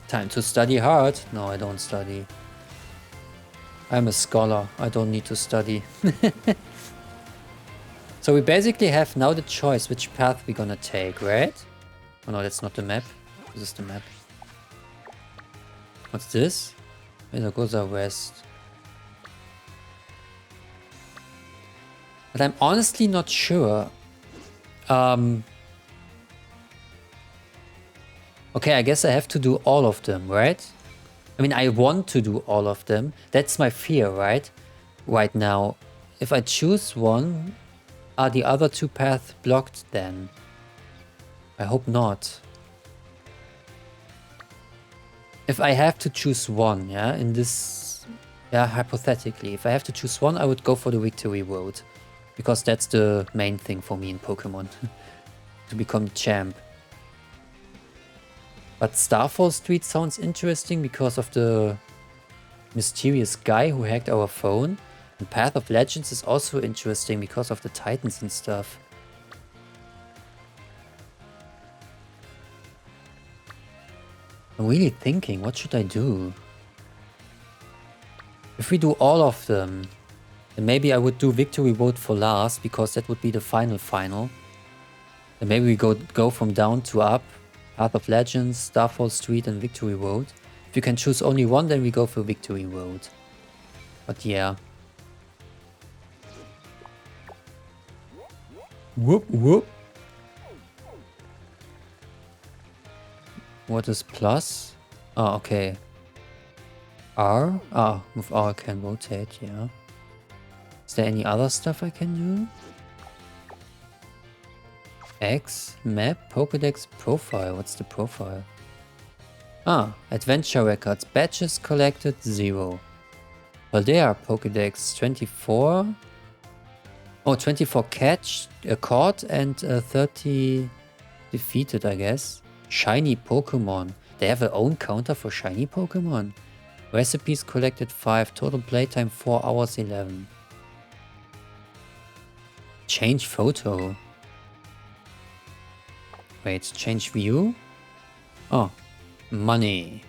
Time to study hard. No, I don't study. I'm a scholar. I don't need to study. So we basically have now the choice which path we're gonna take, right? Oh no, that's not the map. This is the map. What's this? Zaragoza West. But I'm honestly not sure. Okay, I guess I have to do all of them, right? I mean, I want to do all of them. That's my fear, right? Right now. If I choose one, are the other two paths blocked then? I hope not. If I have to choose one, yeah, in this... Yeah, hypothetically, if I have to choose one, I would go for the victory road. Because that's the main thing for me in Pokemon. To become champ. But Starfall Street sounds interesting because of the mysterious guy who hacked our phone. And Path of Legends is also interesting because of the Titans and stuff. I'm really thinking, what should I do? If we do all of them, then maybe I would do Victory Road for last, because that would be the final. Then maybe we go from down to up. Path of Legends, Starfall Street and Victory Road. If you can choose only one, then we go for Victory Road. But yeah. Whoop whoop. What is plus? Oh, okay. R? Ah, with R I can rotate, yeah. Is there any other stuff I can do? X, map, Pokédex, profile. What's the profile? Ah, adventure records. Badges collected 0. Paldea Pokédex 24. Oh, 24 caught and 30 defeated, I guess. Shiny Pokemon. They have their own counter for shiny Pokemon. Recipes collected 5. Total playtime 4 hours 11. Change photo. Wait, change view? Oh, money.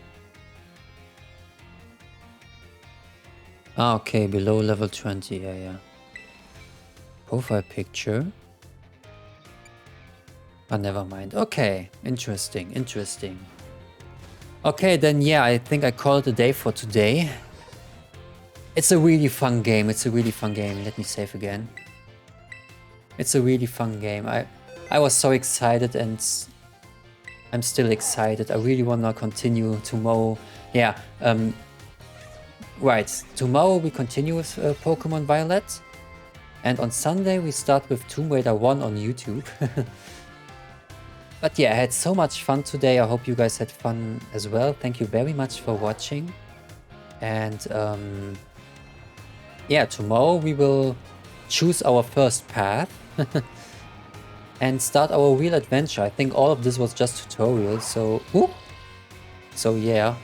Ah, okay, below level 20, yeah. Profile picture. Ah, never mind. Okay, interesting. Okay, then yeah, I think I call it a day for today. It's a really fun game. It's a really fun game. Let me save again. It's a really fun game. I was so excited, and I'm still excited. I really wanna continue tomorrow. Yeah. Right. Tomorrow we continue with Pokemon Violet, and on Sunday we start with Tomb Raider 1 on YouTube. But yeah, I had so much fun today. I hope you guys had fun as well. Thank you very much for watching. And yeah, tomorrow we will choose our first path and start our real adventure. I think all of this was just tutorial, so yeah.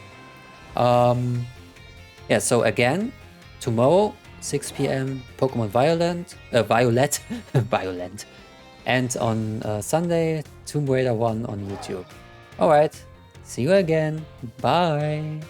Yeah, so again, tomorrow 6 p.m. Pokemon Violet, Violet, and on Sunday Tomb Raider 1 on YouTube. Alright, see you again. Bye.